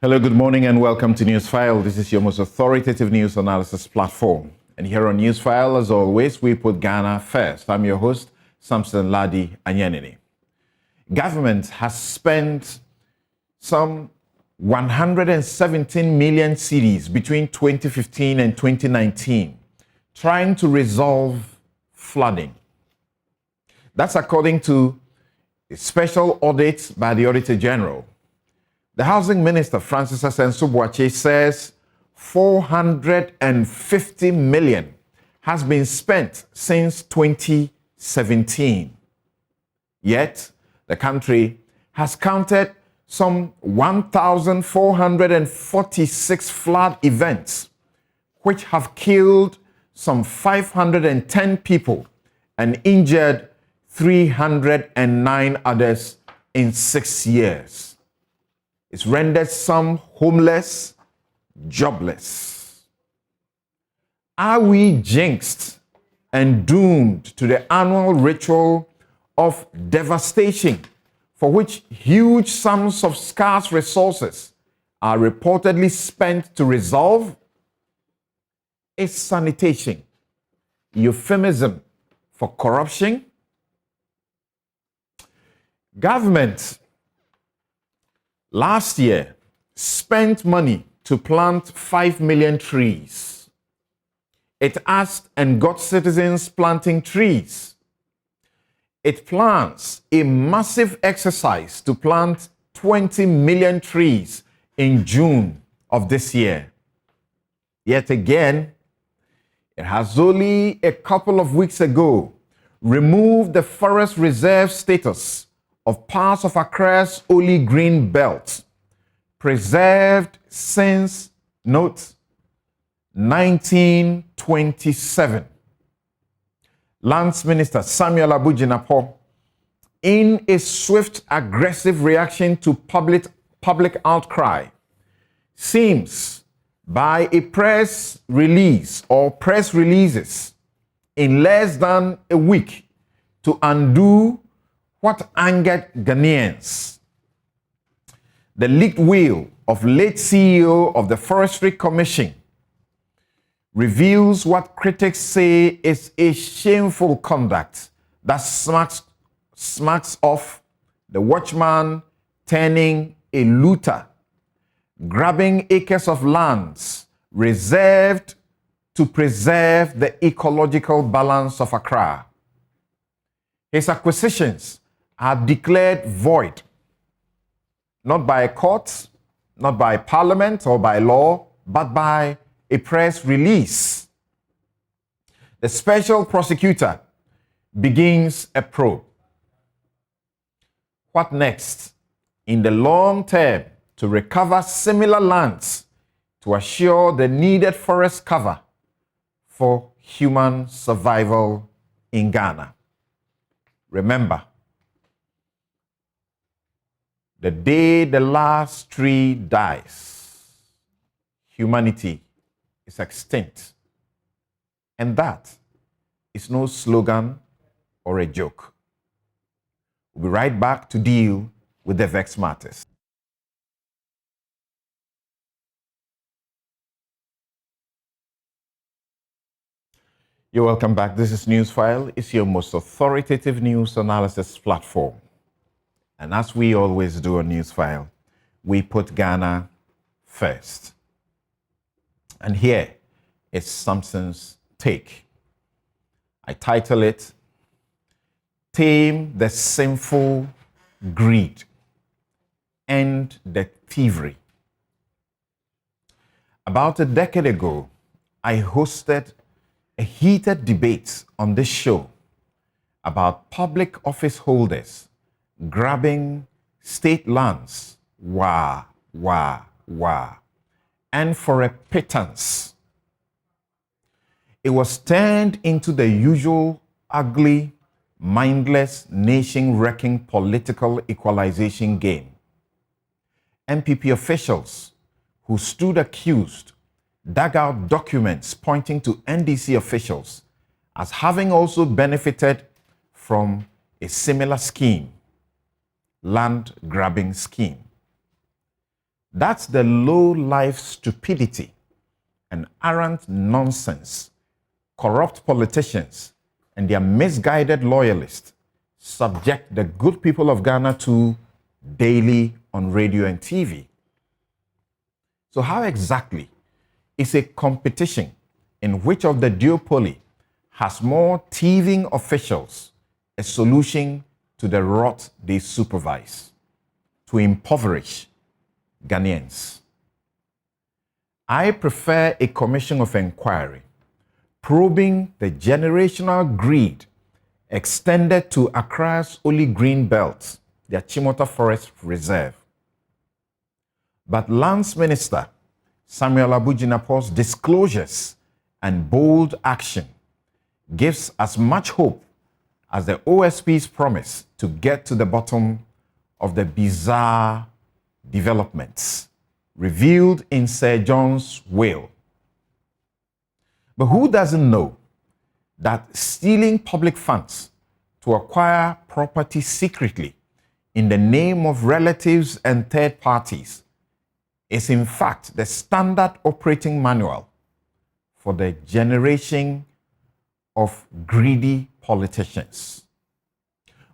Hello, good morning, and welcome to Newsfile. This is your most authoritative news analysis platform. And here on Newsfile, as always, we put Ghana first. I'm your host, Samson Lardy Anyenini. Government has spent some 117 million cedis between 2015 and 2019 trying to resolve flooding. That's according to a special audit by the Auditor General. The Housing Minister, Francis Asensio-Boakye, says 450 million has been spent since 2017. Yet, the country has counted some 1,446 flood events, which have killed some 510 people and injured 309 others in 6 years. It's rendered some homeless, jobless. Are we jinxed and doomed to the annual ritual of devastation for which huge sums of scarce resources are reportedly spent to resolve? Is sanitation euphemism for corruption? Government last year spent money to plant 5 million trees. It asked and got citizens planting trees. It plans a massive exercise to plant 20 million trees in June of this year. Yet again, it has only a couple of weeks ago removed the forest reserve status of parts of Accra's Oli Green Belt, preserved since, note, 1927. Lands Minister Samuel Abu-Jinapor, in a swift, aggressive reaction to public outcry, seems by a press release or press releases in less than a week to undo what angered Ghanaians. The leaked will of late CEO of the Forestry Commission reveals what critics say is a shameful conduct that smacks of the watchman turning a looter, grabbing acres of lands reserved to preserve the ecological balance of Accra. His acquisitions are declared void, not by a court, not by parliament or by law, but by a press release. The special prosecutor begins a probe. What next in the long term to recover similar lands to assure the needed forest cover for human survival in Ghana? Remember, the day the last tree dies, humanity is extinct. And that is no slogan or a joke. We'll be right back to deal with the vexed matters. You're welcome back. This is Newsfile. It's your most authoritative news analysis platform. And as we always do on Newsfile, we put Ghana first. And here is Samson's take. I title it, Tame the Sinful Greed, End the Thievery. About a decade ago, I hosted a heated debate on this show about public office holders grabbing state lands, and for a pittance. It was turned into the usual ugly, mindless, nation-wrecking political equalization game. MPP officials who stood accused dug out documents pointing to NDC officials as having also benefited from a similar scheme, land grabbing scheme. That's the low-life stupidity and arrant nonsense corrupt politicians and their misguided loyalists subject the good people of Ghana to daily on radio and TV. So how exactly is a competition in which of the duopoly has more thieving officials a solution to the rot they supervise, to impoverish Ghanaians? I prefer a commission of inquiry probing the generational greed extended to Accra's only green belt, the Achimota Forest Reserve. But Lands Minister Samuel Abu-Jinapur's disclosures and bold action gives as much hope as the OSP's promise to get to the bottom of the bizarre developments revealed in Sir John's will. But who doesn't know that stealing public funds to acquire property secretly in the name of relatives and third parties is in fact the standard operating manual for the generation of greedy politicians?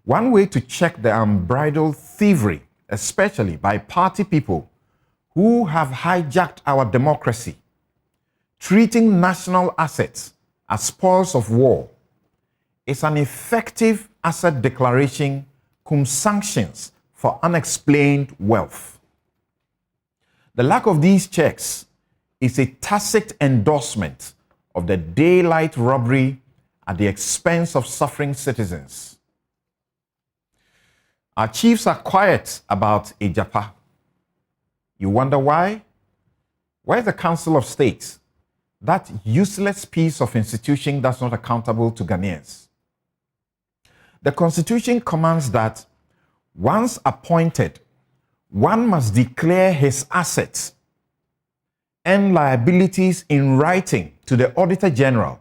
One way to check the unbridled thievery, especially by party people who have hijacked our democracy, treating national assets as spoils of war, is an effective asset declaration cum sanctions for unexplained wealth. The lack of these checks is a tacit endorsement of the daylight robbery at the expense of suffering citizens. Our chiefs are quiet about Ejapa. You wonder why? Where's the Council of State? That useless piece of institution that's not accountable to Ghanaians. The Constitution commands that once appointed, one must declare his assets and liabilities in writing to the Auditor General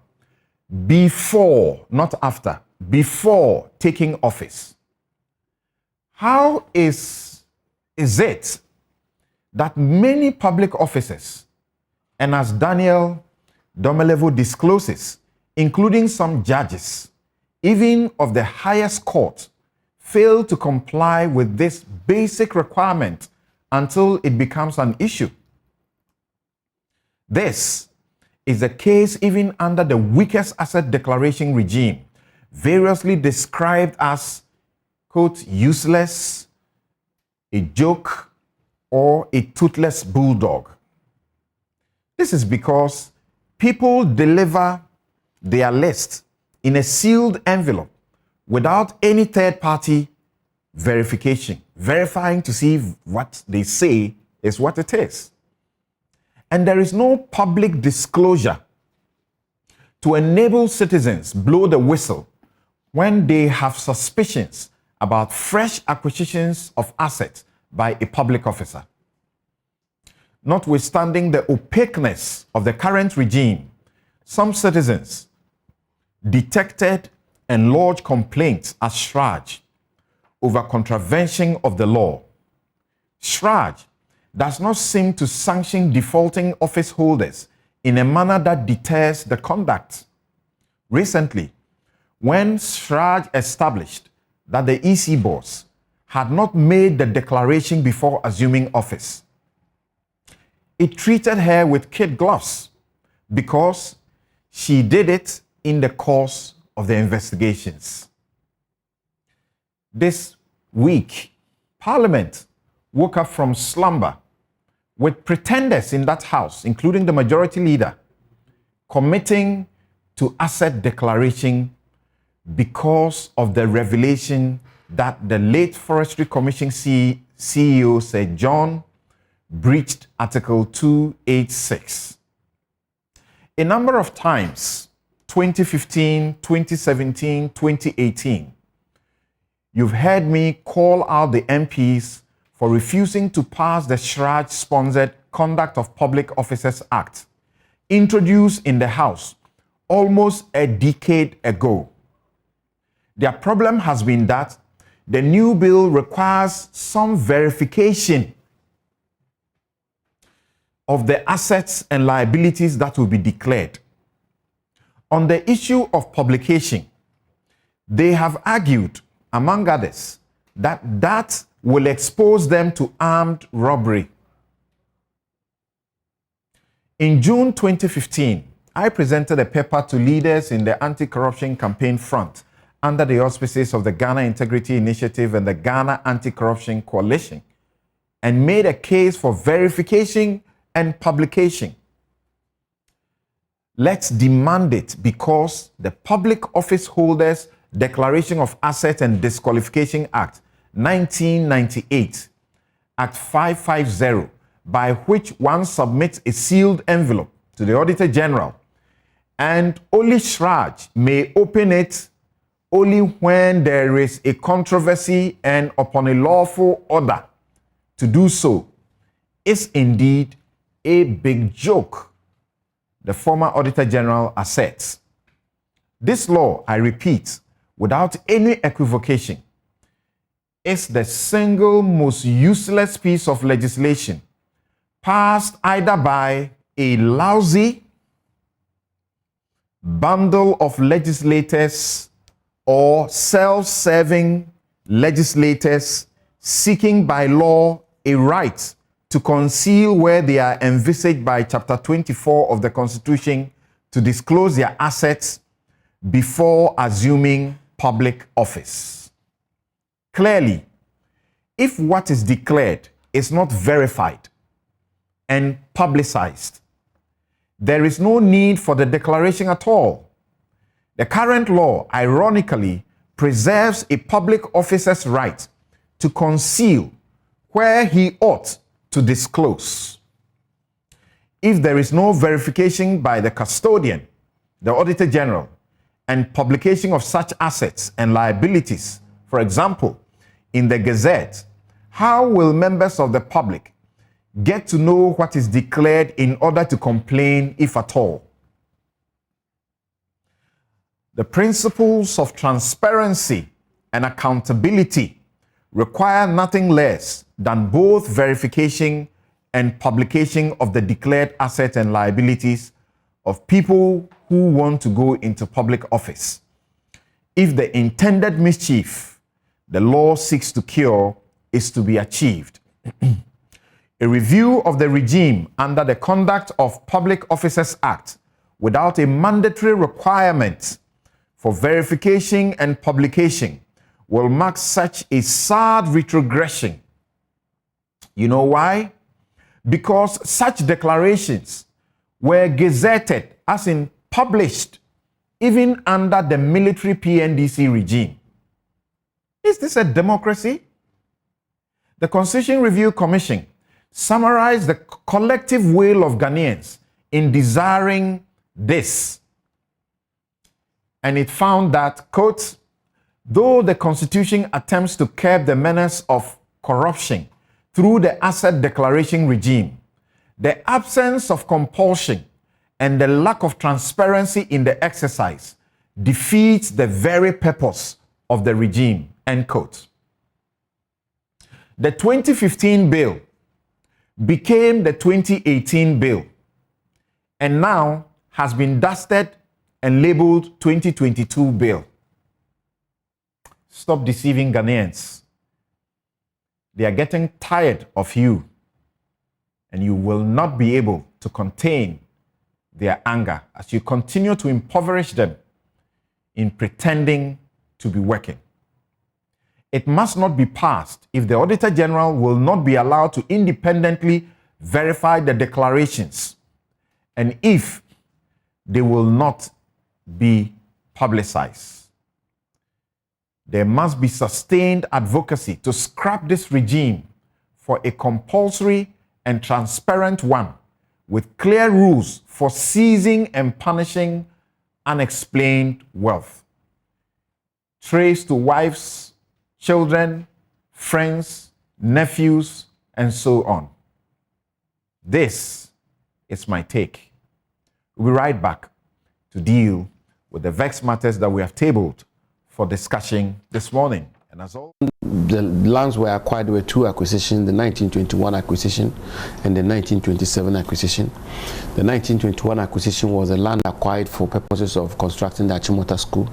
before, not after, before taking office. How is it that many public officers, and as Daniel Domelevo discloses, including some judges, even of the highest court, fail to comply with this basic requirement until it becomes an issue? This is the case even under the weakest asset declaration regime, variously described as, quote, useless, a joke, or a toothless bulldog. This is because people deliver their list in a sealed envelope without any third-party verification, verifying to see if what they say is what it is. And there is no public disclosure to enable citizens blow the whistle when they have suspicions about fresh acquisitions of assets by a public officer. Notwithstanding the opaqueness of the current regime, some citizens detected and lodged complaints at SHRAJ over contravention of the law. SHRAJ does not seem to sanction defaulting office holders in a manner that deters the conduct. Recently, when SHRAJ established that the EC boss had not made the declaration before assuming office, it treated her with kid gloves because she did it in the course of the investigations. This week, Parliament woke up from slumber with pretenders in that house, including the majority leader, committing to asset declaration because of the revelation that the late Forestry Commission CEO, Sir John, breached Article 286. A number of times, 2015, 2017, 2018, you've heard me call out the MPs for refusing to pass the SHRAJ-sponsored Conduct of Public Officers Act, introduced in the House almost a decade ago. Their problem has been that the new bill requires some verification of the assets and liabilities that will be declared. On the issue of publication, they have argued, among others, that will expose them to armed robbery. In June 2015, I presented a paper to leaders in the anti-corruption campaign front under the auspices of the Ghana Integrity Initiative and the Ghana Anti-Corruption Coalition, and made a case for verification and publication. Let's demand it, because the Public Office Holders Declaration of Assets and Disqualification Act 1998, Act 550, by which one submits a sealed envelope to the Auditor General, and only SHRAJ may open it only when there is a controversy and upon a lawful order to do so, is indeed a big joke, the former Auditor General asserts. This law, I repeat, without any equivocation, is the single most useless piece of legislation passed either by a lousy bundle of legislators or self-serving legislators seeking by law a right to conceal where they are envisaged by Chapter 24 of the Constitution to disclose their assets before assuming public office. Clearly, if what is declared is not verified and publicized, there is no need for the declaration at all. The current law, ironically, preserves a public officer's right to conceal where he ought to disclose. If there is no verification by the custodian, the Auditor General, and publication of such assets and liabilities, for example, in the Gazette, how will members of the public get to know what is declared in order to complain, if at all? The principles of transparency and accountability require nothing less than both verification and publication of the declared assets and liabilities of people who want to go into public office, if the intended mischief the law seeks to cure is to be achieved. A review of the regime under the Conduct of Public Officers Act without a mandatory requirement for verification and publication will mark such a sad retrogression. You know why? Because such declarations were gazetted, as in published, even under the military PNDC regime. Is this a democracy? The Constitution Review Commission summarized the collective will of Ghanaians in desiring this. And it found that, quote, though the Constitution attempts to curb the menace of corruption through the asset declaration regime, the absence of compulsion and the lack of transparency in the exercise defeats the very purpose of the regime, end quote. The 2015 bill became the 2018 bill and now has been dusted and labeled 2022 bill. Stop deceiving Ghanaians. They are getting tired of you, and you will not be able to contain their anger as you continue to impoverish them in pretending to be working. It must not be passed if the Auditor General will not be allowed to independently verify the declarations, and if they will not be publicized. There must be sustained advocacy to scrap this regime for a compulsory and transparent one with clear rules for seizing and punishing unexplained wealth. Traced to wives, children, friends, nephews, and so on. This is my take. We'll be right back to deal with the vexed matters that we have tabled for discussion this morning. And as all the lands were acquired, there were two acquisitions, the 1921 acquisition and the 1927 acquisition. The 1921 acquisition was a land acquired for purposes of constructing the Achimota school.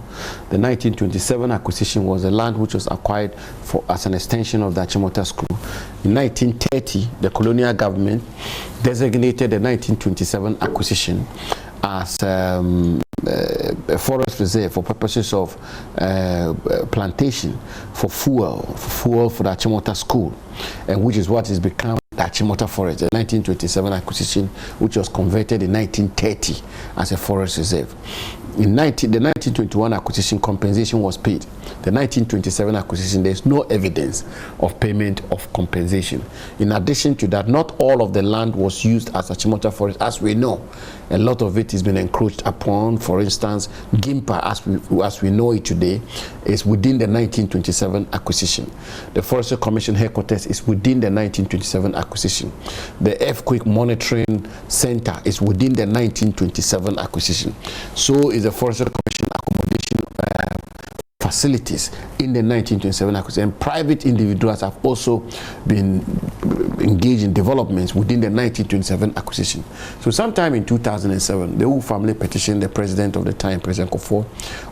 The 1927 acquisition was a land which was acquired for as an extension of the Achimota school. In 1930, the colonial government designated the 1927 acquisition as a forest reserve for purposes of plantation for fuel for the Achimota school, and which is what has become the Achimota forest, the 1927 acquisition, which was converted in 1930 as a forest reserve. In the 1921 acquisition, compensation was paid. The 1927 acquisition, there's no evidence of payment of compensation. In addition to that, not all of the land was used as Achimota forest, as we know. A lot of it has been encroached upon. For instance, Gimpa, as we know it today, is within the 1927 acquisition. The Forestry Commission headquarters is within the 1927 acquisition. The Earthquake Monitoring Center is within the 1927 acquisition. So is the Forestry Commission accommodation facilities in the 1927 acquisition. And private individuals have also been engaged in developments within the 1927 acquisition. So sometime in 2007, the Wu family petitioned the president of the time, President Kufuor,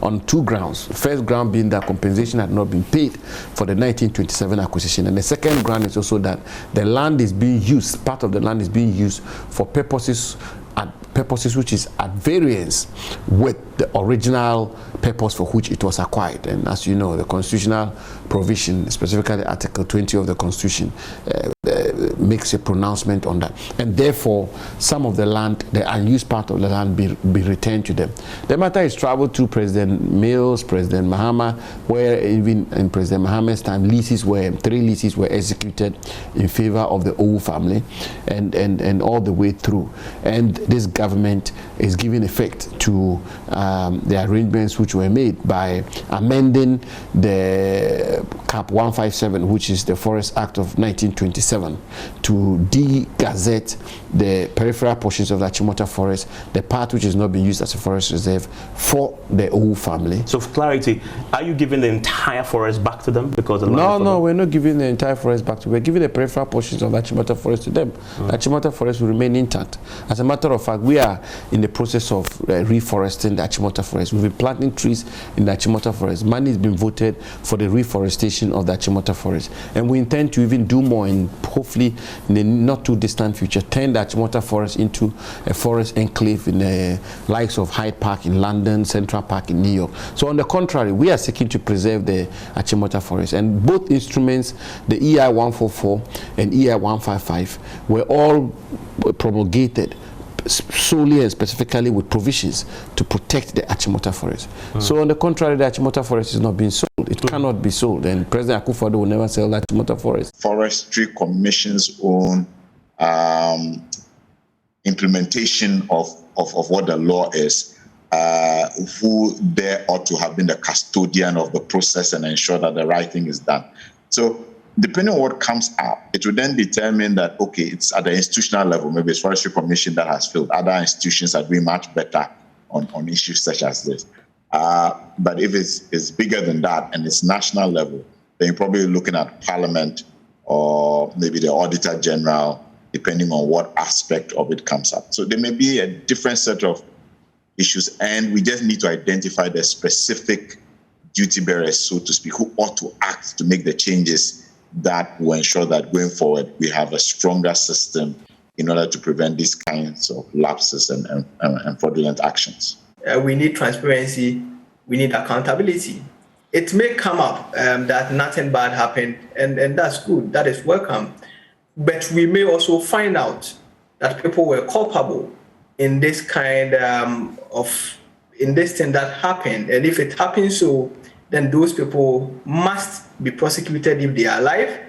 on two grounds. The first ground being that compensation had not been paid for the 1927 acquisition. And the second ground is also that the land is being used, part of the land is being used for purposes which is at variance with the original purpose for which it was acquired. And as you know, the constitutional provision, specifically Article 20 of the Constitution, makes a pronouncement on that. And therefore, some of the land, the unused part of the land, be returned to them. The matter is traveled to President Mills, President Mahama, where even in President Mahama's time, three leases were executed in favor of the Owu family, and all the way through. And this government is giving effect to the arrangements which were made by amending the Cap 157, which is the Forest Act of 1927, to de-gazette the peripheral portions of the Achimota forest, the part which is not being used as a forest reserve, for the Owu family. So for clarity, are you giving the entire forest back to them? Because no, we're not giving the entire forest back to them. We're giving the peripheral portions of the Achimota forest to them. The Achimota forest will remain intact. As a matter of fact, we are in the process of reforesting the Achimota forest. We've been planting trees in the Achimota forest. Money has been voted for the reforestation of the Achimota forest. And we intend to even do more, and hopefully in the not too distant future, turn the Achimota forest into a forest enclave in the likes of Hyde Park in London, Central Park in New York. So on the contrary, we are seeking to preserve the Achimota forest. And both instruments, the EI 144 and EI 155, were all promulgated solely and specifically with provisions to protect the Achimota forest. So on the contrary, the Achimota forest is not being sold. It cannot be sold, and President Akufo-Addo will never sell the Achimota forest. Forestry Commission's own implementation of what the law is, who there ought to have been the custodian of the process and ensure that the right thing is done. So depending on what comes out, it will then determine that, okay, it's at the institutional level, maybe it's Forestry Commission that has failed. Other institutions are doing much better on issues such as this. But if it's bigger than that and it's national level, then you're probably looking at Parliament or maybe the Auditor General, depending on what aspect of it comes up. So there may be a different set of issues, and we just need to identify the specific duty bearers, so to speak, who ought to act to make the changes that will ensure that going forward we have a stronger system in order to prevent these kinds of lapses and fraudulent actions. We need transparency, we need accountability. It may come up that nothing bad happened, and that's good, that is welcome. But we may also find out that people were culpable in this kind in this thing that happened. And if it happens so, then those people must be prosecuted if they are alive.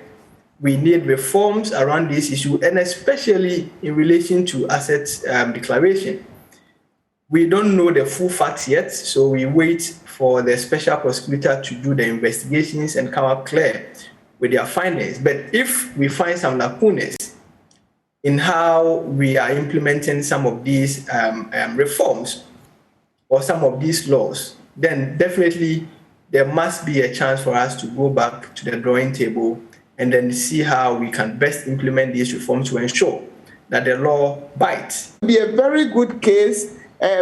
We need reforms around this issue, and especially in relation to assets declaration. We don't know the full facts yet, so we wait for the special prosecutor to do the investigations and come up clear with their findings. But if we find some lacunas in how we are implementing some of these reforms or some of these laws, then definitely there must be a chance for us to go back to the drawing table and then see how we can best implement these reforms to ensure that the law bites. It would be a very good case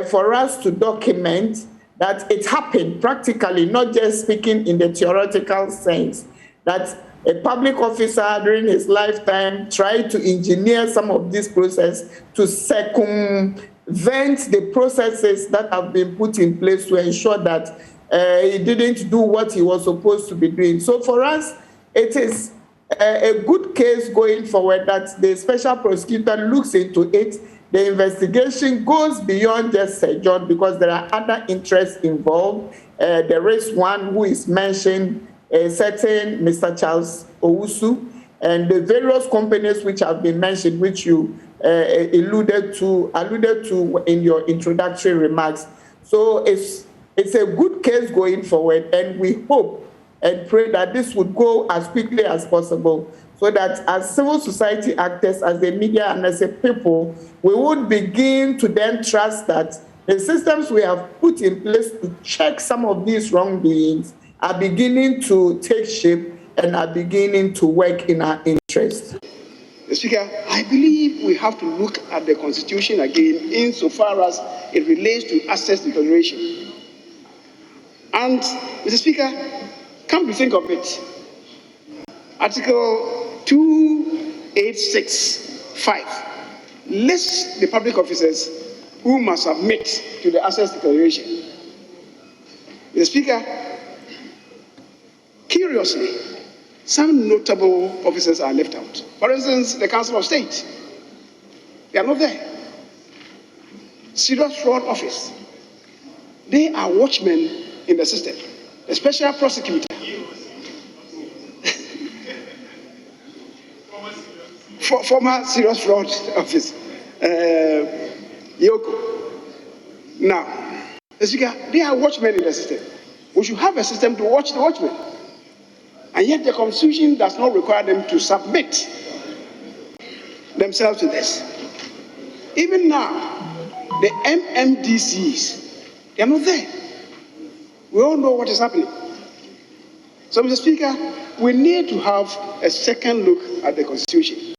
for us to document that it happened practically, not just speaking in the theoretical sense, that a public officer during his lifetime tried to engineer some of this process to circumvent the processes that have been put in place to ensure that he didn't do what he was supposed to be doing. So for us, it is a good case going forward that the special prosecutor looks into it. The investigation goes beyond just Sir John because there are other interests involved. There is one who is mentioned, a certain Mr. Charles Owusu, and the various companies which have been mentioned, which you alluded to in your introductory remarks. So it's a good case going forward, and we hope and pray that this would go as quickly as possible, so that as civil society actors, as the media, and as a people, we would begin to then trust that the systems we have put in place to check some of these wrongdoings are beginning to take shape and are beginning to work in our interest. Mr. Speaker, I believe we have to look at the Constitution again insofar as it relates to access declaration. And, Mr. Speaker, come to think of it, Article 2865 lists the public officers who must submit to the access declaration. Mr. Speaker, curiously, some notable officers are left out. For instance, the Council of State, they are not there. Serious Fraud Office, they are watchmen in the system. The Special Prosecutor, former Serious Fraud Office, Yoko. Now, Mr. Speaker, they are watchmen in the system. We should have a system to watch the watchmen. And yet the Constitution does not require them to submit themselves to this. Even now, the MMDCs, they are not there. We all know what is happening. So, Mr. Speaker, we need to have a second look at the Constitution.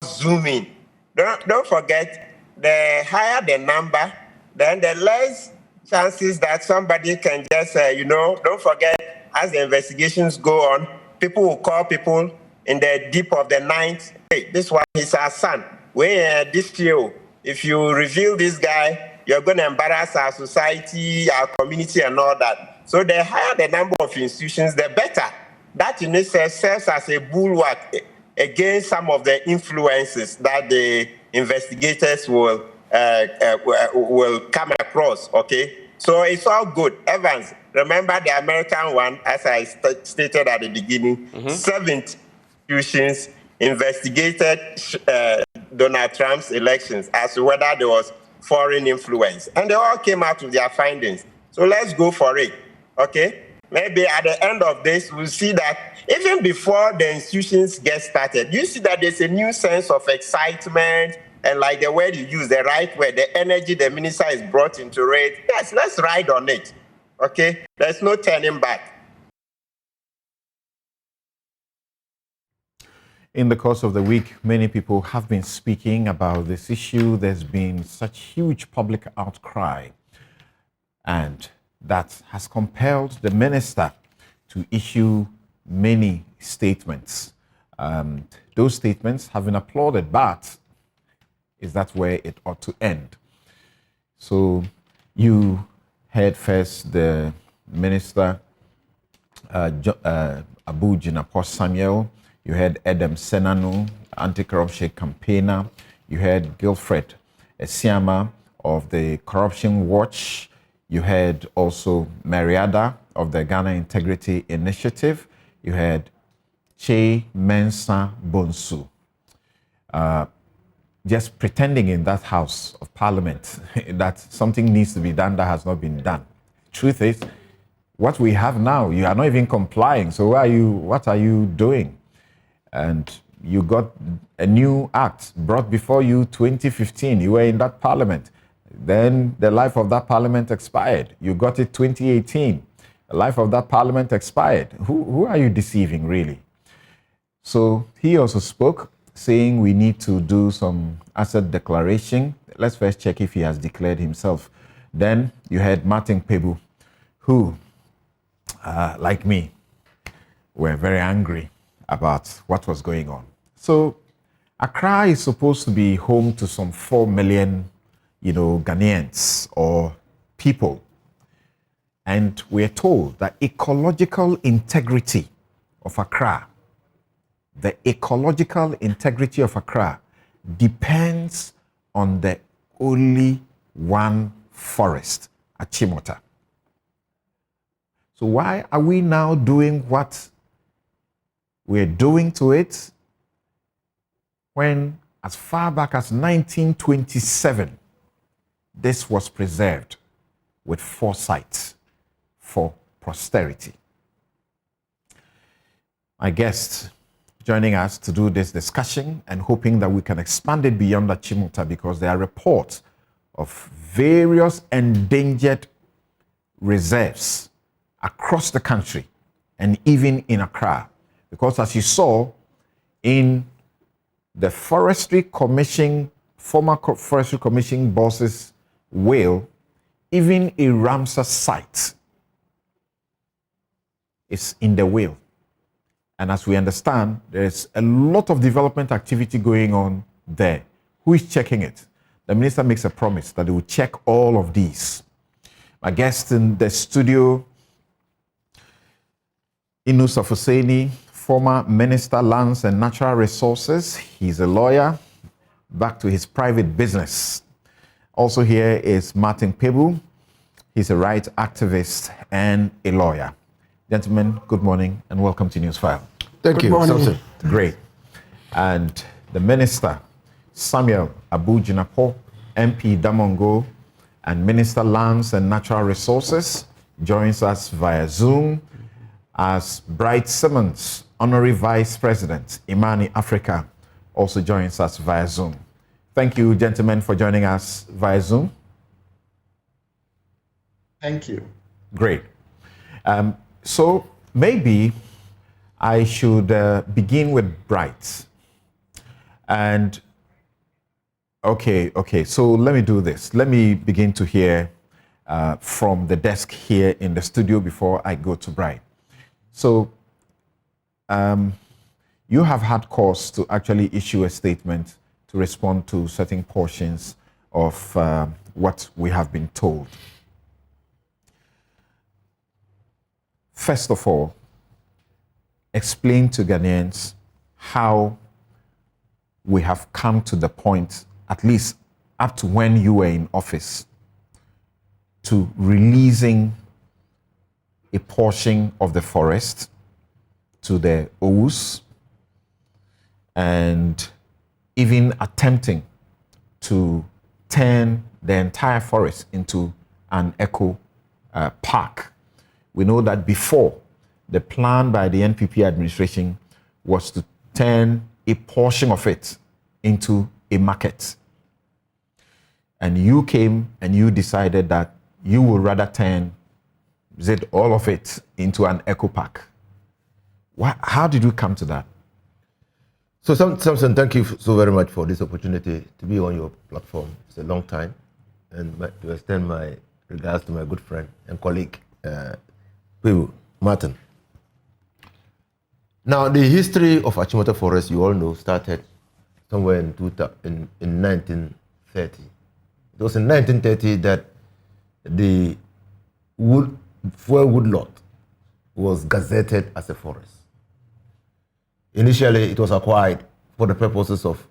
Zoom in. Don't forget, the higher the number, then the less chances that somebody can just, don't forget, as the investigations go on, people will call people in the deep of the night. Hey, this one is our son. This trio. If you reveal this guy, you're going to embarrass our society, our community, and all that. So the higher the number of institutions, the better. That in itself serves as a bulwark against some of the influences that the investigators will come across, okay? So it's all good. Evans, remember the American one, as I stated at the beginning, 7 institutions investigated Donald Trump's elections as to whether there was foreign influence. And they all came out with their findings. So let's go for it, okay? Maybe at the end of this, we'll see that even before the institutions get started, you see that there's a new sense of excitement, and like the word you use, the right word, the energy the minister is brought into it. Yes, let's ride on it, okay? There's no turning back. In the course of the week, many people have been speaking about this issue. There's been such huge public outcry, and that has compelled the minister to issue many statements. Those statements have been applauded, but is that where it ought to end? So you heard first the minister, Abu Jinapor Samuel. You heard Edem Senanu, anti-corruption campaigner. You heard Gilfred Esiama of the Corruption Watch. You heard also Mariada of the Ghana Integrity Initiative. You heard Che Mensa Bonsu, just pretending in that House of Parliament that something needs to be done that has not been done. Truth is, what we have now, you are not even complying. So what are you doing? And you got a new act brought before you 2015. You were in that parliament. Then the life of that parliament expired. You got it 2018. The life of that parliament expired. Who are you deceiving, really? So he also spoke, saying we need to do some asset declaration. Let's first check if he has declared himself. Then you had Martin Pebu, who, like me, were very angry about what was going on. So Accra is supposed to be home to some 4 million, Ghanaians or people. And we're told that ecological integrity of Accra, the ecological integrity of Accra depends on the only one forest, Achimota. So why are we now doing what we're doing to it when as far back as 1927, this was preserved with foresight for posterity? My guest joining us to do this discussion and hoping that we can expand it beyond Achimota, because there are reports of various endangered reserves across the country and even in Accra. Because as you saw in the Forestry Commission, former Forestry Commission boss's will, even a Ramsar site is in the will. And as we understand, there's a lot of development activity going on there. Who is checking it? The minister makes a promise that he will check all of these. My guest in the studio, Inus Afuseni, former Minister, Lands and Natural Resources. He's a lawyer, back to his private business. Also here is Martin Pebu. He's a rights activist and a lawyer. Gentlemen, good morning and welcome to Newsfile. Thank you, Samson. Great. And the Minister, Samuel Abu-Jinapo, MP Damongo, and Minister Lands and Natural Resources, joins us via Zoom, as Bright Simmons, Honorary Vice President, Imani Africa, also joins us via Zoom. Thank you, gentlemen, for joining us via Zoom. Thank you. Great. So maybe I should begin with Bright. And okay, so let me do this. Let me begin to hear from the desk here in the studio before I go to Bright. So you have had cause to actually issue a statement to respond to certain portions of what we have been told. First of all, explain to Ghanaians how we have come to the point, at least up to when you were in office, to releasing a portion of the forest to the OWUs and even attempting to turn the entire forest into an eco park. We know that before, the plan by the NPP administration was to turn a portion of it into a market. And you came and you decided that you would rather turn all of it into an eco park. How did you come to that? So Samson, thank you so very much for this opportunity to be on your platform. It's a long time, and to extend my regards to my good friend and colleague, Martin. Now, the history of Achimota Forest, you all know, started somewhere in 1930. It was in 1930 that the fuel wood lot was gazetted as a forest. Initially, it was acquired for the purposes of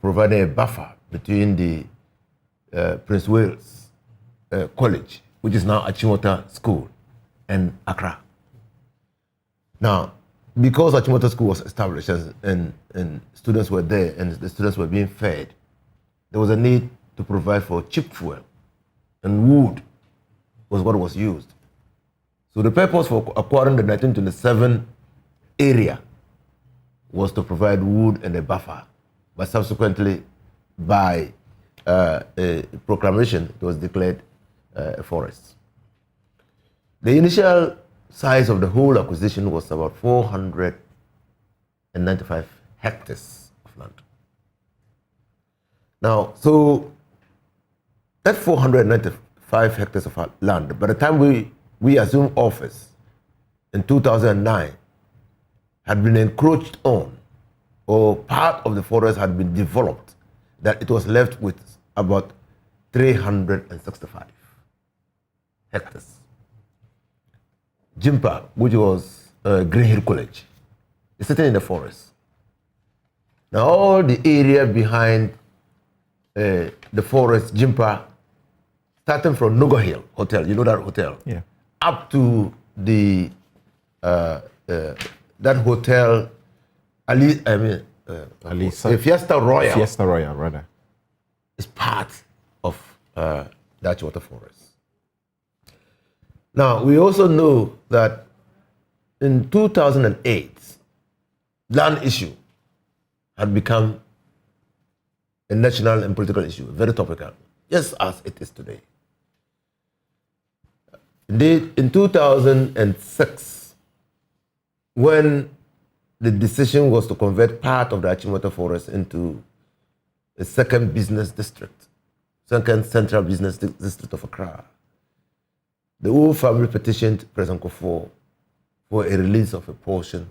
providing a buffer between the Prince Wales College, which is now Achimota School, and Accra. Now, because Achimota School was established and students were there and the students were being fed, there was a need to provide for cheap fuel, and wood was what was used. So the purpose for acquiring the 1927 area was to provide wood and a buffer, but subsequently, by a proclamation, it was declared a forest. The initial size of the whole acquisition was about 495 hectares of land. Now, so that 495 hectares of land, by the time we assumed office in 2009, had been encroached on, or part of the forest had been developed, that it was left with about 365 hectares. Jimpa, which was Green Hill College, is sitting in the forest. Now all the area behind the forest, Jimpa, starting from Nogo Hill Hotel, you know that hotel? Yeah. Up to the that hotel, Fiesta Royal. Fiesta Royal, rather. Is part of the Achimota forest. Now, we also know that in 2008, land issue had become a national and political issue, very topical, just as it is today. Indeed, in 2006, when the decision was to convert part of the Achimota forest into a second business district, second central business district of Accra, the whole family petitioned President Kufuor for a release of a portion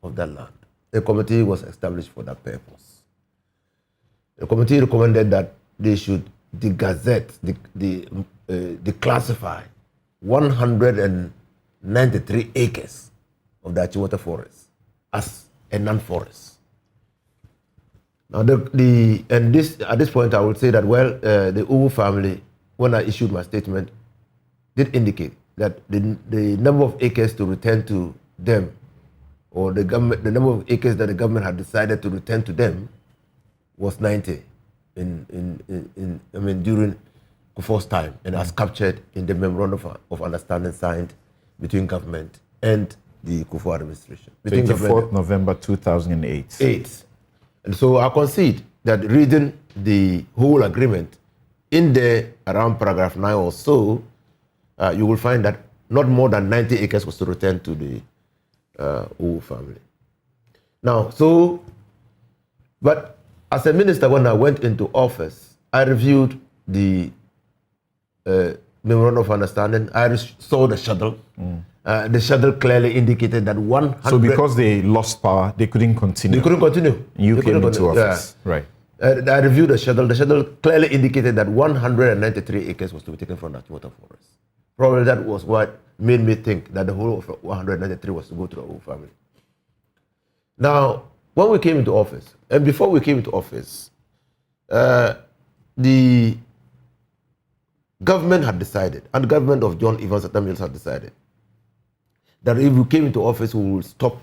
of that land. A committee was established for that purpose. The committee recommended that they should declassify 193 acres of the Achimota forest as a non-forest. Now, at this point, I would say that, well, the Uwu family, when I issued my statement, did indicate that the number of acres to return to them, or the number of acres that the government had decided to return to them, was 90 during Kufuor's time, and as captured in the memorandum of understanding signed between government and the Kufuor administration. 24th November 2008. And so I concede that reading the whole agreement, in there around paragraph 9 or so, you will find that not more than 90 acres was to return to the Uwu family. Now, but as a minister, when I went into office, I reviewed the memorandum of understanding. I saw the schedule. The schedule clearly indicated that 100... So because they lost power, they couldn't continue? They couldn't continue. You came into office. Yeah. Right. I reviewed the schedule. The schedule clearly indicated that 193 acres was to be taken from the Achimota forest. Probably that was what made me think that the whole of 193 was to go to the whole family. Now, when we came into office, and before we came into office, the government had decided, and the government of John Evans Atta Mills had decided, that if we came into office, we would stop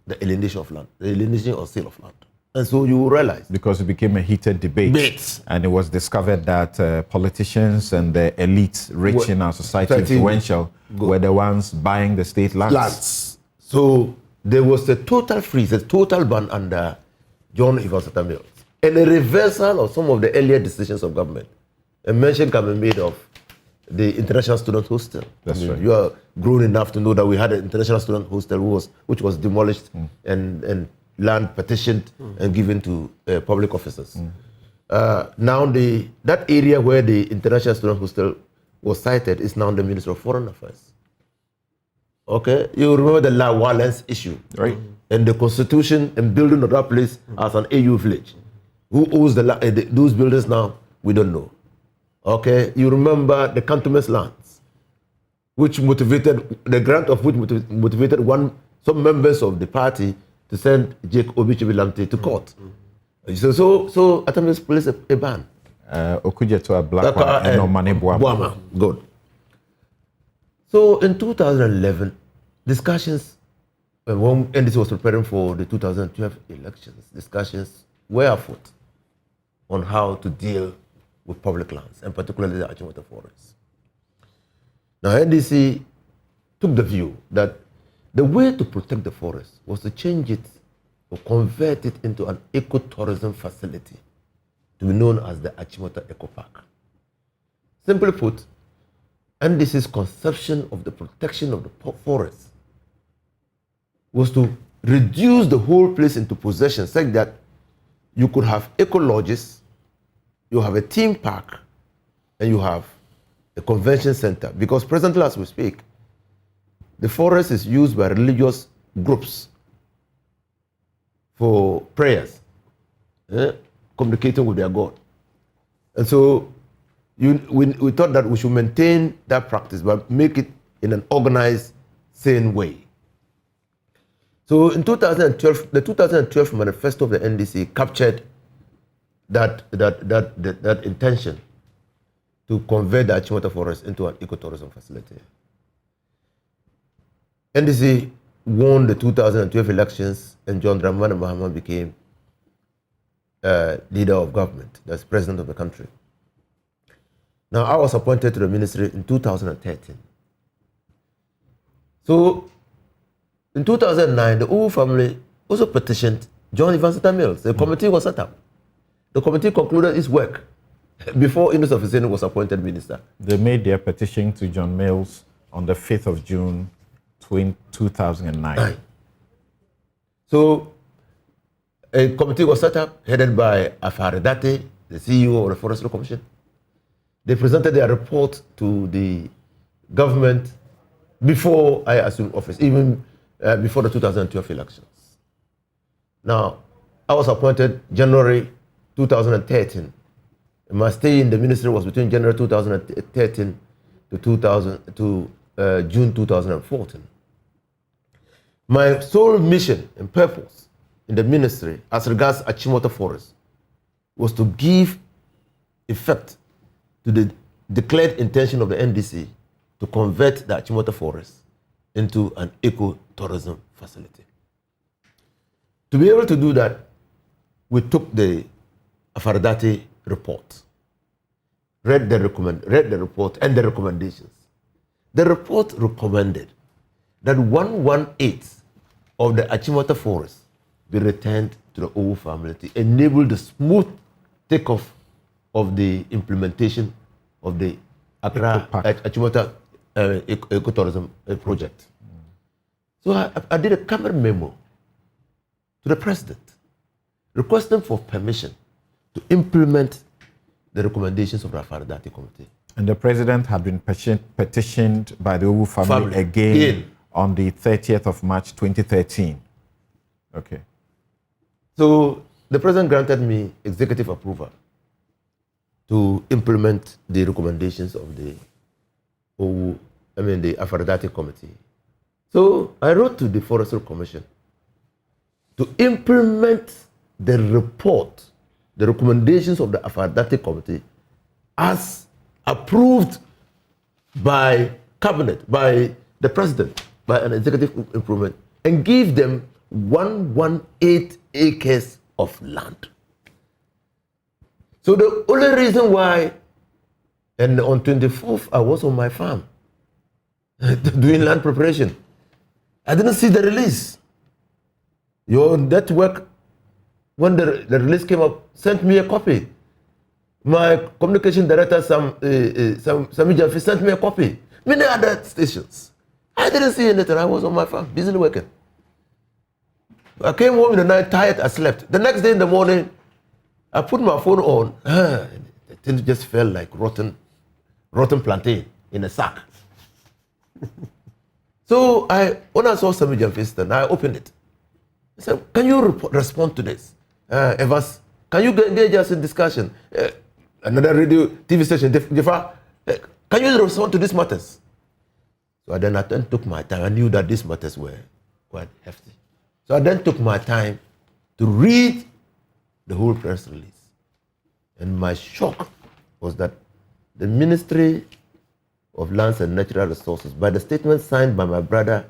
the alienation of land, the alienation or sale of land. And so you will realize. Because it became a heated debate. And it was discovered that politicians and the elites rich in our society, influential, were the ones buying the state lands. So there was a total freeze, a total ban under John Evans Atta Mills, and a reversal of some of the earlier decisions of government. A mention can be made of the International Student Hostel. That's right. You are grown enough to know that we had an International Student Hostel which was demolished and land petitioned and given to public officers. Now that area where the International Student Hostel was sited is now the Ministry of Foreign Affairs. Okay, you remember the La Wallens issue, right? And the constitution and building of that place as an AU village. Who owns those buildings now? We don't know. Okay, you remember the cantonment lands, which motivated, the grant of which motivated some members of the party to send Jake Obichibilante to court. So Atta Mills placed a ban. Okujeto Ablakwa and Omane Boama. Good. So in 2011, discussions, when NDC was preparing for the 2012 elections, discussions were afoot on how to deal with public lands, and particularly the Achimota forests. Now, NDC took the view that the way to protect the forest was to change it or convert it into an ecotourism facility to be known as the Achimota Eco Park. Simply put, NDC's conception of the protection of the forest was to reduce the whole place into possession such that you could have eco lodges, you have a theme park, and you have a convention center. Because presently, as we speak, the forest is used by religious groups for prayers, communicating with their God. And so we thought that we should maintain that practice, but make it in an organized, sane way. So in 2012, the 2012 manifesto of the NDC captured that intention to convert the Achimota forest into an ecotourism facility. NDC won the 2012 elections, and John Dramani Mahama became leader of government, that's president of the country. Now, I was appointed to the ministry in 2013. So, in 2009, the Owu family also petitioned John Evans Mills. The committee was set up. The committee concluded its work before Inus Officine was appointed minister. They made their petition to John Mills on the 5th of June 2009. So, a committee was set up, headed by Afaridate, the CEO of the Forestry Commission. They presented their report to the government before I assumed office, even before the 2012 elections. Now, I was appointed January 2013. My stay in the ministry was between January 2013 to June 2014. My sole mission and purpose in the ministry as regards Achimota Forest was to give effect to the declared intention of the NDC to convert the Achimota Forest into an ecotourism facility. To be able to do that, we took the Afaridate report, read the report and the recommendations. The report recommended that 1/1/8 of the Achimota Forest be returned to the Owu family to enable the smooth takeoff of the implementation of the Accra Achimota ecotourism project. So I did a camera memo to the president requesting for permission to implement the recommendations of the Afaridate committee. And the president had been petitioned by the Owu family again on the 30th of March 2013. Okay. So the president granted me executive approval to implement the recommendations of the Afaridate committee. So I wrote to the Forestry Commission to implement the report, the recommendations of the Afaridate committee as approved by cabinet, by the president, by an executive improvement, and give them 1/1/8 acres of land. So the only reason why, and on 24th, I was on my farm doing land preparation. I didn't see the release. Your network, when the release came up, sent me a copy. My communication director, Sami Jaffi, sent me a copy. Many other stations. I didn't see anything. I was on my farm, busily working. I came home in the night, tired, I slept. The next day in the morning, I put my phone on. The thing just felt like rotten plantain in a sack. So when I saw Sami Jaffi, I opened it. I said, can you respond to this? Evans, can you engage us in discussion? Another radio, TV station, can you respond to these matters? So I then took my time. I knew that these matters were quite hefty. So I then took my time to read the whole press release. And my shock was that the Ministry of Lands and Natural Resources, by the statement signed by my brother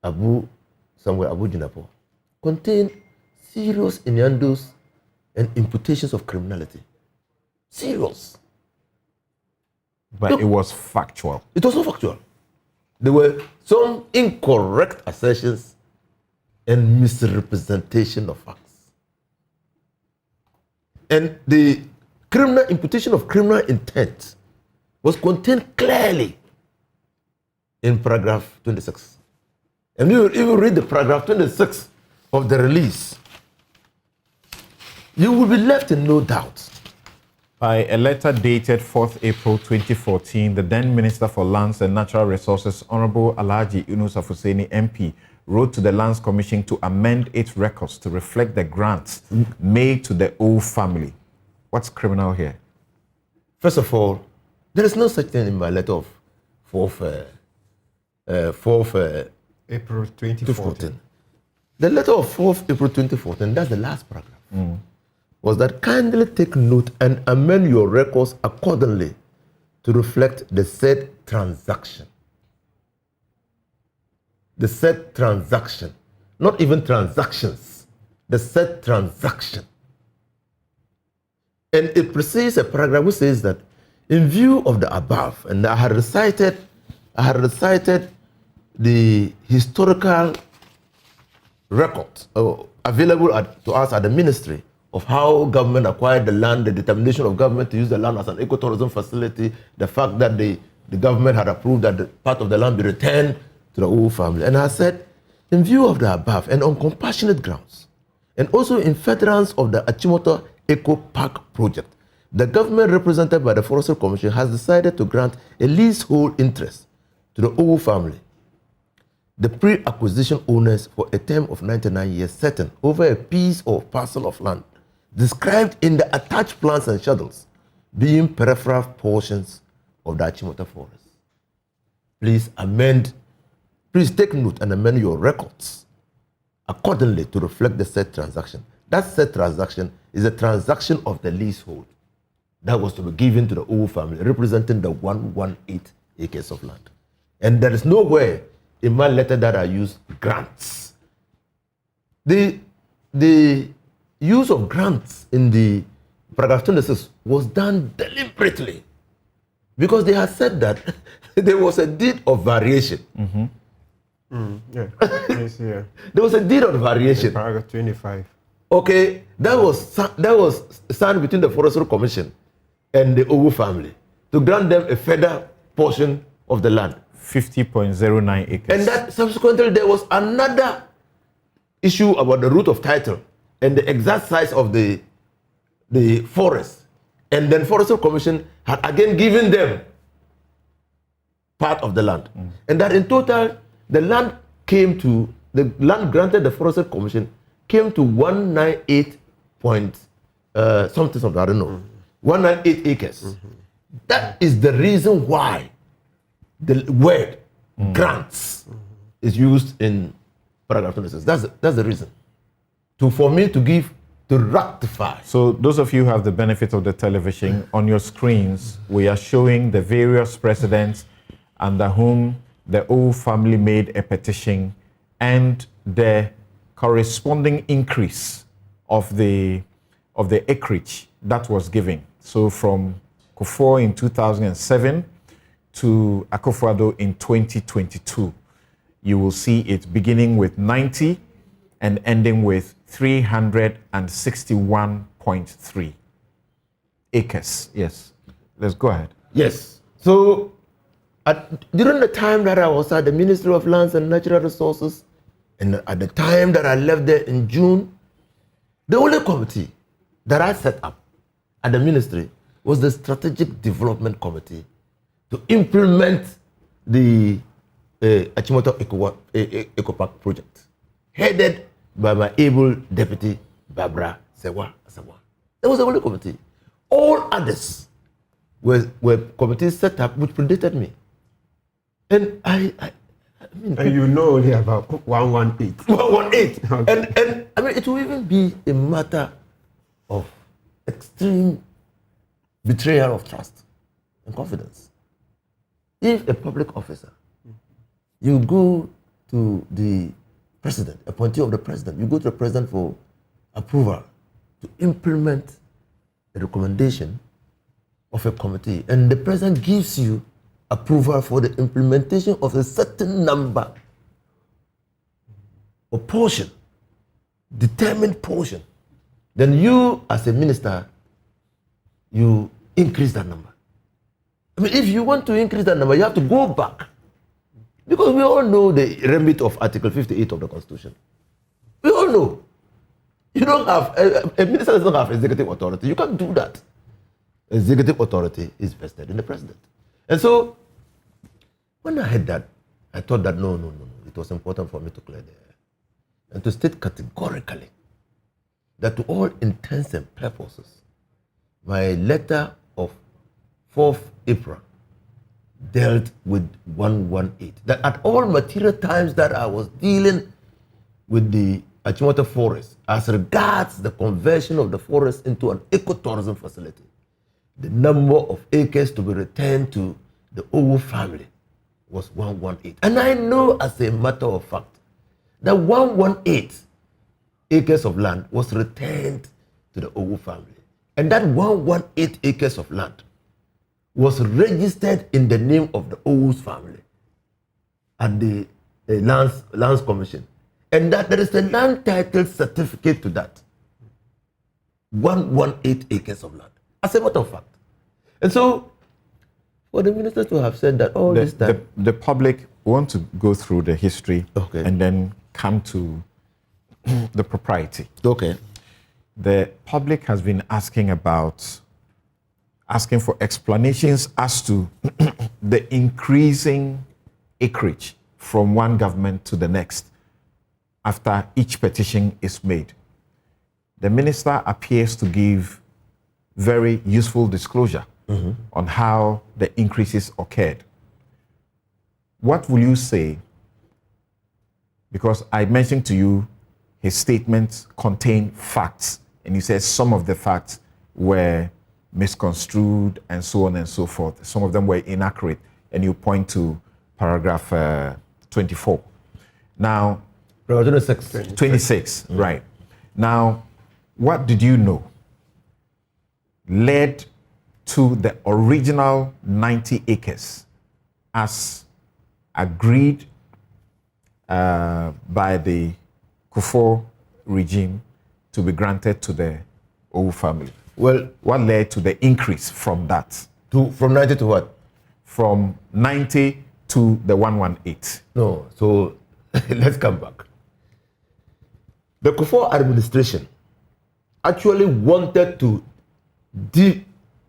Abu Jinapo, contained serious innuendos and imputations of criminality. Serious. But look, it was factual. It was not factual. There were some incorrect assertions and misrepresentation of facts. And the criminal imputation of criminal intent was contained clearly in paragraph 26. And you will read the paragraph 26 of the release, you will be left in no doubt. By a letter dated 4th April 2014, the then Minister for Lands and Natural Resources, Honorable Alhaji Yunus Afuseni MP, wrote to the Lands Commission to amend its records to reflect the grants made to the O family. What's criminal here? First of all, there is no such thing in my letter of 4th April 2014. The letter of 4th April 2014, that's the last paragraph, was that kindly take note and amend your records accordingly to reflect the said transaction. The said transaction, not even transactions, the said transaction. And it precedes a paragraph which says that in view of the above, and I had recited the historical record available to us at the ministry of how government acquired the land, the determination of government to use the land as an ecotourism facility, the fact that the government had approved that the part of the land be returned to the whole family. And I said, in view of the above and on compassionate grounds, and also in furtherance of the Achimota Eco Park project, the government represented by the Forestry Commission has decided to grant a leasehold interest to the whole family, the pre-acquisition owners, for a term of 99 years certain over a piece or parcel of land described in the attached plans and schedules, being peripheral portions of the Achimota forest. Please take note and amend your records accordingly to reflect the said transaction. That said transaction is a transaction of the leasehold that was to be given to the whole family, representing the 118 acres of land. And there is nowhere in my letter that I use grants. The use of grants in the paragraph 26 was done deliberately because they had said that there was a deed of variation. Yes, yeah. There was a deed of variation. Paragraph 25. Okay, that was signed between the Forestry Commission and the Owu family to grant them a further portion of the land. 50.09 acres. And that subsequently there was another issue about the root of title and the exact size of the forest. And then Forestry Commission had again given them part of the land. And that in total, the land granted the Forestry Commission came to 198 point something, I don't know, 198 acres. That is the reason why the word grants is used in paragraph 26. That's the reason. For me to rectify. So those of you who have the benefit of the television, on your screens, we are showing the various precedents under whom the O family made a petition and the corresponding increase of the acreage that was given. So from Kufuor in 2007 to Akufo-Addo in 2022, you will see it beginning with 90 and ending with 361.3 acres. Yes, let's go ahead. Yes. So during the time that I was at the Ministry of Lands and Natural Resources, and at the time that I left there in June, the only committee that I set up at the ministry was the Strategic Development Committee to implement the Achimota Eco Park project, headed by my able deputy, Barbara Sewa Asamoah. That was the only committee. All others were committees set up which predated me. And I mean, and you know only about 118. 118. Okay. And I mean, it will even be a matter of extreme betrayal of trust and confidence. If a public officer, you go to the president, appointee of the president, you go to the president for approval to implement a recommendation of a committee, and the president gives you approval for the implementation of a certain number or portion, determined portion, then you as a minister you increase that number. I mean, if you want to increase that number, you have to go back. Because we all know the remit of Article 58 of the Constitution. We all know. You don't have, a minister doesn't have executive authority. You can't do that. Executive authority is vested in the president. And so, when I heard that, I thought that no. It was important for me to clear the air. And to state categorically that to all intents and purposes, my letter of 4th April dealt with 118. That at all material times that I was dealing with the Achimota forest, as regards the conversion of the forest into an ecotourism facility, the number of acres to be returned to the Owu family was 118. And I know as a matter of fact that 118 acres of land was returned to the Owu family. And that 118 acres of land was registered in the name of the Owu's family at the Lands Commission. And that there is a land title certificate to that. 118 acres of land, as a matter of fact. And so, for the minister to have said that all this time... The public want to go through the history and then come to the propriety. Okay. The public has been asking for explanations as to the increasing acreage from one government to the next after each petition is made. The minister appears to give very useful disclosure on how the increases occurred. What will you say? Because I mentioned to you his statements contain facts, and you said some of the facts were misconstrued and so on and so forth. Some of them were inaccurate, and you point to paragraph 24. Now, 26, right. Now, what did you know led to the original 90 acres as agreed by the Kufuor regime to be granted to the Owu family? Well, what led to the increase from that? From 90 to what? From 90 to the 118. No, so let's come back. The Kufuor administration actually wanted to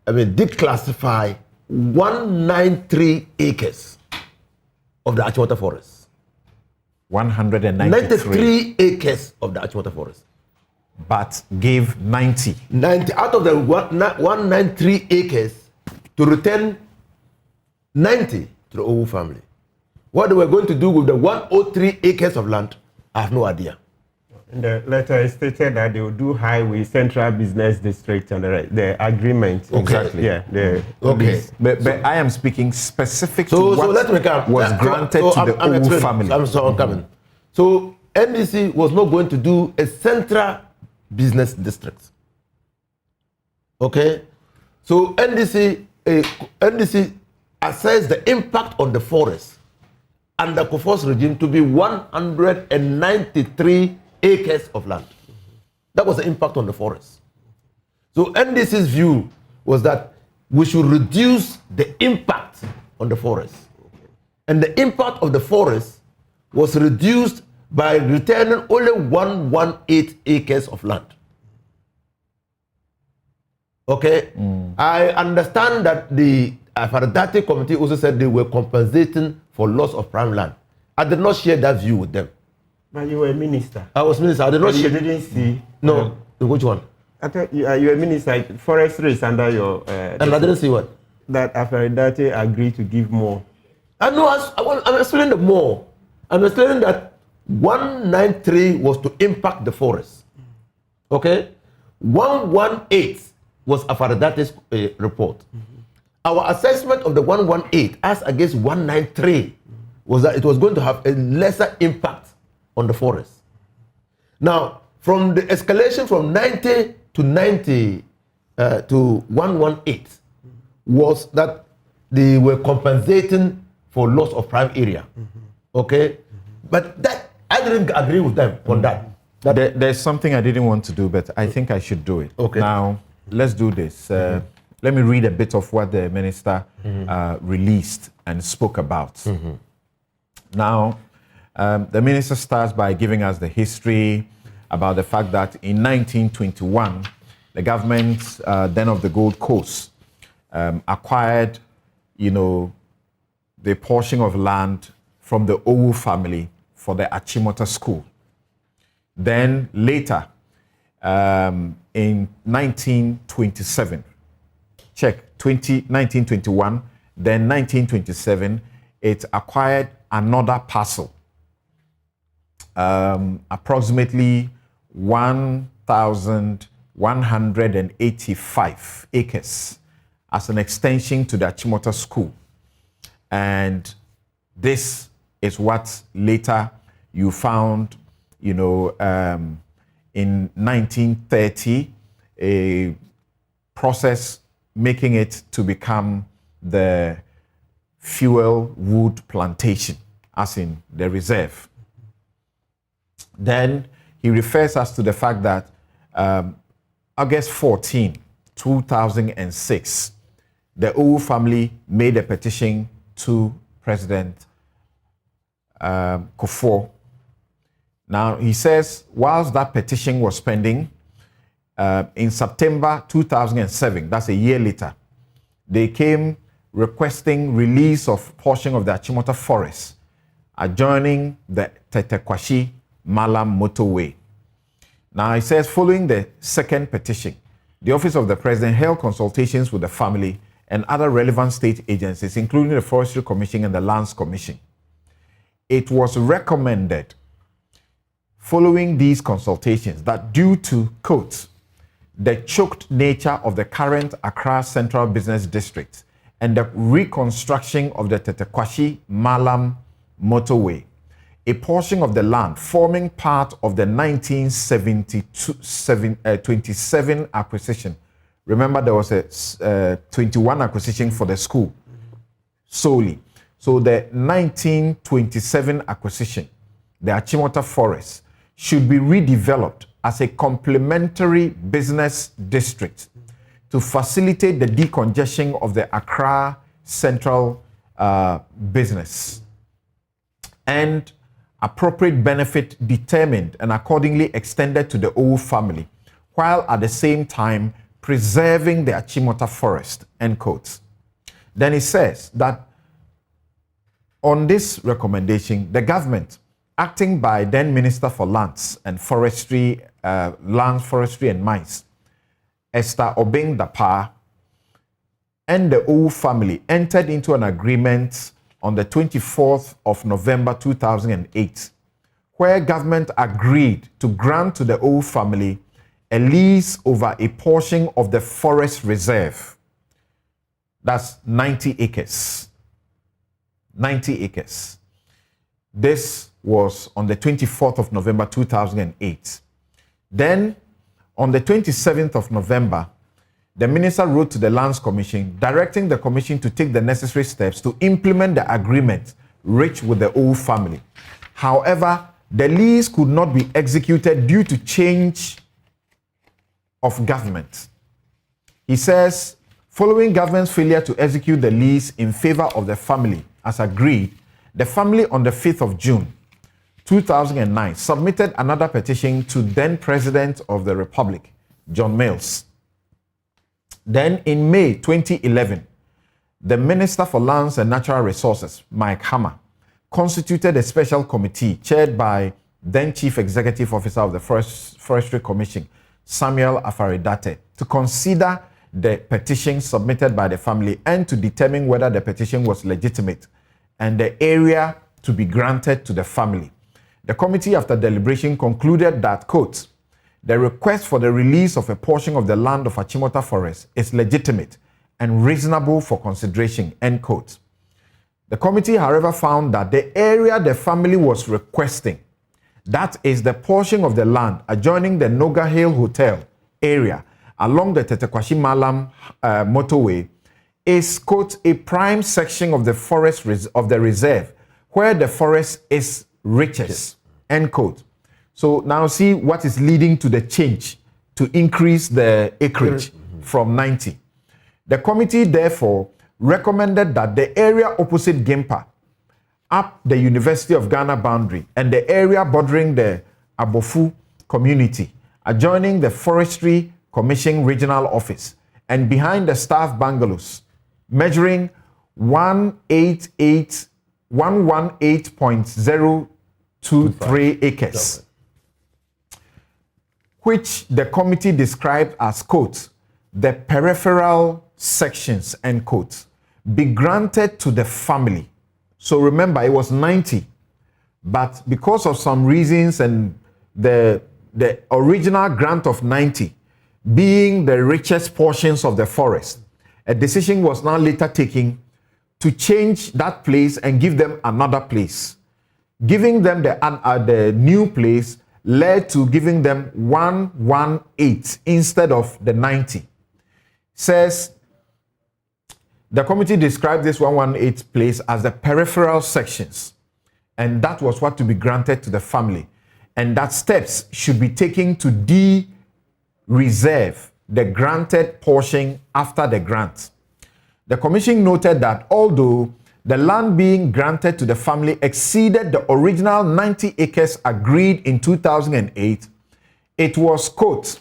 declassify 193 acres of the Achimota forest. 193 acres of the Achimota forest. But gave 90. 90 out of the 193 acres to return 90 to the Owu family. What they were going to do with the 103 acres of land, I have no idea. In the letter, it stated that they will do highway, central business district, and the agreement. Exactly. Yeah. Okay. But I am speaking specific to what let me come. Was granted to the Owu family. I'm coming. So NDC was not going to do a central business district. Okay? So NDC assessed the impact on the forest under Kufuor's regime to be 193 acres of land. That was the impact on the forest. So NDC's view was that we should reduce the impact on the forest. And the impact of the forest was reduced by returning only 118 acres of land. Okay? I understand that the Authoritative Committee also said they were compensating for loss of prime land. I did not share that view with them. But you were a minister. I was minister. I did not share. You didn't see. No. Which one? I thought you were a minister. Forestry is under your. And I didn't see what? That Authoritative agreed to give more. I'm explaining the more. I'm explaining that 193 was to impact the forest. Okay? 118 was Afaradati's report. Our assessment of the 118 as against 193 was that it was going to have a lesser impact on the forest. Now, from the escalation from 90 to 90 to 118 was that they were compensating for loss of prime area. Okay? But that I didn't agree with them on that. There's something I didn't want to do, but I think I should do it. Okay. Now, let's do this. Let me read a bit of what the minister released and spoke about. Now, the minister starts by giving us the history about the fact that in 1921, the government then of the Gold Coast acquired, the portion of land from the Owu family for the Achimota school. Then later, in 1927, 1921, then 1927, it acquired another parcel, approximately 1,185 acres as an extension to the Achimota school. And this is what later you found, in 1930, a process making it to become the fuel wood plantation, as in the reserve. Then he refers us to the fact that August 14, 2006, the Owu family made a petition to President Kufuor. Now, he says, whilst that petition was pending, in September 2007, that's a year later, they came requesting release of portion of the Achimota forest adjoining the Tetekwashi Malam motorway. Now, he says, following the second petition, the Office of the President held consultations with the family and other relevant state agencies, including the Forestry Commission and the Lands Commission. It was recommended, following these consultations, that due to, quote, the choked nature of the current Accra Central Business District and the reconstruction of the Tetekwashi Malam motorway, a portion of the land forming part of the 1927 acquisition. Remember, there was a 21 acquisition for the school solely. So the 1927 acquisition, the Achimota Forest, should be redeveloped as a complementary business district to facilitate the decongestion of the Accra Central business, and appropriate benefit determined and accordingly extended to the Owu family, while at the same time preserving the Achimota forest, end quotes. Then it says that on this recommendation, the government, acting by then Minister for Lands and Forestry, Lands, Forestry and Mines, Esther Obeng Dapa, and the Owu family entered into an agreement on the 24th of November 2008, where government agreed to grant to the Owu family a lease over a portion of the forest reserve. That's 90 acres. 90 acres. This was on the 24th of November 2008. Then, on the 27th of November, the minister wrote to the Lands Commission, directing the commission to take the necessary steps to implement the agreement reached with the Owu family. However, the lease could not be executed due to change of government. He says, following government's failure to execute the lease in favor of the family, as agreed, the family on the 5th of June 2009 submitted another petition to then President of the Republic, John Mills. Then in May 2011, the Minister for Lands and Natural Resources, Mike Hammer, constituted a special committee chaired by then Chief Executive Officer of the Forestry Commission, Samuel Afaridate, to consider the petition submitted by the family and to determine whether the petition was legitimate and the area to be granted to the family. The committee, after deliberation, concluded that, quote, the request for the release of a portion of the land of Achimota Forest is legitimate and reasonable for consideration, end quote. The committee, however, found that the area the family was requesting, that is the portion of the land adjoining the Noga Hill Hotel area along the Tetekwashi Malam motorway, is, quote, a prime section of the forest of the reserve where the forest is richest, end quote. So now see what is leading to the change to increase the acreage from 90. The committee therefore recommended that the area opposite Gimpa, up the University of Ghana boundary, and the area bordering the Abofu community, adjoining the Forestry Commission Regional Office, and behind the staff bungalows, measuring 118.023 acres, which the committee described as, quote, the peripheral sections, end quote, be granted to the family. So remember, it was 90, but because of some reasons and the original grant of 90 being the richest portions of the forest, a decision was now later taken to change that place and give them another place. Giving them the new place led to giving them 118 instead of the 90. Says the committee described this 118 place as the peripheral sections, and that was what to be granted to the family, and that steps should be taken to reserve the granted portion after the grant. The commission noted that although the land being granted to the family exceeded the original 90 acres agreed in 2008, it was, quote,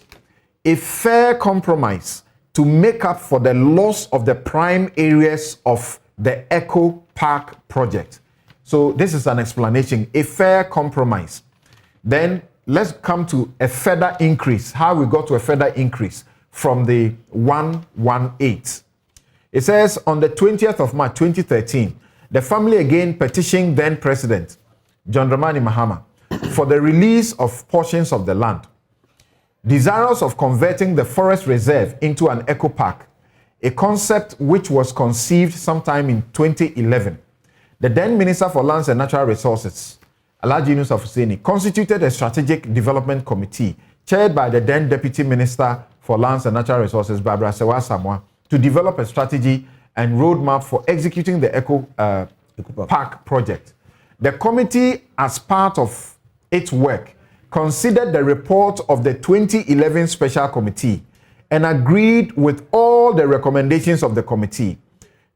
a fair compromise to make up for the loss of the prime areas of the Eco Park project. So this is an explanation, a fair compromise. Then let's come to a further increase, how we got to a further increase from the 118. It says on the 20th of March 2013, the family again petitioned then President John Dramani Mahama for the release of portions of the land. Desirous of converting the forest reserve into an eco park, a concept which was conceived sometime in 2011, the then Minister for Lands and Natural Resources, Alhaji Yunus Hussaini, constituted a strategic development committee chaired by the then Deputy Minister for Lands and Natural Resources, Barbara Sewa Samoa, to develop a strategy and roadmap for executing the Eco Park project. The committee, as part of its work, considered the report of the 2011 Special Committee and agreed with all the recommendations of the committee.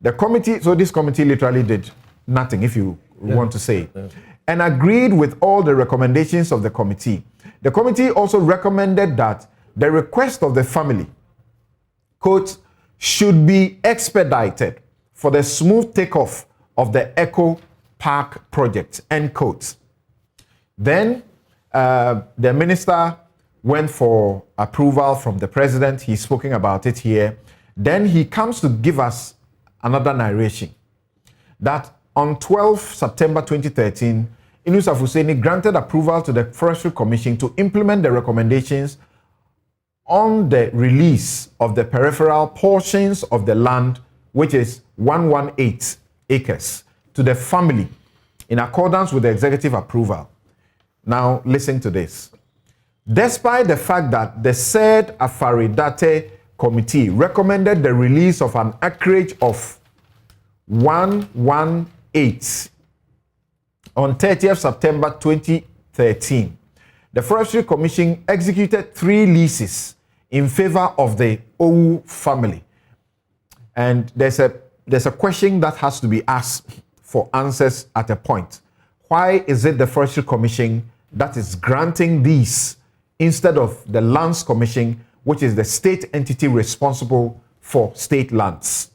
The committee, so this committee literally did nothing, if you want to say, and agreed with all the recommendations of the committee. The committee also recommended that the request of the family, quote, should be expedited for the smooth takeoff of the Eco Park project, end quote. Then the minister went for approval from the president. He's spoken about it here. Then he comes to give us another narration that on 12 September 2013, Yunus Hussaini granted approval to the Forestry Commission to implement the recommendations on the release of the peripheral portions of the land, which is 118 acres, to the family in accordance with the executive approval. Now, listen to this. Despite the fact that the said Afaridate committee recommended the release of an acreage of 118 on 30th September 2013, the Forestry Commission executed 3 leases in favor of the Owu family. And there's a question that has to be asked for answers at a point. Why is it the Forestry Commission that is granting these instead of the Lands Commission, which is the state entity responsible for state lands?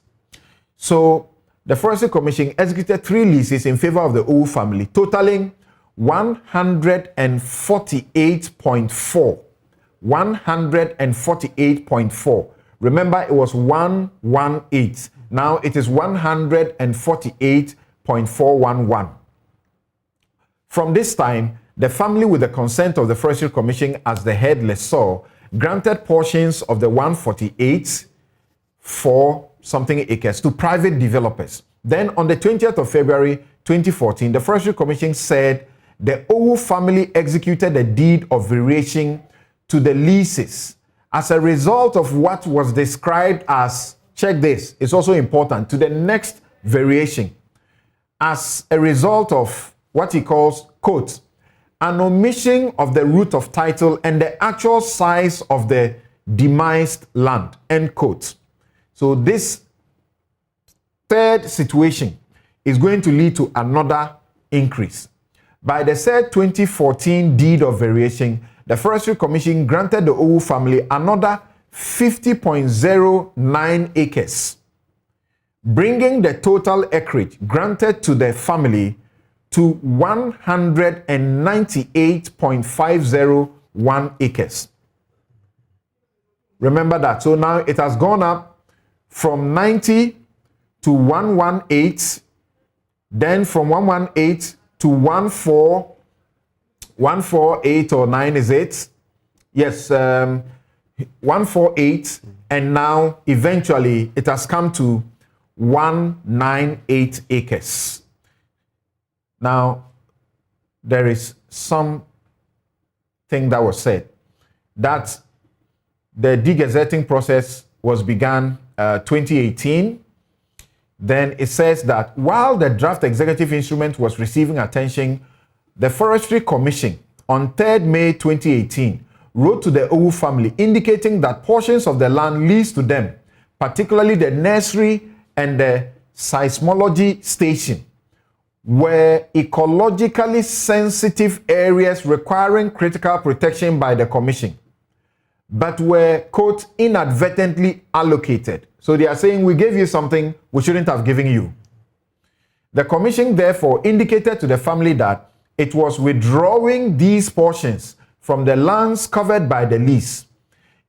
So the Forestry Commission executed 3 leases in favor of the Owu family, totaling 148.4. 148.4. Remember, it was 118. Now it is 148.411. From this time, the family, with the consent of the Forestry Commission as the head lessor, granted portions of the 148 for something acres to private developers. Then on the 20th of February 2014, the Forestry Commission said the Owu family executed a deed of variation to the leases as a result of what was described as, check this, it's also important, to the next variation, as a result of what he calls, quote, an omission of the root of title and the actual size of the demised land, end quote. So this third situation is going to lead to another increase. By the said 2014 deed of variation, the Forestry Commission granted the Owu family another 50.09 acres, bringing the total acreage granted to the family to 198.501 acres. Remember that. So now it has gone up from 90 to 118, then from 118 to 148 or 9, is it? Yes, 148, and now eventually it has come to 198 acres. Now, there is something that was said that the degazetting process was begun 2018. Then it says that while the draft executive instrument was receiving attention, the Forestry Commission on 3rd May 2018 wrote to the Owu family indicating that portions of the land leased to them, particularly the nursery and the seismology station, were ecologically sensitive areas requiring critical protection by the Commission, but were, quote, inadvertently allocated. So they are saying, we gave you something we shouldn't have given you. The Commission therefore indicated to the family that it was withdrawing these portions from the lands covered by the lease.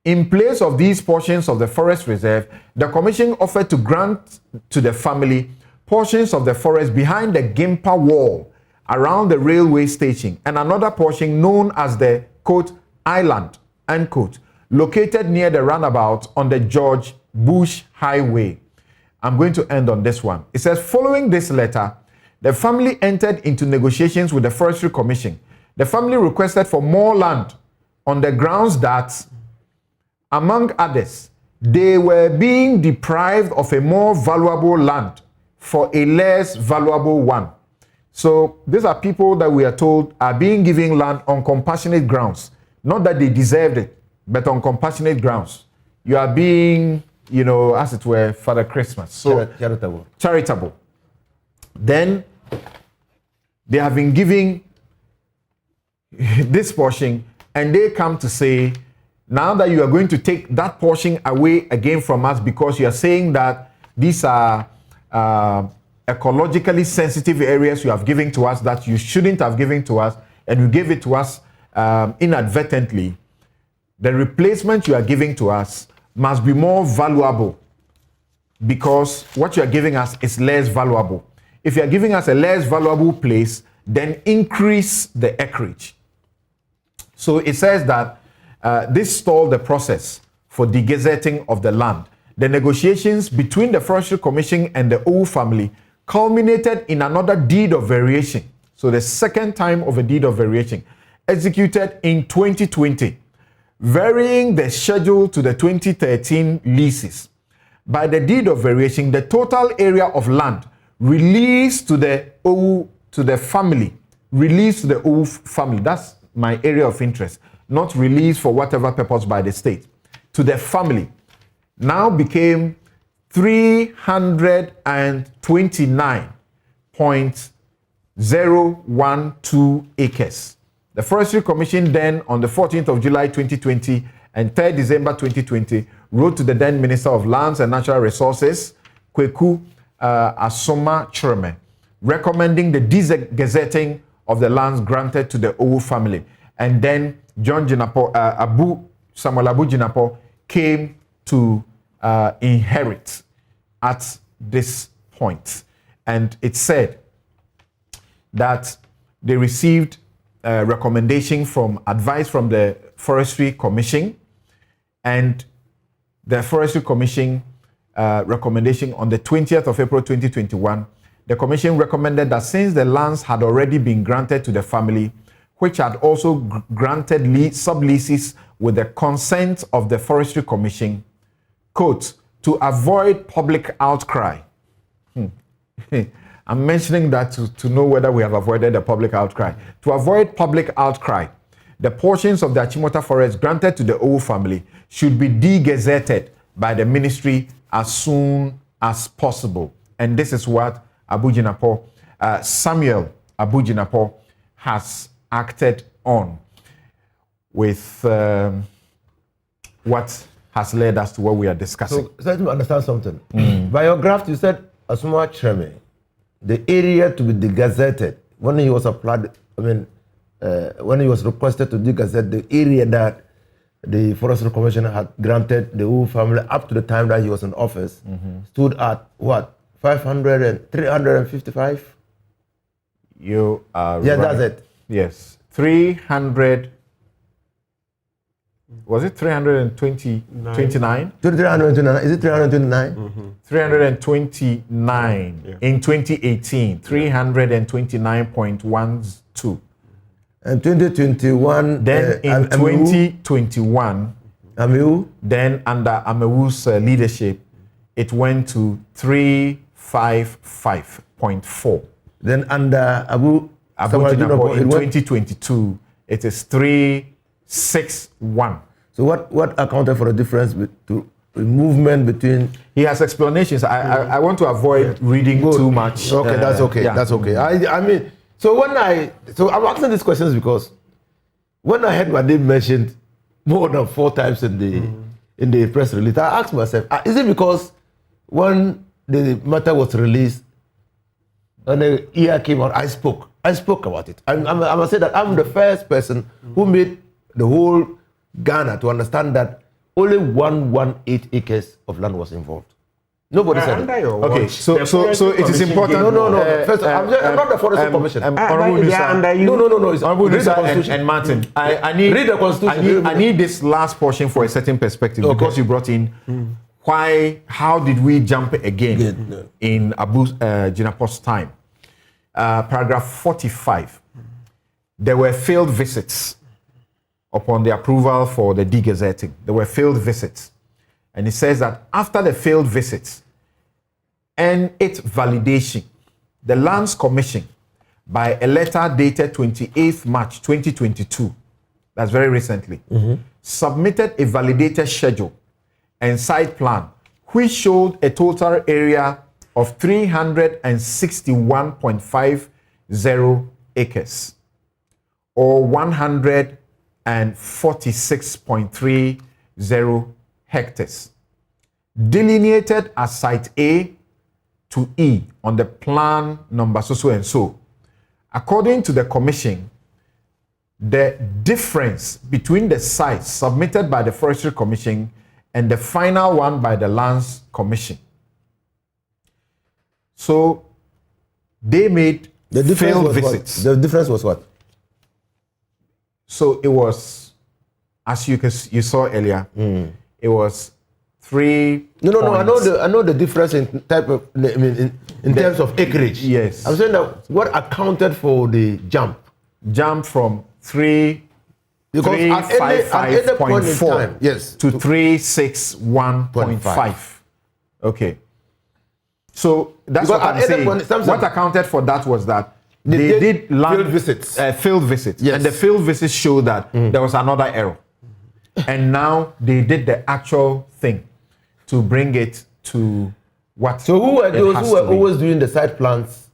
In place of these portions of the forest reserve, the Commission offered to grant to the family portions of the forest behind the Gimpa wall around the railway station and another portion known as the, quote, island, end quote, located near the roundabout on the George Bush Highway. I'm going to end on this one. It says, following this letter, the family entered into negotiations with the Forestry Commission. The family requested for more land on the grounds that, among others, they were being deprived of a more valuable land for a less valuable one. So these are people that we are told are being given land on compassionate grounds. Not that they deserved it, but on compassionate grounds. You are being, you know, as it were, Father Christmas. So charitable. Then they have been giving this portion, and they come to say, now that you are going to take that portion away again from us because you are saying that these are ecologically sensitive areas you have given to us that you shouldn't have given to us, and you gave it to us inadvertently, the replacement you are giving to us must be more valuable because what you are giving us is less valuable. If you are giving us a less valuable place, then increase the acreage. So it says that this stalled the process for degazetting of the land. The negotiations between the Forestry Commission and the Owu family culminated in another deed of variation. So the second time of a deed of variation, executed in 2020, varying the schedule to the 2013 leases. By the deed of variation, the total area of land released to the Owu, to the family, released to the Owu family, that's my area of interest, not released for whatever purpose by the state, to the family, now became 329.012 acres. The Forestry Commission then, on the 14th of July 2020 and 3rd December 2020, wrote to the then Minister of Lands and Natural Resources, Kweku Asoma Chirome, recommending the degazetting of the lands granted to the Owu family. And then John Jinapo, Samuel Abu Jinapo came to inherit at this point. And it said that they received recommendation from advice from the Forestry Commission, and the Forestry Commission recommendation on the 20th of April 2021, the Commission recommended that since the lands had already been granted to the family, which had also granted subleases with the consent of the Forestry Commission, quote, to avoid public outcry. I'm mentioning that to know whether we have avoided the public outcry. To avoid public outcry, the portions of the Achimota forest granted to the Owu family should be degazetted by the ministry as soon as possible. And this is what Samuel Abu-Jinapor has acted on with what has led us to what we are discussing. So let me understand something. By your graph, you said Asuma Treme, the area to be degazetted, when he was applied, when he was requested to degazette the area that the Forestry Commission had granted the whole family up to the time that he was in office, stood at what? 500 and 355? You are yeah, right. that's it. Yes. 300. Was it 329? 329. Is it 329? 329 in 2018. 329.12. And 2021. Then in 2021, then under Amewu's leadership, it went to 355.4. Then under Abu Jinapor in 2022, it is 361. So what accounted for the difference to movement between? He has explanations. I want to avoid reading too much. Okay, that's okay. Yeah. That's okay. I mean, so I'm asking these questions because when I heard my name mentioned more than 4 times in the press release, I asked myself, is it because when the matter was released and the year came out, I spoke about it. I must say that I'm the first person who made the whole Ghana to understand that only 118 acres of land was involved. Nobody said it. Okay, so it is important. No. First, I'm not the Forestry Commission. Honorable Nusa and Martin, I need read the Constitution. I need this last portion for a certain perspective because you brought in how did we jump again in Abu Jinapor's time? Paragraph 45. There were failed visits upon the approval for the degazetting. There were failed visits. And it says that after the failed visits and its validation, the Lands Commission, by a letter dated 28th March 2022, that's very recently, submitted a validated schedule and site plan, which showed a total area of 361.50 acres, or 146.30 hectares, delineated as Site A to E on the plan number so and so. According to the Commission, the difference between the sites submitted by the Forestry Commission and the final one by the Lands Commission. So they made failed visits. The difference was what? So it was, as you saw earlier, it was 3. No. I know the difference in type of. in terms of acreage. Yes. I'm saying that what accounted for the jump from 3. Because at any point in time, yes, to 361.5. Okay. So that's what I'm saying. What accounted for that was that they did field visits. Field visits. Yes. And the field visits showed that there was another error. And now they did the actual thing to bring it to what. So who were those who were always doing the site plans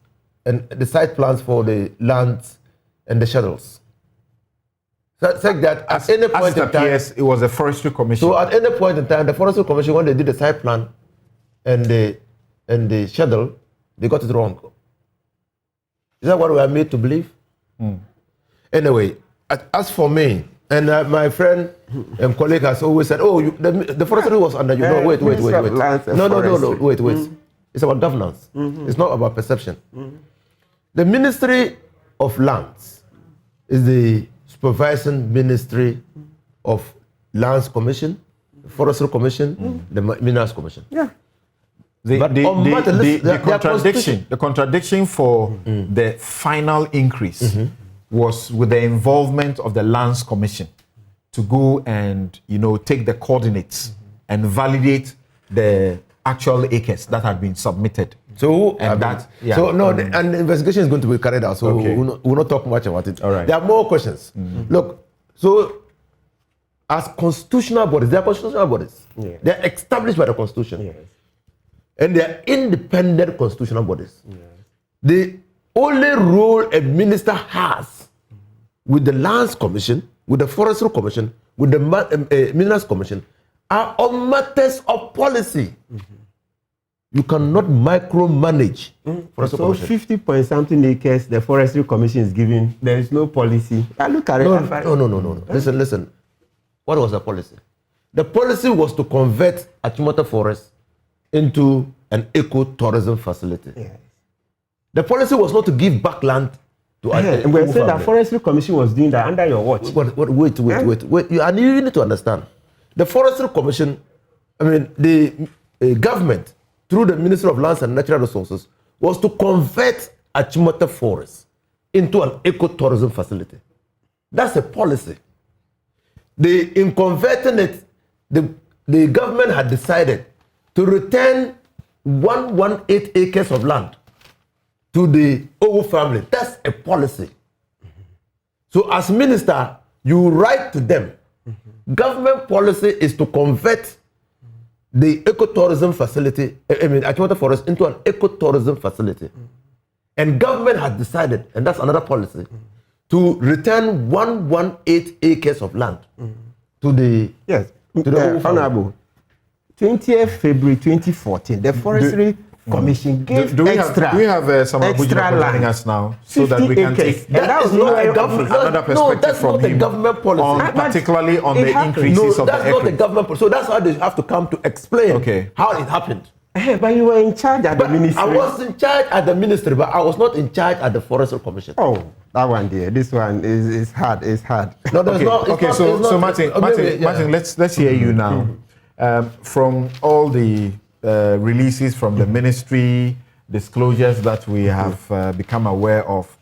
and the site plans for the lands and the schedules? So it's like that at any point in time. Yes, it was the Forestry Commission. So at any point in time, the Forestry Commission, when they did the site plan and the schedule, they got it wrong. Is that what we are made to believe? Anyway, as for me, and my friend and colleague has always said, the forestry was under you. No, wait. No, wait. It's about governance. It's not about perception. The Ministry of Lands is the supervising ministry of Lands Commission, Forestry Commission, the Minerals Commission. Yeah. The contradiction for the final increase was with the involvement of the Lands Commission to go and take the coordinates and validate the actual acres that had been submitted. So and the investigation is going to be carried out. So we'll not talk much about it. All right. There are more questions. Look, so as constitutional bodies. They are constitutional bodies. Yes. They are established by the Constitution. Yes. And they are independent constitutional bodies. Yes. The only role a minister has with the Lands Commission, with the Forestry Commission, with the Minerals Commission are on matters of policy. You cannot micromanage. So 50 point something acres the Forestry Commission is giving, there is no policy. I look at it. No. Listen. What was the policy? The policy was to convert Achimota Forest into an ecotourism facility. Yes. The policy was not to give back land to And we're saying that Forestry Commission was doing that under your watch. Wait. You need to understand. The Forestry Commission, the government, through the Ministry of Lands and Natural Resources, was to convert Achimota Forest into an ecotourism facility. That's a policy. In converting it, the government had decided to return 118 acres of land to the Owu family. That's a policy. So as minister, you write to them. Government policy is to convert the ecotourism facility, Achimota Forest, into an ecotourism facility. And government has decided, and that's another policy, to return 118 acres of land to the Honorable. 20th February 2014, the Forestry Commission gave do we extra. Do we have Samson Lardy joining us now so that we can take that is not a government. another perspective from him? Government policy, particularly on the increases of the that's not the acreage. government policy. So that's how they have to come to explain how it happened. But you were in charge at the ministry. I was in charge at the ministry, but I was not in charge at the Forestry Commission. Oh, that one there. This one is hard. It's hard. No, there's So Martin, let's hear you now. From all the releases from the ministry, disclosures that we have become aware of,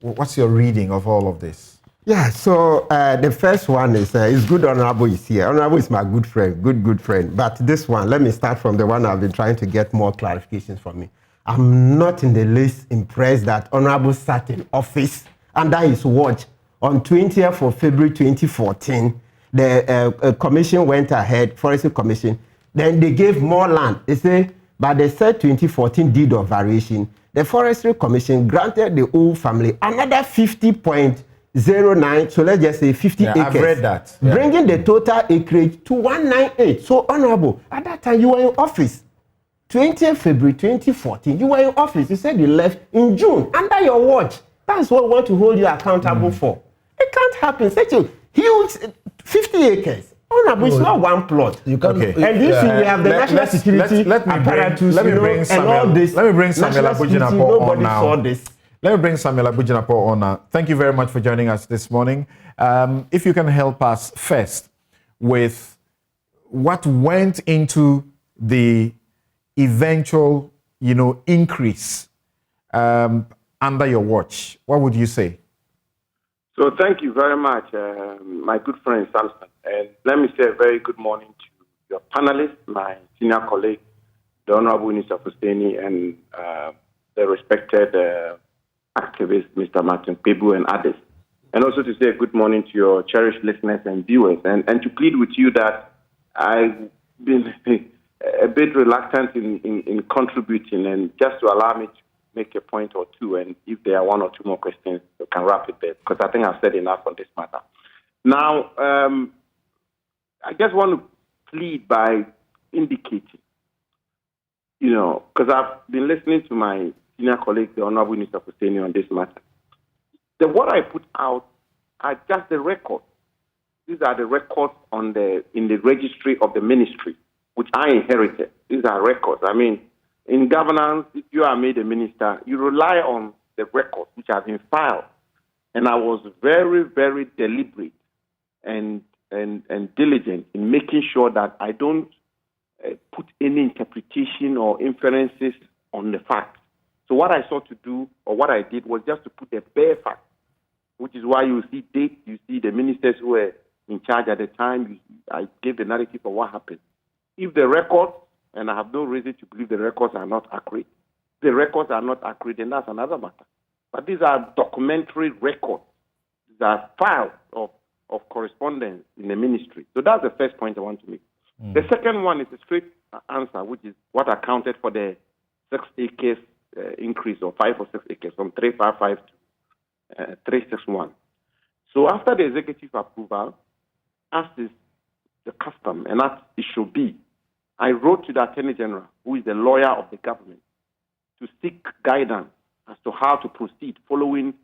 what's your reading of all of this? Yeah, so the first one is good Honorable is here. Honorable is my good friend, good friend. But this one, let me start from the one I've been trying to get more clarifications from me. I'm not in the least impressed that Honorable sat in office under his watch on 20th of February 2014. The commission went ahead, Forestry Commission, then they gave more land. They say, by the said 2014 deed of variation, the Forestry Commission granted the Owu family another 50.09, so let's just say 50 acres. I've read that. Yeah. Bringing the total acreage to 198. So, Honorable, at that time you were in office. 20th February 2014, you were in office. You said you left in June, under your watch. That's what we want to hold you accountable for. It can't happen. Such a huge 50 acres. Honorable, it's not one plot. You can't. Okay. And you see, we have the national security apparatus, let me bring Samuel Abujinapo on now. Saw this. Let me bring Samuel Abujinapo on now. Thank you very much for joining us this morning. If you can help us first with what went into the eventual, increase under your watch, what would you say? So thank you very much, my good friend Samson. And let me say a very good morning to your panelists, my senior colleague, the Honorable Minister Fusteni, and the respected activist, Mr. Martin Pebu, and others. And also to say good morning to your cherished listeners and viewers, and to plead with you that I've been a bit reluctant in contributing, and just to allow me to make a point or two, and if there are one or two more questions, you can wrap it there, because I think I've said enough on this matter. Now, I just want to plead by indicating, because I've been listening to my senior colleague, the Honorable Minister Fusteni, on this matter. What I put out are just the records. These are the records in the registry of the ministry, which I inherited. These are records. I mean, in governance, if you are made a minister, you rely on the records which have been filed. And I was very, very deliberate and diligent in making sure that I don't put any interpretation or inferences on the facts. So what I sought to do, or what I did, was just to put the bare facts, which is why you see dates, you see the ministers who were in charge at the time. I gave the narrative of what happened. If the records, and I have no reason to believe the records are not accurate, then that's another matter. But these are documentary records are files of correspondence in the ministry. So that's the first point I want to make. The second one is a straight answer, which is what accounted for the 6 acres increase, or 5 or 6 acres, from 355 to 361. So after the executive approval, as is the custom, and as it should be, I wrote to the Attorney General, who is the lawyer of the government, to seek guidance as to how to proceed following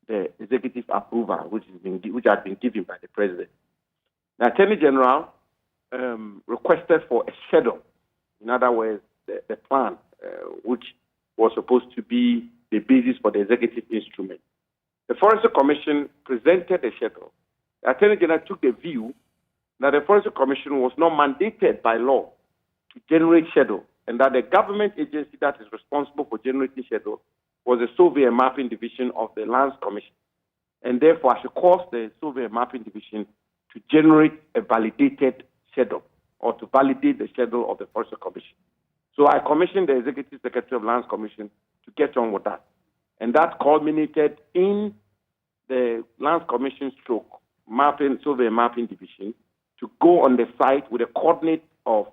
the executive approval, which has been given by the President. The Attorney General requested for a schedule, in other words, the plan, which was supposed to be the basis for the executive instrument. The Forestry Commission presented a schedule. The Attorney General took the view that the Forestry Commission was not mandated by law to generate schedule, and that the government agency that is responsible for generating schedule was the Survey and Mapping Division of the Lands Commission. And therefore, I should cause the Survey and Mapping Division to generate a validated schedule, or to validate the schedule of the Forestry Commission. So I commissioned the Executive Secretary of Lands Commission to get on with that. And that culminated in the Lands Commission stroke mapping, Survey and Mapping Division, to go on the site with a coordinate of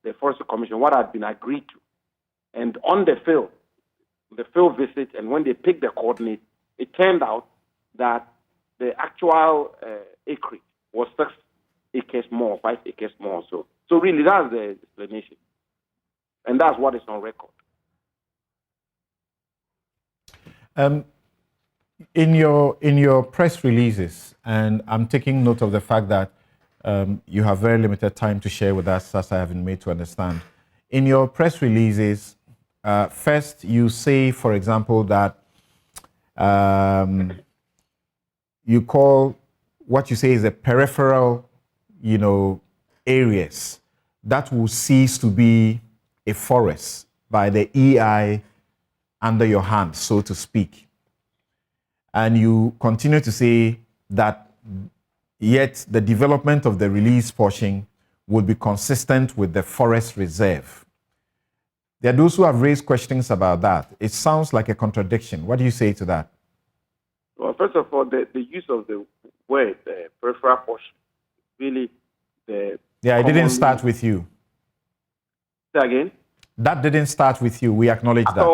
the Forestry Commission, what had been agreed to. And on the field visit, and when they picked the coordinate, it turned out that the actual acreage was 6 acres more, 5 acres more. So really, that's the explanation. And that's what is on record. In your press releases, and I'm taking note of the fact that you have very limited time to share with us, as I have been made to understand. In your press releases, first you say, for example, that you call what you say is the peripheral, areas that will cease to be a forest by the EI under your hand, so to speak. And you continue to say that yet the development of the release portion would be consistent with the forest reserve. There are those who have raised questions about that. It sounds like a contradiction. What do you say to that? Well, first of all, the use of the word peripheral portion, really the... Yeah, it didn't start with you. Say again? That didn't start with you. We acknowledge that. At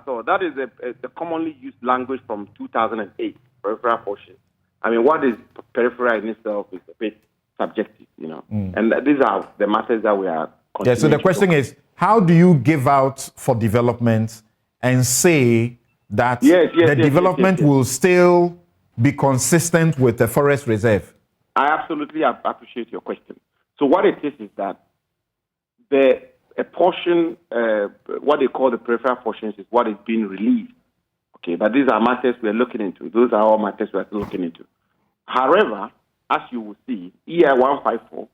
all. That is the commonly used language from 2008, peripheral portion. I mean, what is peripheral in itself is a bit subjective, And these are the matters that we are... Yeah, so the question is, how do you give out for development and say that the development will still be consistent with the forest reserve? I absolutely appreciate your question. So what it is that a portion, what they call the peripheral portions, is what is being released. Okay, but these are matters we are looking into. Those are all matters we are looking into. However, as you will see, EI 154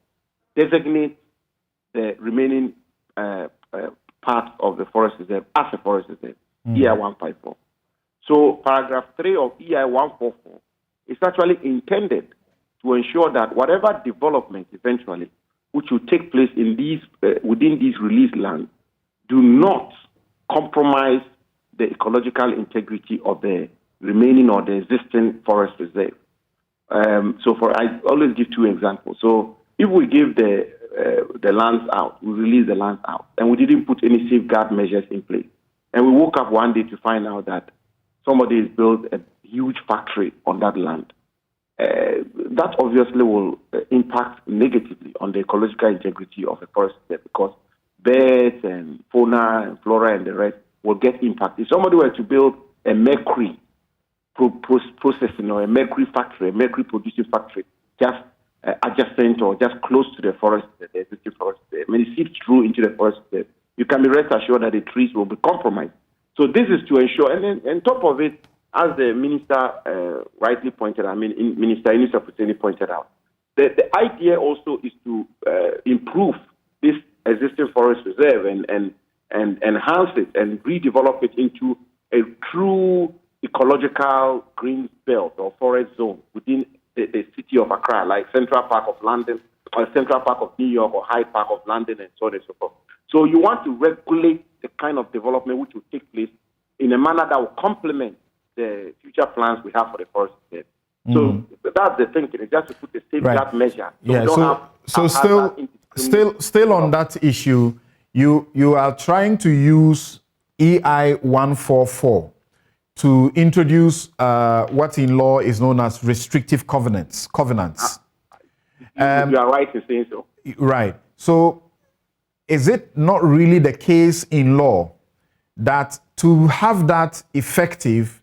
designates the remaining part of the forest reserve as a forest reserve, EI 154. So paragraph 3 of EI 144 is actually intended to ensure that whatever development eventually which will take place in these within these released lands do not compromise the ecological integrity of the remaining or the existing forest reserve. I always give 2 examples. So if we give the lands out, we release the lands out, and we didn't put any safeguard measures in place, and we woke up one day to find out that somebody has built a huge factory on that land, that obviously will impact negatively on the ecological integrity of the forest reserve, because birds and fauna and flora and the rest will get impacted. If somebody were to build a mercury processing or a mercury factory, a mercury producing factory, just adjacent or just close to the forest, the existing forest, when it seeps through into the forest, you can be rest assured that the trees will be compromised. So this is to ensure, and then on top of it, as the minister rightly pointed out, Minister Anyenini pointed out, the idea also is to improve this existing forest reserve and enhance it and redevelop it into a true ecological green belt or forest zone within the city of Accra, like Central Park of London or Central Park of New York or Hyde Park of London, and so on and so forth. So you want to regulate the kind of development which will take place in a manner that will complement the future plans we have for the forest reserve. So that's the thinking. It's just to put a safeguard measure. So yeah. we don't Still on that issue, you are trying to use EI 144 to introduce what in law is known as restrictive covenants. You are right in saying so. Right. So, is it not really the case in law that to have that effective,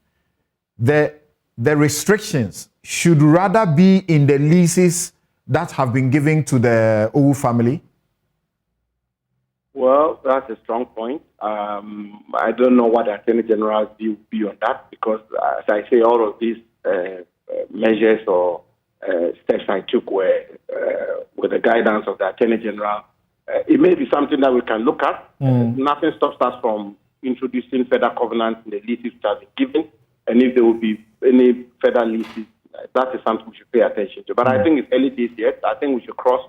the restrictions should rather be in the leases that have been given to the Owu family? Well, that's a strong point. I don't know what the Attorney General's view be on that, because, as I say, all of these measures or steps I took were with the guidance of the Attorney General. It may be something that we can look at. Nothing stops us from introducing further covenants in the leases that have been given, and if there will be any further leases, that is something we should pay attention to. But I think it's early days yet. I think we should cross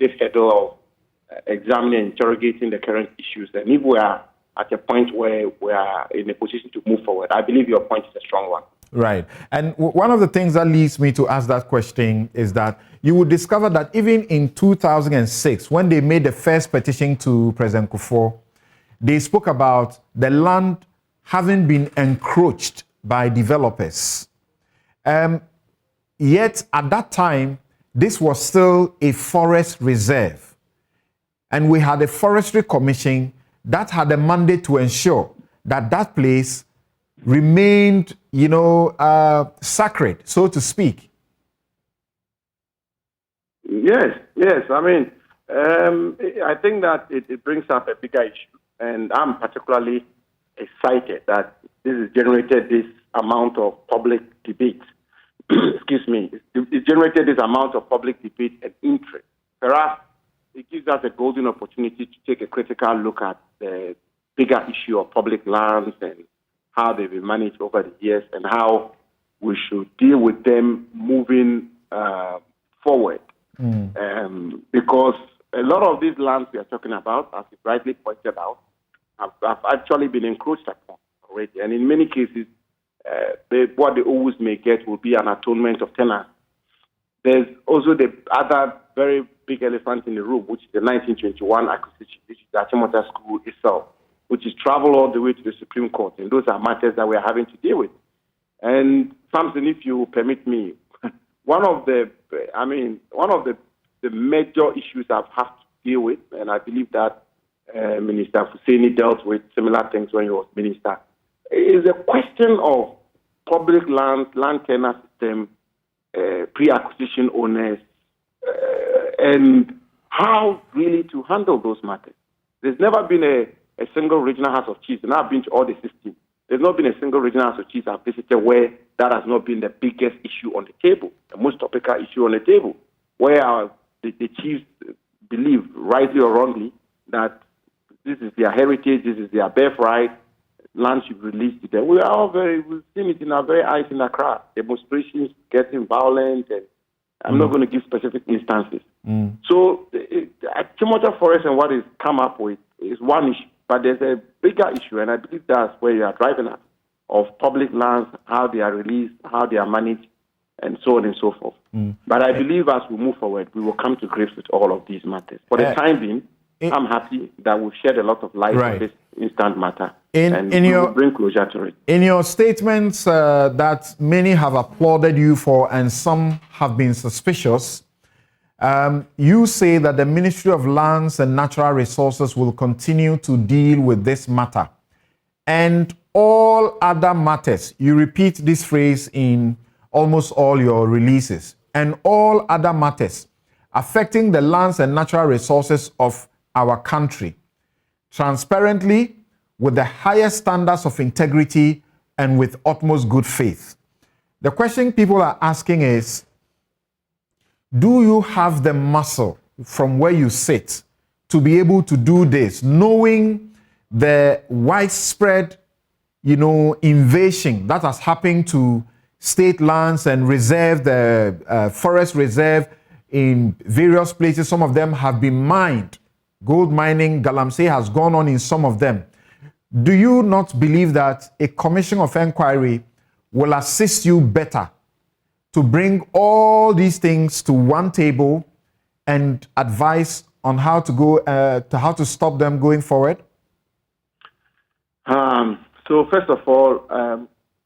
this hurdle of examining and interrogating the current issues. And if we are at a point where we are in a position to move forward, I believe your point is a strong one. Right. And one of the things that leads me to ask that question is that you would discover that even in 2006, when they made the first petition to President Kufuor, they spoke about the land having been encroached by developers. Yet at that time, this was still a forest reserve. And we had a forestry commission that had a mandate to ensure that that place remained, sacred, so to speak. Yes. I mean, I think that it brings up a bigger issue. And I'm particularly excited that this has generated this amount of public debate. Excuse me. It generated this amount of public debate and interest. Perhaps it gives us a golden opportunity to take a critical look at the bigger issue of public lands and how they've been managed over the years and how we should deal with them moving forward. Because a lot of these lands we are talking about, as you rightly pointed out, have actually been encroached upon already. And in many cases, what the Owus may get will be an atonement of tenants. There's also the other very big elephant in the room, which is the 1921 acquisition, which is the Achimota school itself, which is traveled all the way to the Supreme Court. And those are matters that we are having to deal with. And Samson, if you permit me, one of the major issues I've had to deal with, and I believe that Minister Fuseni dealt with similar things when he was minister, is a question of public land tenure system, pre-acquisition owners, and how really to handle those matters. There's never been a single regional house of chiefs, and I've been to all the 16. There's not been a single regional house of chiefs I've visited where that has not been the biggest issue on the table, the most topical issue on the table, where the chiefs believe, rightly or wrongly, that this is their heritage, this is their birthright, land should be released to them. We've seen it in our very eyes in Accra, demonstrations getting violent, and I'm not going to give specific instances. So Achimota Forest and what it's come up with is one issue, but there's a bigger issue, and I believe that's where you are driving at, of public lands, how they are released, how they are managed, and so on and so forth. But I believe as we move forward, we will come to grips with all of these matters. For the time being, I'm happy that we've shed a lot of light on this instant matter, and we will bring closure to it. In your statements that many have applauded you for and some have been suspicious, you say that the Ministry of Lands and Natural Resources will continue to deal with this matter and all other matters. You repeat this phrase in almost all your releases. And all other matters affecting the lands and natural resources of our country, transparently, with the highest standards of integrity and with utmost good faith. The question people are asking is, do you have the muscle from where you sit to be able to do this, knowing the widespread, invasion that has happened to state lands and reserve, the forest reserve in various places? Some of them have been mined. Gold mining, galamsey has gone on in some of them. Do you not believe that a commission of inquiry will assist you better to bring all these things to one table and advise on how to go how to stop them going forward? So first of all,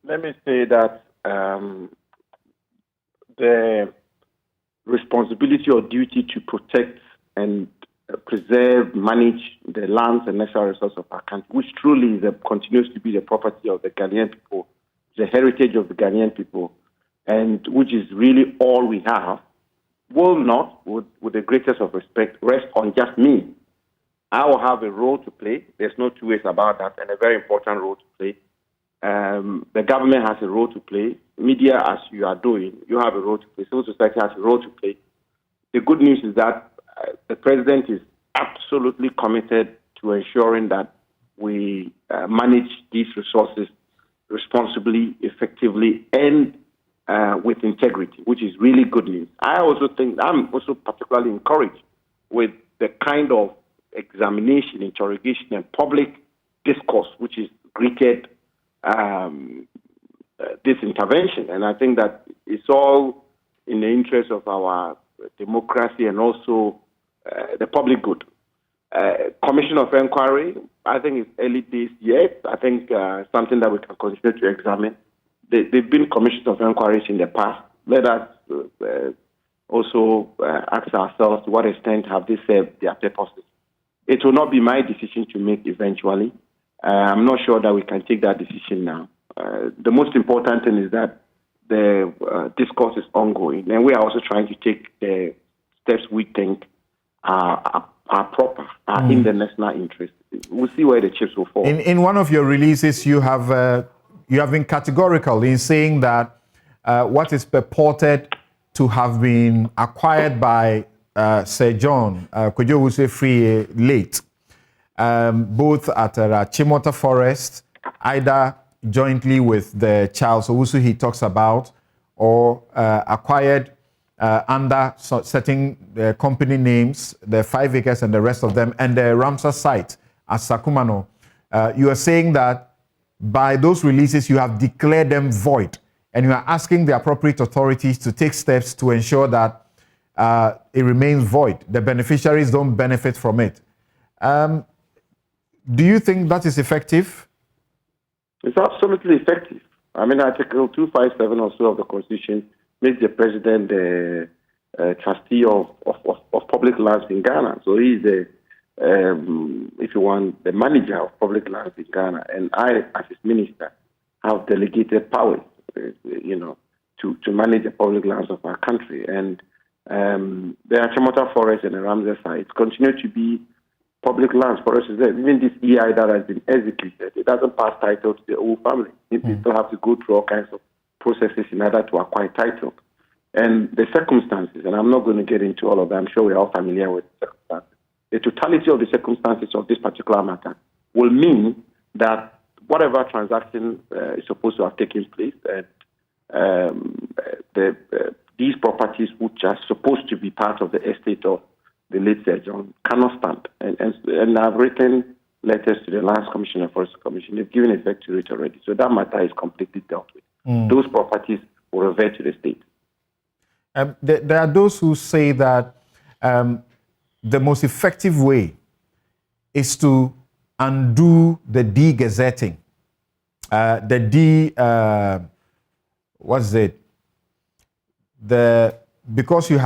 let me say that the responsibility or duty to protect and preserve, manage the lands and natural resources of our country, which truly continues to be the property of the Ghanaian people, the heritage of the Ghanaian people, and which is really all we have, will not, with the greatest of respect, rest on just me. I will have a role to play. There's no two ways about that, and a very important role to play. The government has a role to play. Media, as you are doing, you have a role to play. Civil society has a role to play. The good news is that the president is absolutely committed to ensuring that we manage these resources responsibly, effectively, and with integrity, which is really good news. I also think I'm also particularly encouraged with the kind of examination, interrogation, and public discourse which is greeted this intervention. And I think that it's all in the interest of our democracy and also the public good. Commission of Inquiry, I think it's early days yet. I think something that we can continue to examine. They've been commissions of inquiries in the past. Let us also ask ourselves to what extent have they served their purposes. It will not be my decision to make eventually. I'm not sure that we can take that decision now. The most important thing is that the discourse is ongoing, and we are also trying to take the steps we think are proper, are in the national interest. We'll see where the chips will fall. In one of your releases, you have been categorical in saying that what is purported to have been acquired by Sir John Kwadwo late, both at Achimota Forest, either jointly with the Charles Owusu he talks about, or acquired under certain company names, the 5 acres and the rest of them, and the Ramsar site at Sakumano. You are saying that by those releases, you have declared them void, and you are asking the appropriate authorities to take steps to ensure that it remains void. The beneficiaries don't benefit from it. Do you think that is effective? It's absolutely effective. I mean, Article 257 or so of the Constitution makes the president the trustee of public lands in Ghana. So he's the, if you want, the manager of public lands in Ghana. And I, as his minister, have delegated powers, to manage the public lands of our country. And the Achimota Forest and the Ramsar sites continue to be public lands for us. Even this EI that has been executed, it doesn't pass title to the whole family. You still have to go through all kinds of processes in order to acquire title. And the circumstances, and I'm not going to get into all of them, I'm sure we're all familiar with the circumstances. The totality of the circumstances of this particular matter will mean that whatever transaction is supposed to have taken place, these properties which are supposed to be part of the estate of the late Sir John cannot stand. And I've written letters to the Lands Commission and Forest Commission. They've given effect to it already. So that matter is completely dealt with. Those properties will revert to the state. There are those who say that the most effective way is to undo the de-gazetting. Because you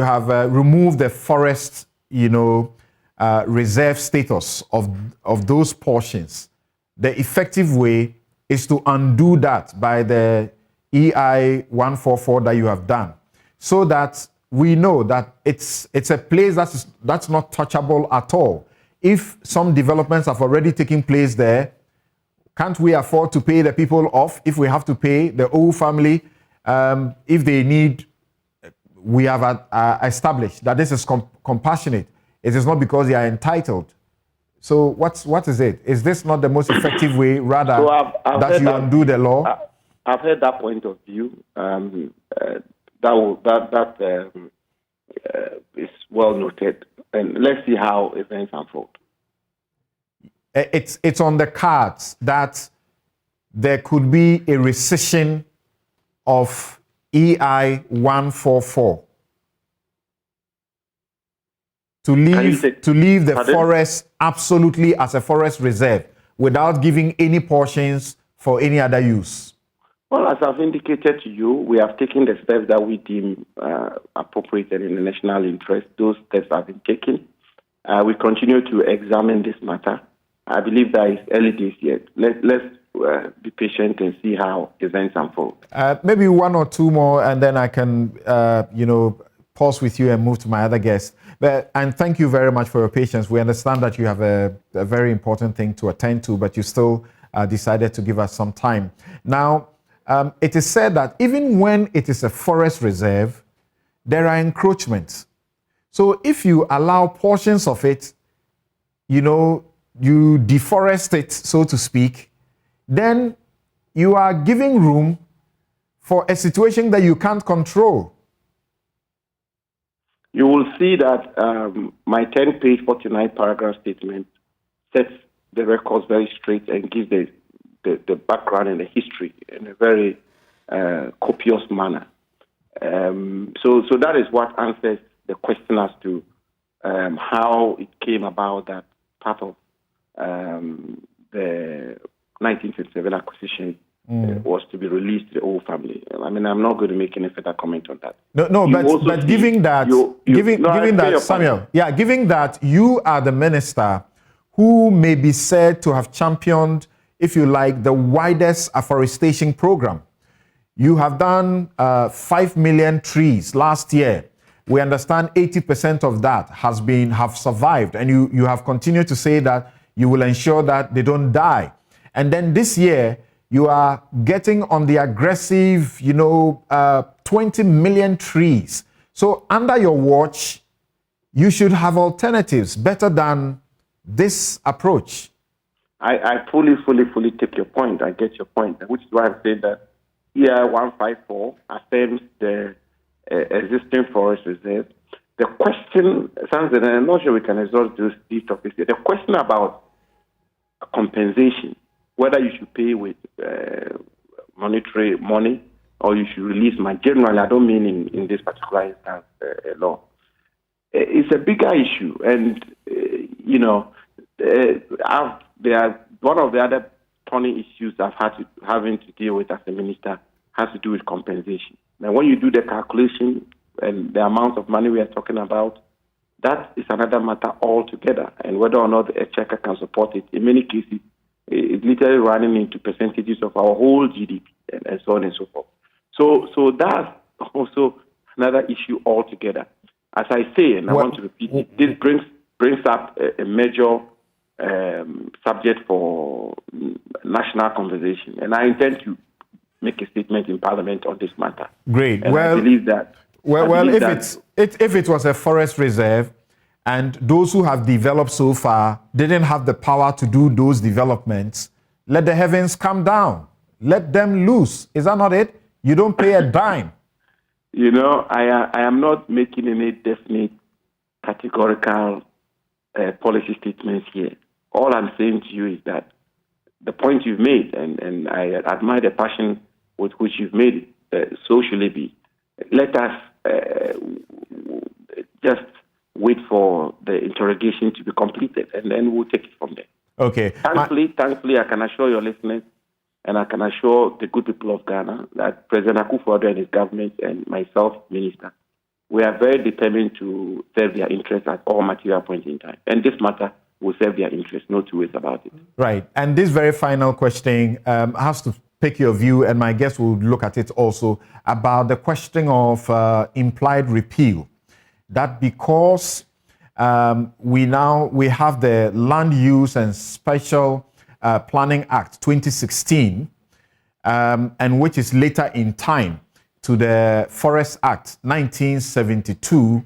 have removed the forest, reserve status of those portions. The effective way is to undo that by the EI 144 that you have done, so that we know that it's a place that's not touchable at all. If some developments have already taken place there, can't we afford to pay the people off if we have to pay the whole family? If they need, we have established that this is compassionate. It is not because they are entitled. So what is it? Is this not the most effective way, rather, so that you undo the law? I've heard that point of view. That is well noted. And let's see how events unfold. It's on the cards that there could be a rescission of EI 144 to leave the forest absolutely as a forest reserve without giving any portions for any other use? Well, as I've indicated to you, we have taken the steps that we deem appropriate and in the national interest. Those steps have been taken. We continue to examine this matter. I believe that it's early days yet. Let's be patient and see how events unfold. Maybe one or two more, and then I can, pause with you and move to my other guest. And thank you very much for your patience. We understand that you have a very important thing to attend to, but you still decided to give us some time. Now, it is said that even when it is a forest reserve, there are encroachments. So if you allow portions of it, you deforest it, so to speak, then you are giving room for a situation that you can't control. You will see that my 10-page, 49-paragraph statement sets the records very straight and gives the background and the history in a very copious manner. So that is what answers the question as to how it came about that part of the 1957 acquisition was to be released to the whole family. I mean, I'm not going to make any further comment on that. But giving that, Samuel, giving that you are the minister who may be said to have championed, if you like, the widest afforestation program. You have done 5 million trees last year. We understand 80% of that have survived, and you have continued to say that you will ensure that they don't die. And then this year, you are getting on the aggressive, 20 million trees. So under your watch, you should have alternatives better than this approach. I fully take your point. I get your point, which is why I said that EI 154 affirms the existing forest reserve. The question, and I'm not sure we can exhaust these topics here. The question about compensation, whether you should pay with monetary money or you should release money. Generally, I don't mean in this particular instance law. It's a bigger issue, and there are one of the other thorny issues having to deal with as a minister has to do with compensation. Now, when you do the calculation and the amount of money we are talking about, that is another matter altogether, and whether or not the exchequer can support it. In many cases, it's literally running into percentages of our whole GDP and so on and so forth. So that's also another issue altogether. As I say, and I want to repeat it, this brings up a major subject for national conversation, and I intend to make a statement in Parliament on this matter. Great. And I believe that. If it was a forest reserve, and those who have developed so far didn't have the power to do those developments, let the heavens come down. Let them loose. Is that not it? You don't pay a dime. I am not making any definite categorical policy statements here. All I'm saying to you is that the point you've made, and I admire the passion with which you've made it, so should it be. Let us just wait for the interrogation to be completed, and then we'll take it from there. Okay. Thankfully, I can assure your listeners, and I can assure the good people of Ghana that President Akufo-Addo and his government and myself, Minister, we are very determined to serve their interests at all material points in time. And this matter will serve their interests, no two ways about it. Right. And this very final question has to pick your view, and my guest will look at it also, about the question of implied repeal. That because we have the Land Use and Special Planning Act 2016, and which is later in time to the Forest Act 1972,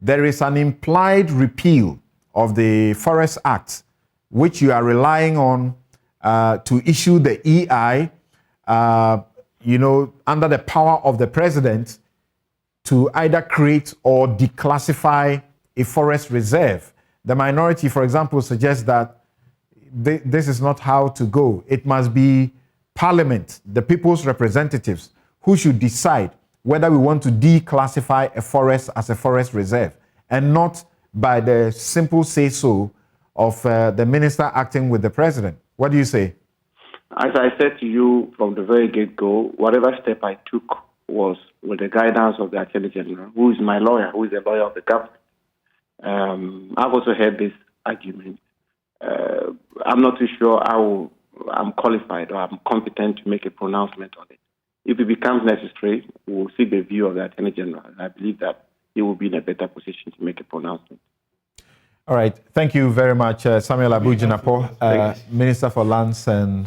there is an implied repeal of the Forest Act, which you are relying on to issue the EI, under the power of the president to either create or declassify a forest reserve. The minority, for example, suggests that this is not how to go. It must be Parliament, the people's representatives, who should decide whether we want to declassify a forest as a forest reserve, and not by the simple say-so of the minister acting with the president. What do you say? As I said to you from the very get-go, whatever step I took was with the guidance of the Attorney General, who is my lawyer, who is the lawyer of the government. I've also heard this argument. I'm not too sure I'm qualified or I'm competent to make a pronouncement on it. If it becomes necessary, we'll seek the view of the Attorney General, and I believe that he will be in a better position to make a pronouncement. All right. Thank you very much, Samuel Abu-Jinapor, Minister for Lands and...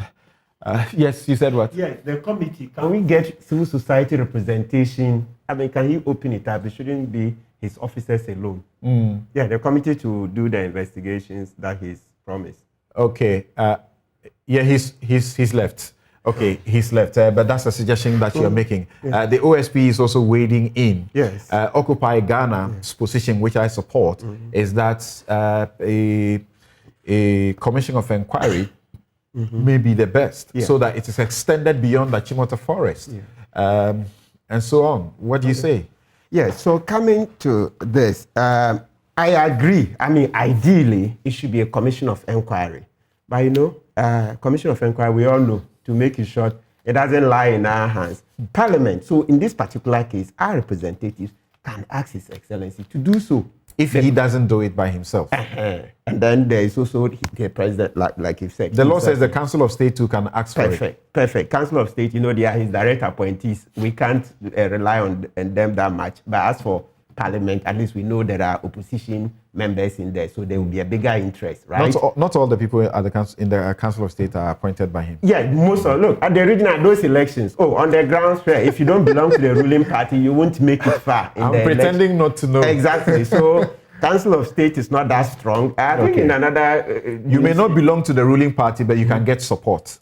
yes, you said what? Yes, the committee. Can we get civil society representation? I mean, can he open it up? It shouldn't be his officers alone. Yeah, the committee to do the investigations that he's promised. Okay. Yeah, he's left. Okay, he's left. But that's a suggestion that you're making. Yes. The OSP is also wading in. Yes. Occupy Ghana's position, which I support, is that a commission of inquiry may be the best, so that it is extended beyond the Achimota forest, and so on. What do you say? Yeah, so coming to this, I agree. I mean, ideally, it should be a commission of inquiry. But you know, commission of inquiry, we all know, to make it short, it doesn't lie in our hands. Parliament, so in this particular case, our representatives can ask His Excellency to do so. If he doesn't do it by himself. And then there is also the president, like you said. The law says the Council of State too can ask for it. Perfect. Council of State, you know, they are his direct appointees. We can't rely on them that much. But as for Parliament, at least we know there are opposition members in there, so there will be a bigger interest, right? Not all the people at the Council of State are appointed by him. Yeah, most of look at the regional those elections. Oh, on the grounds where if you don't belong to the ruling party, you won't make it far. I'm pretending not to know. Exactly. So Council of State is not that strong. I think in another... you may not belong to the ruling party, but you can get support.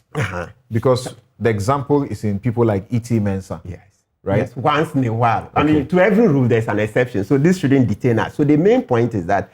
Because the example is in people like E.T. Mensah. Yes. Right? Yes, once in a while. I mean, to every rule, there's an exception. So this shouldn't detain us. So the main point is that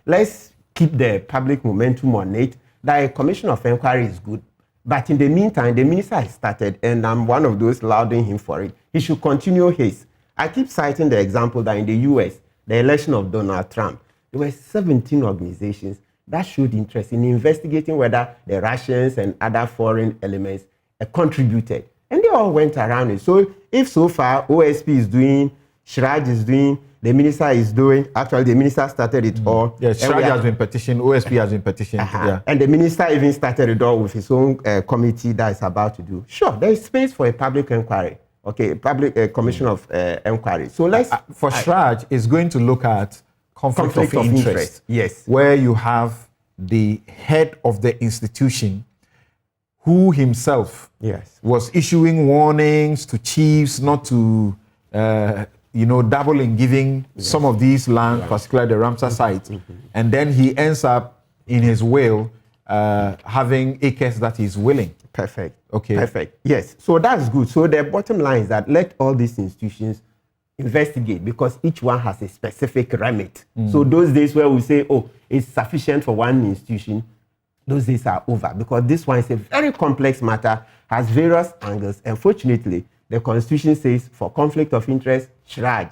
let's keep the public momentum on it. That a commission of inquiry is good. But in the meantime, the minister has started, and I'm one of those lauding him for it. He should continue his. I keep citing the example that in the U.S., the election of Donald Trump, there were 17 organizations that showed interest in investigating whether the Russians and other foreign elements contributed. And they all went around it. So if so far OSP is doing, Shraj is doing, the minister is doing, actually the minister started it all. Yes, Shraj has been petitioned, OSP has been petitioned. Yeah. And the minister even started it all with his own committee that is about to do. Sure, there is space for a public inquiry. Okay, public commission of inquiry. So let's... for Shraj, is going to look at conflict of interest. Yes. Where you have the head of the institution who himself was issuing warnings to chiefs not to, dabble in giving some of these land, particularly the Ramsar sites. And then he ends up in his will having acres that he's willing. Perfect. Okay. Perfect. Yes. So that's good. So the bottom line is that let all these institutions investigate because each one has a specific remit. So those days where we say, oh, it's sufficient for one institution, those days are over because this one is a very complex matter, has various angles. Unfortunately, the Constitution says for conflict of interest, Shraj.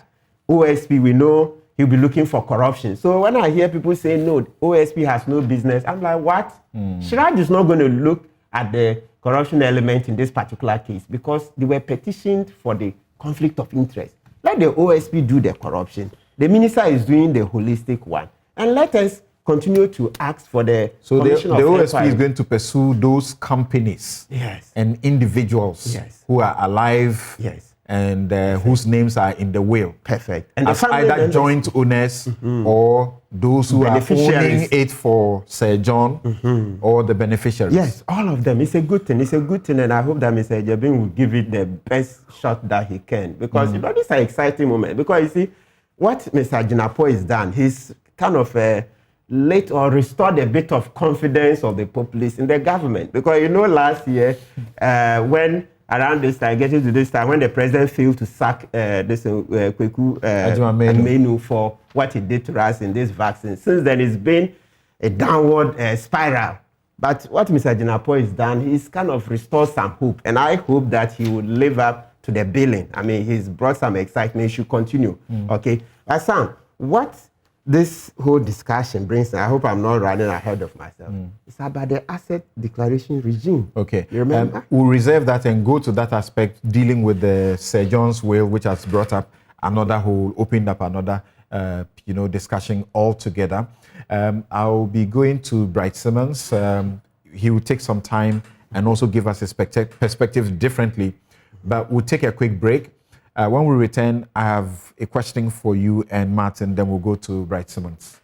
OSP, we know he'll be looking for corruption. So when I hear people say, no, OSP has no business, I'm like, what? Shraj is not going to look at the corruption element in this particular case because they were petitioned for the conflict of interest. Let the OSP do the corruption. The minister is doing the holistic one. And let us continue to ask for the commission of OSP inquiry. is going to pursue those companies and individuals who are alive and whose names are in the will. Perfect. And as either joint owners or those who are owning it for Sir John or the beneficiaries. Yes, all of them. It's a good thing. It's a good thing, and I hope that Mr. Jabin will give it the best shot that he can because you know this is an exciting moment. Because you see, what Mr. Jinapor has done, he's kind of let or restored a bit of confidence of the populace in the government. Because you know, last year when around this time, getting to this time, when the president failed to sack this Kweku Amenu for what he did to us in this vaccine, since then it's been a downward spiral. But what Mr. Jinapor has done, he's kind of restored some hope, and I hope that he will live up to the billing. I mean, he's brought some excitement. He should continue. Okay. Sam, what this whole discussion brings, I hope I'm not running ahead of myself, it's about the asset declaration regime. Okay. You remember? We'll reserve that and go to that aspect dealing with the Sir John's will, which has brought up another whole, opened up another discussion altogether. I'll be going to Bright Simmons. He will take some time and also give us his perspective differently. But we'll take a quick break. When we return, I have a question for you and Martin, then we'll go to Bright Simmons.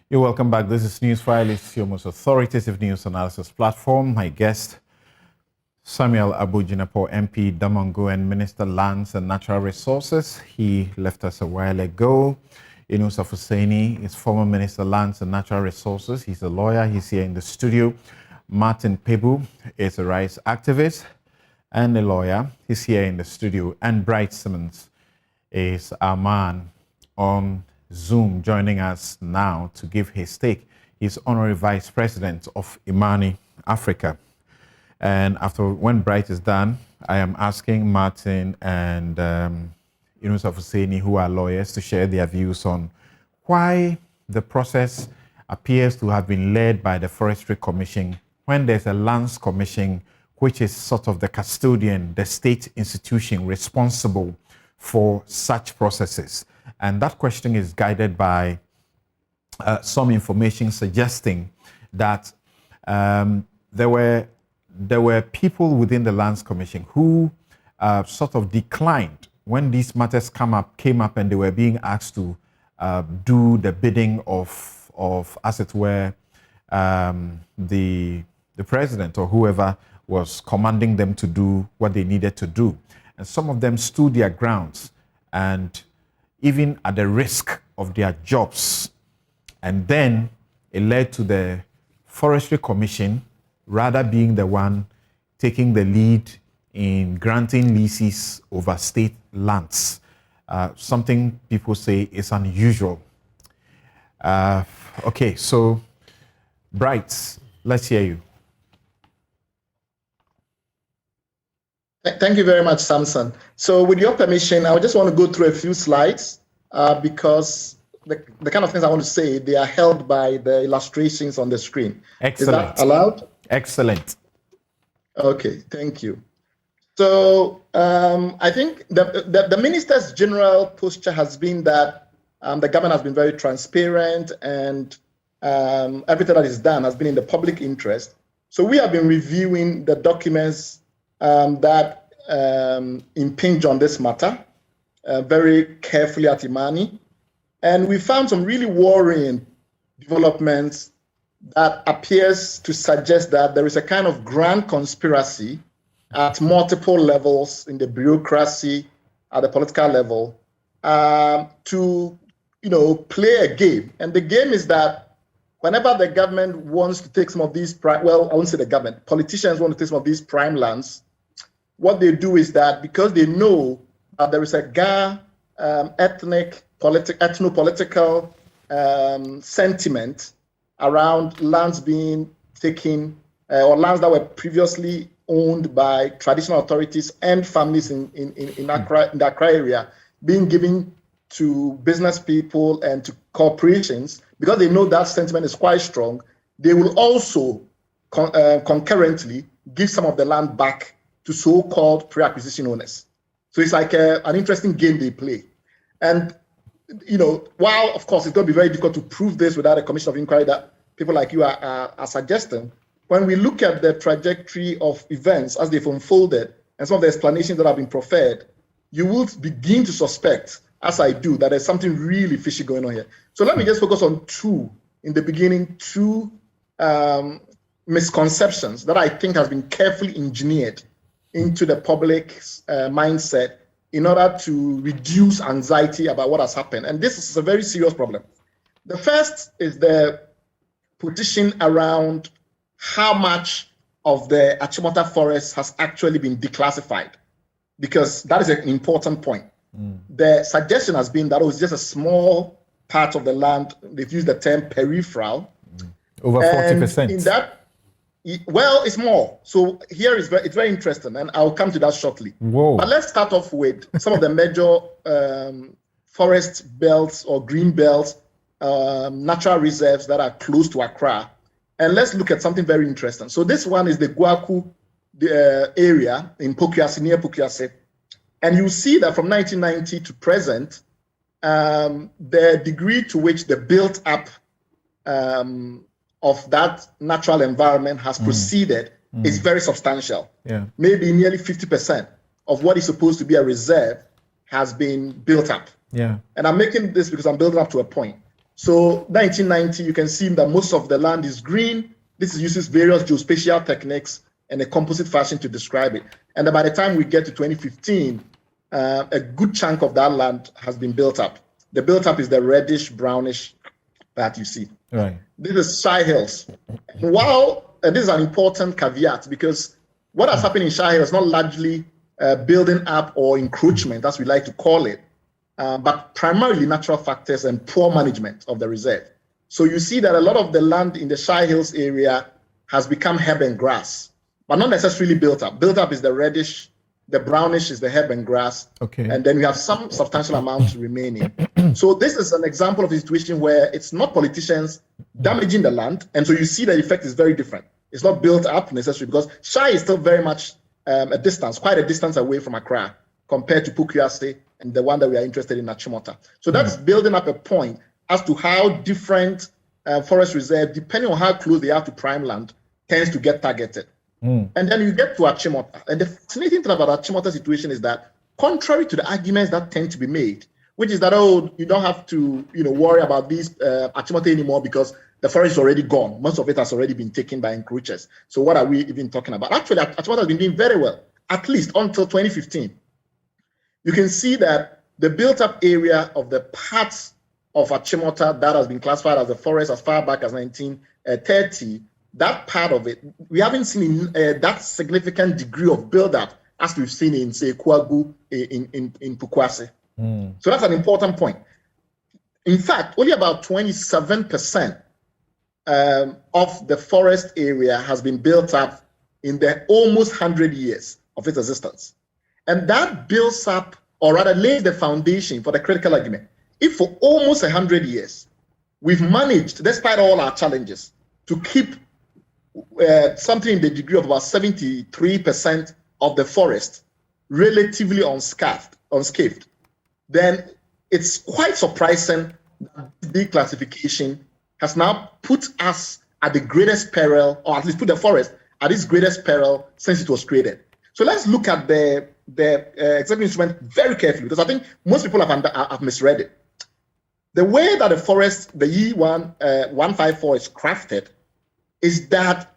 You're welcome back. This is Newsfile. It's your most authoritative news analysis platform. My guest, Samuel Abu-Jinapor, MP, Damongo, and Minister Lands and Natural Resources. He left us a while ago. Inusa Hussaini is former Minister Lands and Natural Resources. He's a lawyer. He's here in the studio. Martin Pebu is a rights activist and a lawyer. He's here in the studio. And Bright Simmons is our man on Zoom, joining us now to give his take. He's Honorary Vice President of Imani Africa. And when Bright is done, I am asking Martin and Inusa Hussaini, who are lawyers, to share their views on why the process appears to have been led by the Forestry Commission when there's a Lands Commission, which is sort of the custodian, the state institution responsible for such processes. And that question is guided by some information suggesting that there were people within the Lands Commission who sort of declined when these matters came up and they were being asked to do the bidding of as it were, the president or whoever was commanding them to do what they needed to do. And some of them stood their grounds, and even at the risk of their jobs. And then it led to the Forestry Commission rather being the one taking the lead in granting leases over state lands. Something people say is unusual. Okay, so Bright, let's hear you. Thank you very much, Samson. So with your permission, I just want to go through a few slides because the kind of things I want to say, they are held by the illustrations on the screen. Excellent. Is that allowed? Excellent. Okay, thank you. So I think the Minister's general posture has been that the government has been very transparent and everything that is done has been in the public interest. So we have been reviewing the documents that impinge on this matter very carefully at Imani. And we found some really worrying developments that appears to suggest that there is a kind of grand conspiracy at multiple levels in the bureaucracy, at the political level, to play a game. And the game is that whenever the government wants to take some of these I won't say the government, politicians want to take some of these prime lands, what they do is that because they know that there is a ethno-political sentiment around lands being taken or lands that were previously owned by traditional authorities and families in the Accra area being given to business people and to corporations, because they know that sentiment is quite strong, they will also concurrently give some of the land back to so-called pre-acquisition owners. So it's like an interesting game they play. And, while, of course, it's going to be very difficult to prove this without a commission of inquiry that people like you are suggesting, when we look at the trajectory of events as they've unfolded and some of the explanations that have been proffered, you will begin to suspect, as I do, that there's something really fishy going on here. So let me just focus on two misconceptions that I think has been carefully engineered into the public's mindset in order to reduce anxiety about what has happened. And this is a very serious problem. The first is the position around how much of the Achimota forest has actually been declassified, because that is an important point. The suggestion has been that it was just a small part of the land. They've used the term peripheral. Over 40%. Well, it's more. So here it's very interesting, and I'll come to that shortly. Whoa. But let's start off with some of the major forest belts or green belts, natural reserves that are close to Accra. And let's look at something very interesting. So this one is the Guaku area in Pokuase, near Pokuase. And you see that from 1990 to present, the degree to which the built up of that natural environment has proceeded is very substantial. Yeah. Maybe nearly 50% of what is supposed to be a reserve has been built up. Yeah. And I'm making this because I'm building up to a point. So 1990, you can see that most of the land is green. This uses various geospatial techniques and a composite fashion to describe it. And then by the time we get to 2015, a good chunk of that land has been built up. The built up is the reddish, brownish that you see. Right. This is Shire Hills. While this is an important caveat, because what has happened in Shire Hills is not largely building up or encroachment, as we like to call it, but primarily natural factors and poor management of the reserve. So you see that a lot of the land in the Shire Hills area has become herb and grass, but not necessarily built up. Built up is the reddish, the brownish is the herb and grass, okay. And then we have some substantial amount remaining. So this is an example of a situation where it's not politicians damaging the land, and so you see the effect is very different. It's not built up necessarily because Shire is still very much a distance, quite a distance away from Accra compared to Pokuase and the one that we are interested in, Achimota. So that's building up a point as to how different forest reserve, depending on how close they are to prime land, tends to get targeted. And then you get to Achimota. And the fascinating thing about Achimota situation is that, contrary to the arguments that tend to be made, which is that, oh, you don't have to worry about these Achimota anymore because the forest is already gone. Most of it has already been taken by encroachers. So what are we even talking about? Actually, Achimota has been doing very well, at least until 2015. You can see that the built-up area of the parts of Achimota that has been classified as a forest as far back as 1930, that part of it, we haven't seen that significant degree of build-up as we've seen in, say, Kwagu in Pokuase. So that's an important point. In fact, only about 27% of the forest area has been built up in the almost 100 years of its existence. And that builds up, or rather lays the foundation for the critical argument. If for almost 100 years, we've managed, despite all our challenges, to keep something in the degree of about 73% of the forest relatively unscathed, then it's quite surprising that declassification has now put us at the greatest peril, or at least put the forest at its greatest peril since it was created. So let's look at the executive instrument very carefully, because I think most people have misread it. The way that the forest, the E154 is crafted, is that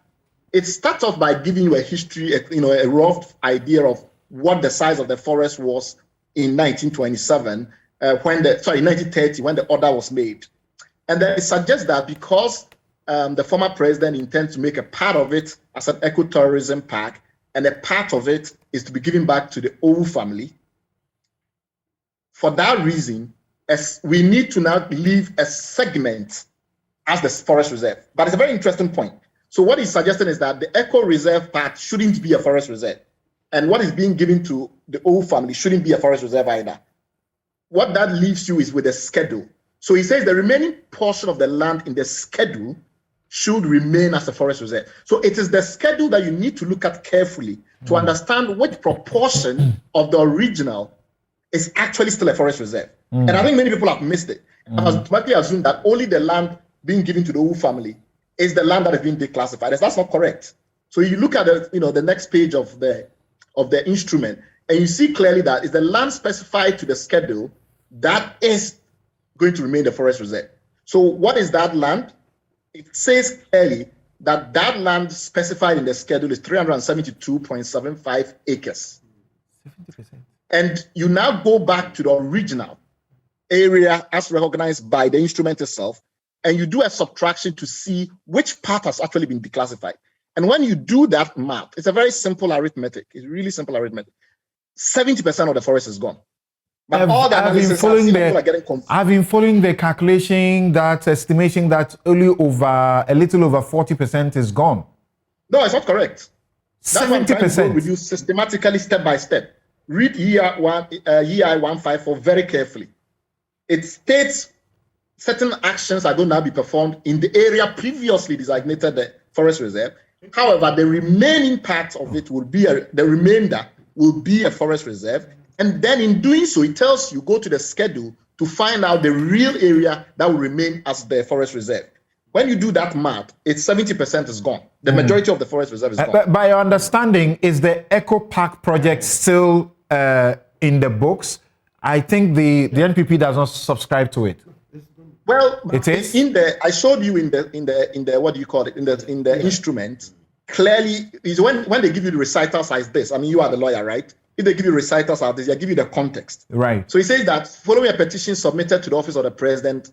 it starts off by giving you a history, a rough idea of what the size of the forest was in 1927, 1930, when the order was made. And then it suggests that because the former president intends to make a part of it as an ecotourism park, and a part of it is to be given back to the Owu family. For that reason, we need to now leave a segment as the forest reserve. But it's a very interesting point. So what he's suggesting is that the eco reserve part shouldn't be a forest reserve. And what is being given to the Owu family shouldn't be a forest reserve either. What that leaves you is with a schedule. So he says the remaining portion of the land in the schedule should remain as a forest reserve. So it is the schedule that you need to look at carefully to understand which proportion of the original is actually still a forest reserve. And I think many people have missed it. I automatically assume that only the land being given to the Owu family is the land that is being declassified. That's not correct. So you look at the next page of the instrument, and you see clearly that it's the land specified to the schedule that is going to remain the forest reserve. So what is that land? It says clearly that that land specified in the schedule is 372.75 acres. 70%. And you now go back to the original area as recognized by the instrument itself, and you do a subtraction to see which part has actually been declassified. And when you do that math, it's a very simple arithmetic. It's really simple arithmetic. 70% of the forest is gone. But all the analysis people are getting confused. I've been following the calculation, that estimation that only a little over 40% is gone. No, it's not correct. That's why I'm trying to go 70%. with you systematically, step by step. Read EI 154 very carefully. It states certain actions are going to be performed in the area previously designated the forest reserve. However, the remaining part of it will be the remainder will be a forest reserve. And then in doing so, it tells you go to the schedule to find out the real area that will remain as the forest reserve. When you do that math, it's 70% is gone. The majority of the forest reserve is gone. But by your understanding, is the Eco Park project still in the books? I think the NPP does not subscribe to it. Well, it is in the. I showed you in the what do you call it in the instrument. Clearly, is when they give you the recitals like this. I mean, you are the lawyer, right? If they give you recitals like this, they give you the context. Right. So he says that following a petition submitted to the office of the president,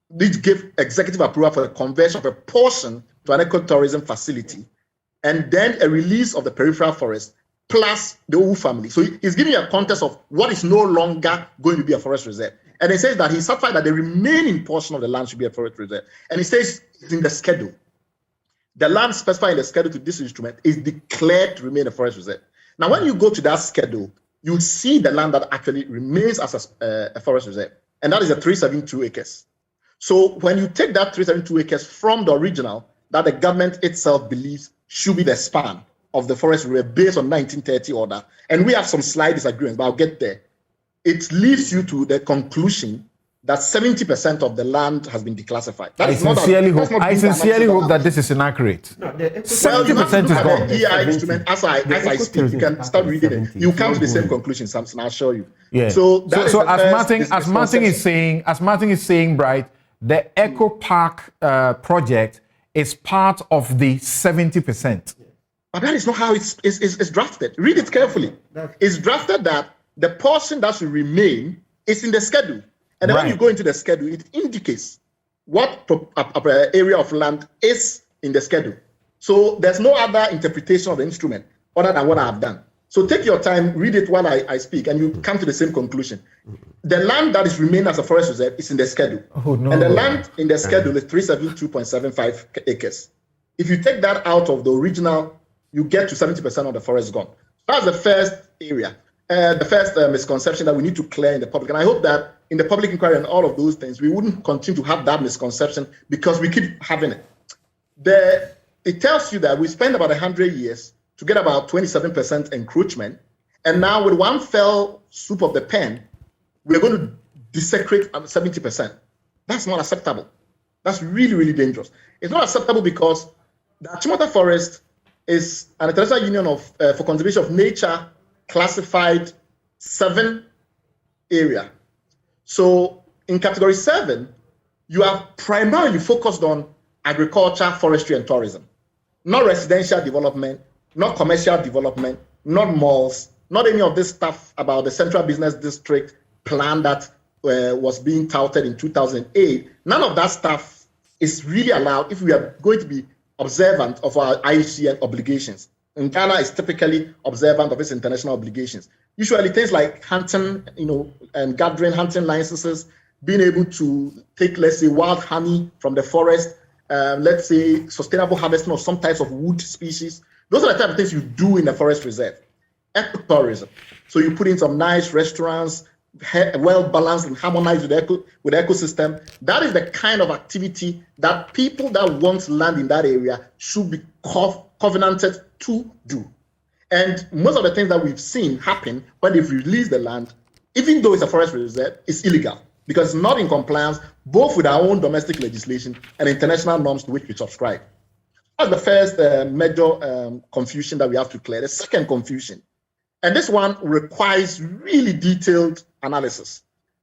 which gave executive approval for the conversion of a portion to an ecotourism facility, and then a release of the peripheral forest plus the Owu family. So he's giving you a context of what is no longer going to be a forest reserve. And he says that he's certified that the remaining portion of the land should be a forest reserve. And he says it's in the schedule. The land specified in the schedule to this instrument is declared to remain a forest reserve. Now, when you go to that schedule, you see the land that actually remains as a forest reserve. And that is the 372 acres. So when you take that 372 acres from the original that the government itself believes should be the span of the forest reserve based on 1930 order, and we have some slight disagreements, but I'll get there. It leads you to the conclusion that 70% of the land has been declassified. I sincerely hope that this is inaccurate. No, 70% is gone. The EI instrument, as I speak, you can start reading it. You come to the same conclusion, Samson. I'll show you. Yeah. So as Martin is saying, Bright, the Eco Park project is part of the 70%. But that is not how it's drafted. Read it carefully. It's drafted that the portion that should remain is in the schedule. And then when you go into the schedule, it indicates what area of land is in the schedule. So there's no other interpretation of the instrument other than what I have done. So take your time, read it while I speak, and you come to the same conclusion. The land that is remained as a forest reserve is in the schedule. Oh, no. And the land in the schedule is 372.75 acres. If you take that out of the original, you get to 70% of the forest gone. That's the first area. The first misconception that we need to clear in the public. And I hope that in the public inquiry and all of those things, we wouldn't continue to have that misconception because we keep having it. It tells you that we spent about 100 years to get about 27% encroachment. And now with one fell swoop of the pen, we're going to desecrate 70%. That's not acceptable. That's really, really dangerous. It's not acceptable because the Achimota forest is an international union for conservation of nature classified 7 area. So in category 7, you are primarily focused on agriculture, forestry, and tourism. Not residential development, not commercial development, not malls, not any of this stuff about the Central Business District plan that was being touted in 2008. None of that stuff is really allowed if we are going to be observant of our IUCN obligations. And Ghana is typically observant of its international obligations. Usually things like hunting, and gathering hunting licenses, being able to take, let's say, wild honey from the forest, let's say sustainable harvesting of some types of wood species. Those are the type of things you do in a forest reserve. Ecotourism. So you put in some nice restaurants, well balanced and harmonized with the ecosystem. That is the kind of activity that people that want land in that area should be covenanted to do. And most of the things that we've seen happen when they've released the land, even though it's a forest reserve, is illegal because it's not in compliance both with our own domestic legislation and international norms to which we subscribe. That's the first major confusion that we have to clear. The second confusion, and this one requires really detailed analysis,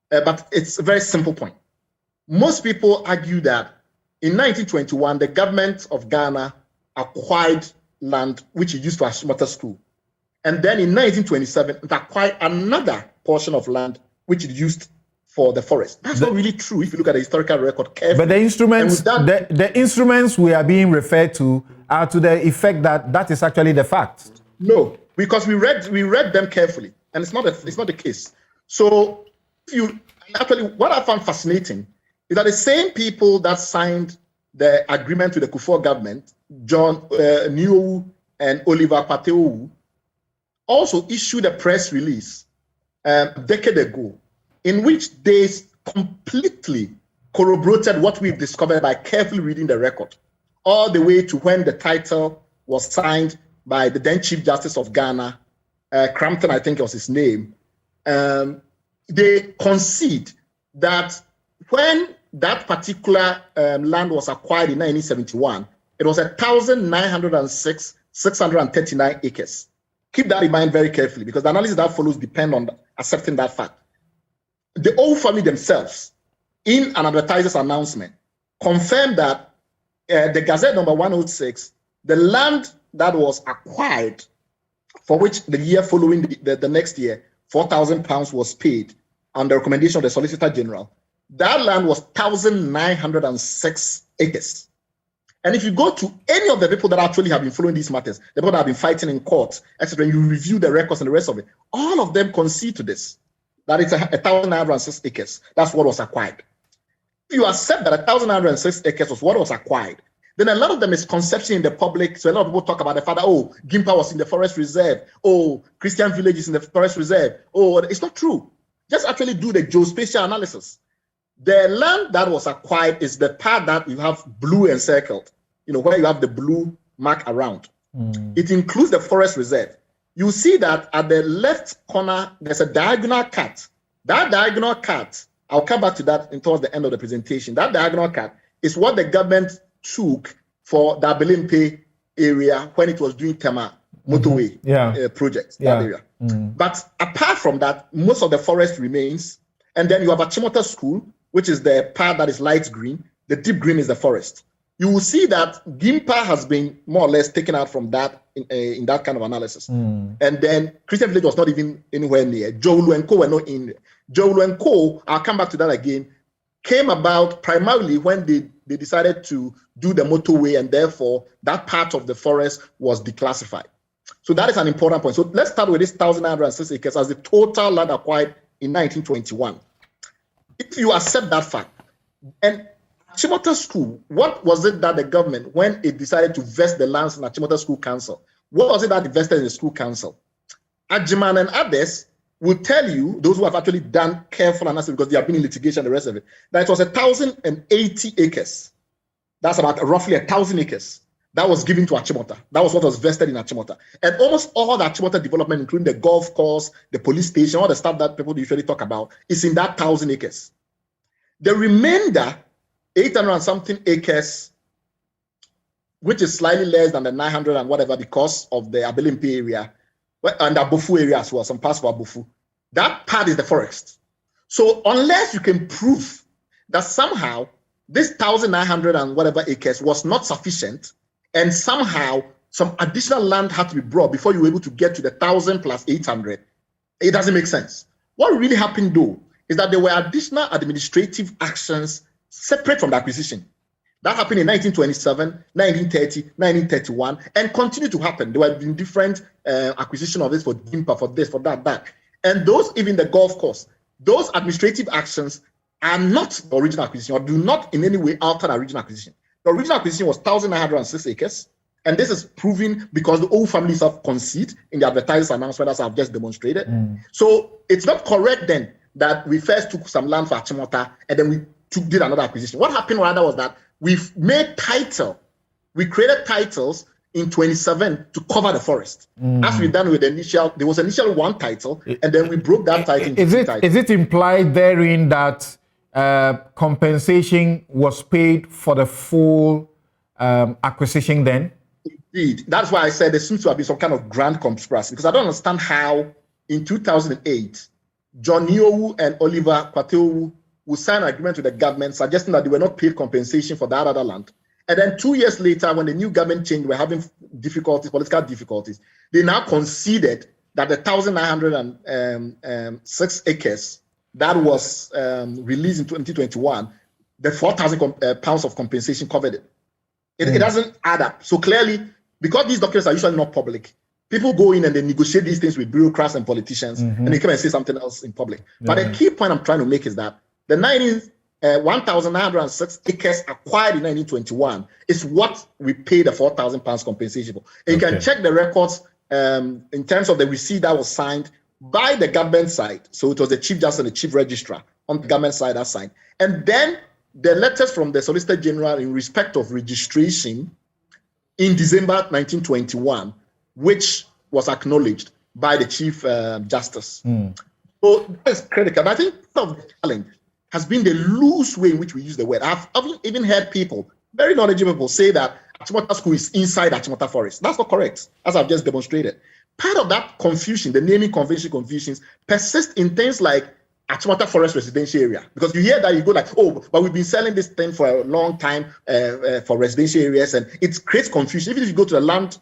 but it's a very simple point. Most people argue that in 1921, the government of Ghana acquired land which it used for Achimota School. And then in 1927, it acquired another portion of land which it used for the forest. That's not really true if you look at the historical record carefully. But the instruments, the instruments we are being referred to are to the effect that that is actually the fact. No, because we read them carefully, and it's not the case. So what I found fascinating is that the same people that signed the agreement with the Kufuor government, John Niowu and Oliver Pateowu also issued a press release a decade ago in which they completely corroborated what we've discovered by carefully reading the record, all the way to when the title was signed by the then Chief Justice of Ghana, Crampton, I think was his name. They concede that when that particular land was acquired in 1971, it was 1,906,639 acres. Keep that in mind very carefully, because the analysis that follows depend on accepting that fact. The old family themselves, in an advertiser's announcement, confirmed that the Gazette number 106, the land that was acquired, for which the year following the next year, £4,000 was paid on the recommendation of the Solicitor General, that land was 1,906 acres. And if you go to any of the people that actually have been following these matters, the people that have been fighting in court, etc., and you review the records and the rest of it, all of them concede to this, that it's 1,906 acres. That's what was acquired. If you accept that 1,906 acres was what was acquired, then a lot of the misconception in the public, so a lot of people talk about the fact that, oh, Gimpa was in the forest reserve, oh, Christian Village is in the forest reserve, oh, it's not true. Just actually do the geospatial analysis. The land that was acquired is the part that you have blue encircled, where you have the blue mark around. It includes the forest reserve. You see that at the left corner, there's a diagonal cut. That diagonal cut, I'll come back to that towards the end of the presentation. That diagonal cut is what the government took for the Abelempe area when it was doing Tema motorway project, that area. But apart from that, most of the forest remains. And then you have Achimota School, which is the part that is light green. The deep green is the forest. You will see that Gimpa has been more or less taken out from that in that kind of analysis. And then Christian Village was not even anywhere near. Jowulu and Co were not in there. Jowulu and Co, I'll come back to that again, came about primarily when they decided to do the motorway, and therefore that part of the forest was declassified. So that is an important point. So let's start with this 1,906 acres as the total land acquired in 1921. If you accept that fact, and Achimota School, what was it that the government, when it decided to vest the lands in Achimota School Council, what was it that invested in the school council? Ajiman and others will tell you, those who have actually done careful analysis because they have been in litigation, the rest of it, that it was 1,080 acres. That's about roughly 1,000 acres that was given to Achimota. That was what was vested in Achimota. And almost all the Achimota development, including the golf course, the police station, all the stuff that people usually talk about, is in that 1,000 acres. The remainder, 800 and something acres, which is slightly less than the 900 and whatever because of the Abelempe area, and the Abofu area as well, some parts of Abofu. That part is the forest. So unless you can prove that somehow this 1,900 and whatever acres was not sufficient, and somehow some additional land had to be brought before you were able to get to the 1,000 plus 800, it doesn't make sense. What really happened though is that there were additional administrative actions separate from the acquisition. That happened in 1927, 1930, 1931, and continued to happen. There were different acquisition of this for Gimpa, for this, for that. And those, even the golf course, those administrative actions are not the original acquisition or do not in any way alter the original acquisition. The original acquisition was 1,906 acres, and this is proven because the old families have conceded in the advertised announcement as I've just demonstrated. So it's not correct then that we first took some land for Achimota and then we did another acquisition. What happened rather was that we've made we created titles in 27 to cover the forest. As we've done with the initial, there was initial one title, and then we broke that title into two titles. Is it implied therein that compensation was paid for the full acquisition then? Indeed. That's why I said there seems to have been some kind of grand conspiracy, because I don't understand how in 2008, John Niowu and Oliver Pateowu would sign an agreement with the government suggesting that they were not paid compensation for that other land. And then 2 years later, when the new government changed, we're having difficulties, political difficulties. They now conceded that the 1,906 acres that was released in 2021, the 4,000 pounds of compensation covered it. It doesn't add up. So clearly, because these documents are usually not public, people go in and they negotiate these things with bureaucrats and politicians, and they come and say something else in public. But the key point I'm trying to make is that the 1,906 acres acquired in 1921 is what we paid the £4,000 compensation for. And you can check the records in terms of the receipt that was signed by the government side. So it was the Chief Justice and the Chief Registrar on the government side that signed. And then the letters from the Solicitor General in respect of registration in December 1921, which was acknowledged by the Chief Justice. So that's critical. And I think part of the challenge has been the loose way in which we use the word. I've even heard people, very knowledgeable people, say that Achimota School is inside Achimota Forest. That's not correct, as I've just demonstrated. Part of that confusion, the naming convention confusions, persist in things like Achimota Forest residential area. Because you hear that, you go like, oh, but we've been selling this thing for a long time for residential areas, and it creates confusion. Even if you go to the Land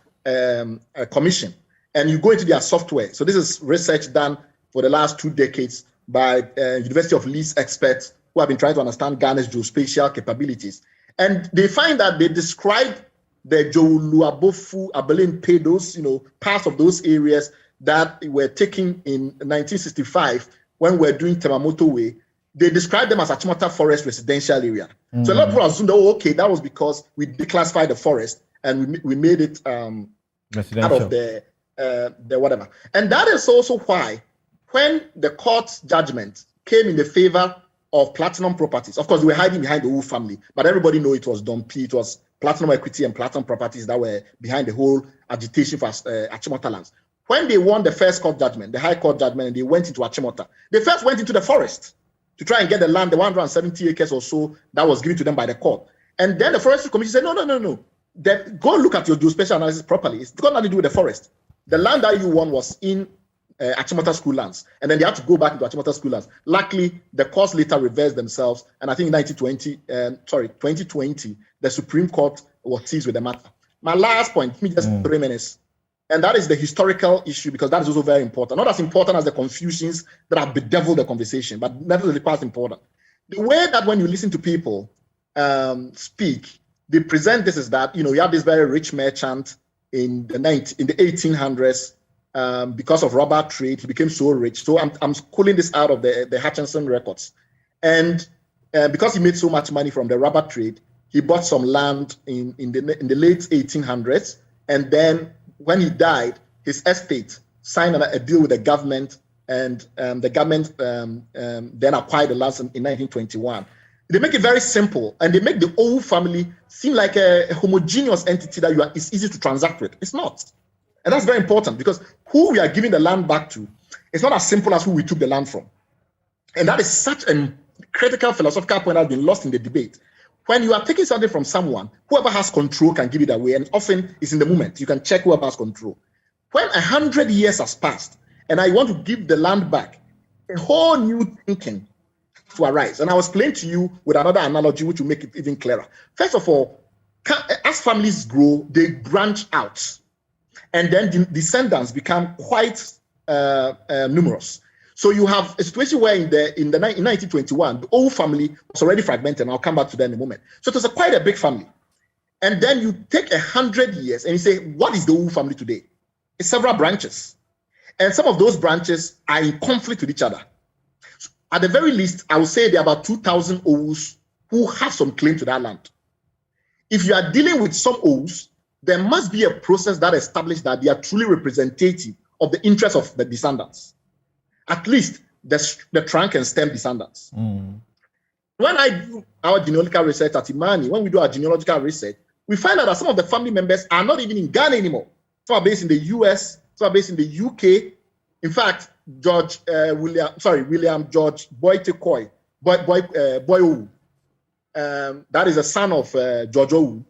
Commission and you go into their software. So this is research done for the last 2 decades by University of Leeds experts who have been trying to understand Ghana's geospatial capabilities. And they find that they describe the Jowuluabofu, Abelin Pedos, parts of those areas that were taken in 1965 when we're doing Temamoto Way. They describe them as Achimota Forest residential area. So a lot of people assume, okay, that was because we declassified the forest and we made it out of the whatever. And that is also why when the court's judgment came in the favor of Platinum Properties, of course, we were hiding behind the Wu family, but everybody knew it was Don P. It was Platinum Equity and Platinum Properties that were behind the whole agitation for Achimota lands. When they won the first court judgment, the High Court judgment, and they went into Achimota, they first went into the forest to try and get the land, the 170 acres or so that was given to them by the court. And then the Forestry Commission said, no. Go look at your geospatial analysis properly. It's got nothing to do with the forest. The land that you won was in Achimota school lands, and then they had to go back into Achimota school lands. Luckily, the courts later reversed themselves, and I think in 2020, the Supreme Court was seized with the matter. My last point, give me just 3 minutes, and that is the historical issue, because that is also very important. Not as important as the confusions that have bedeviled the conversation, but nevertheless quite important. The way that when you listen to people speak, they present this is that, you have this very rich merchant in the 1800s. Because of rubber trade, he became so rich. So I'm pulling this out of the Hutchinson records. And because he made so much money from the rubber trade, he bought some land in the late 1800s. And then when he died, his estate signed a deal with the government, and the government then acquired the lands in 1921. They make it very simple, and they make the old family seem like a homogeneous entity that it's easy to transact with. It's not. And that's very important, because who we are giving the land back to is not as simple as who we took the land from. And that is such a critical philosophical point that has been lost in the debate. When you are taking something from someone, whoever has control can give it away, and often it's in the moment. You can check whoever has control. When 100 years has passed and I want to give the land back, a whole new thinking to arise. And I will explain to you with another analogy which will make it even clearer. First of all, as families grow, they branch out. And then the descendants become quite numerous. So you have a situation where in 1921, the old family was already fragmented, and I'll come back to that in a moment. So it was quite a big family. And then you take 100 years and you say, what is the old family today? It's several branches. And some of those branches are in conflict with each other. So at the very least, I would say there are about 2,000 Owus who have some claim to that land. If you are dealing with some Owus, there must be a process that establishes that they are truly representative of the interests of the descendants, at least the trunk and stem descendants. When I do our genealogical research at Imani, when we do our genealogical research, we find out that some of the family members are not even in Ghana anymore. Some are based in the US, some are based in the UK. In fact, William George Boy-Owu, that is a son of George Owu,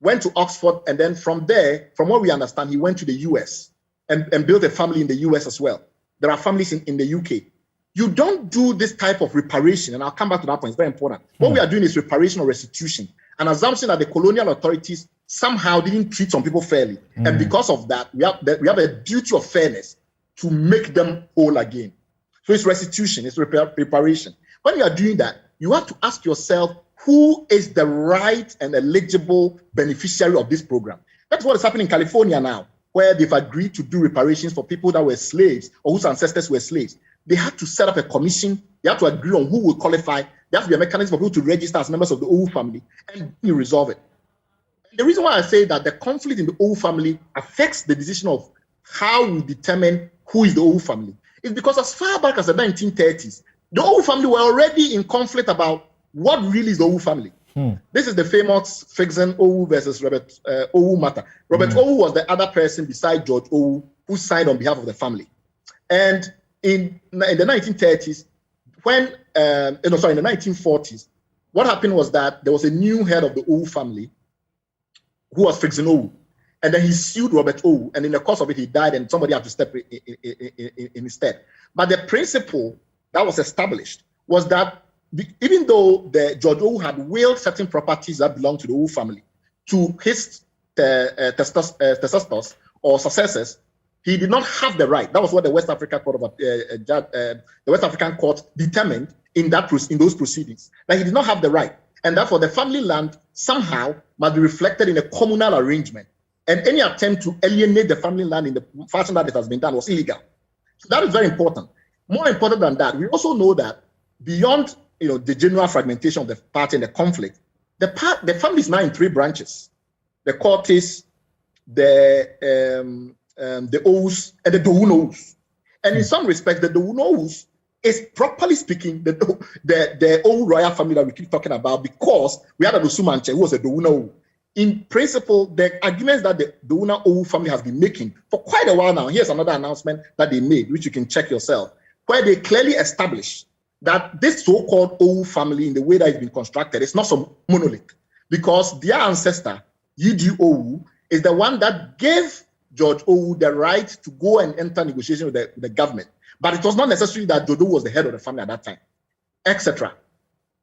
went to Oxford, and then from there, from what we understand, he went to the US and built a family in the US as well. There are families in the UK. You don't do this type of reparation, and I'll come back to that point, it's very important. What we are doing is reparation or restitution, an assumption that the colonial authorities somehow didn't treat some people fairly. And because of that, we have a duty of fairness to make them whole again. So it's restitution, it's reparation. When you are doing that, you have to ask yourself, who is the right and eligible beneficiary of this program? That's what is happening in California now, where they've agreed to do reparations for people that were slaves or whose ancestors were slaves. They had to set up a commission. They had to agree on who will qualify. there has to be a mechanism for people to register as members of the Owu family and you resolve it. The reason why I say that the conflict in the Owu family affects the decision of how we determine who is the Owu family is because as far back as the 1930s, the Owu family were already in conflict about what really is the Owu family. This is the famous Fixon Owu versus Robert Owu matter. Robert Owu was the other person beside George Owu who signed on behalf of the family. And in the 1930s, in the 1940s, what happened was that there was a new head of the Owu family who was Fixon Owu. And then he sued Robert Owu, and in the course of it, he died, and somebody had to step in his stead. But the principle that was established was that even though George Owu had willed certain properties that belonged to the Owu family to his ancestors or successors, he did not have the right. That was what the West African Court determined in those proceedings, that he did not have the right, and therefore the family land somehow must be reflected in a communal arrangement. And any attempt to alienate the family land in the fashion that it has been done was illegal. So that is very important. More important than that, we also know that beyond the general fragmentation of the party and the conflict, the family is now in 3 branches: the Cortes, the Owus, and the Dowunowus. And in some respects, the Dowunowus is, properly speaking, the Owu royal family that we keep talking about, because we had a Osumanche who was a Dowunowu. In principle, the arguments that the Dowuna Owu family has been making for quite a while now, here's another announcement that they made, which you can check yourself, where they clearly establish that this so-called Owu family, in the way that it's been constructed, is not some monolith, because their ancestor, Yidi Owu, is the one that gave George Owu the right to go and enter negotiation with the government. But it was not necessary that George Owu was the head of the family at that time, etc.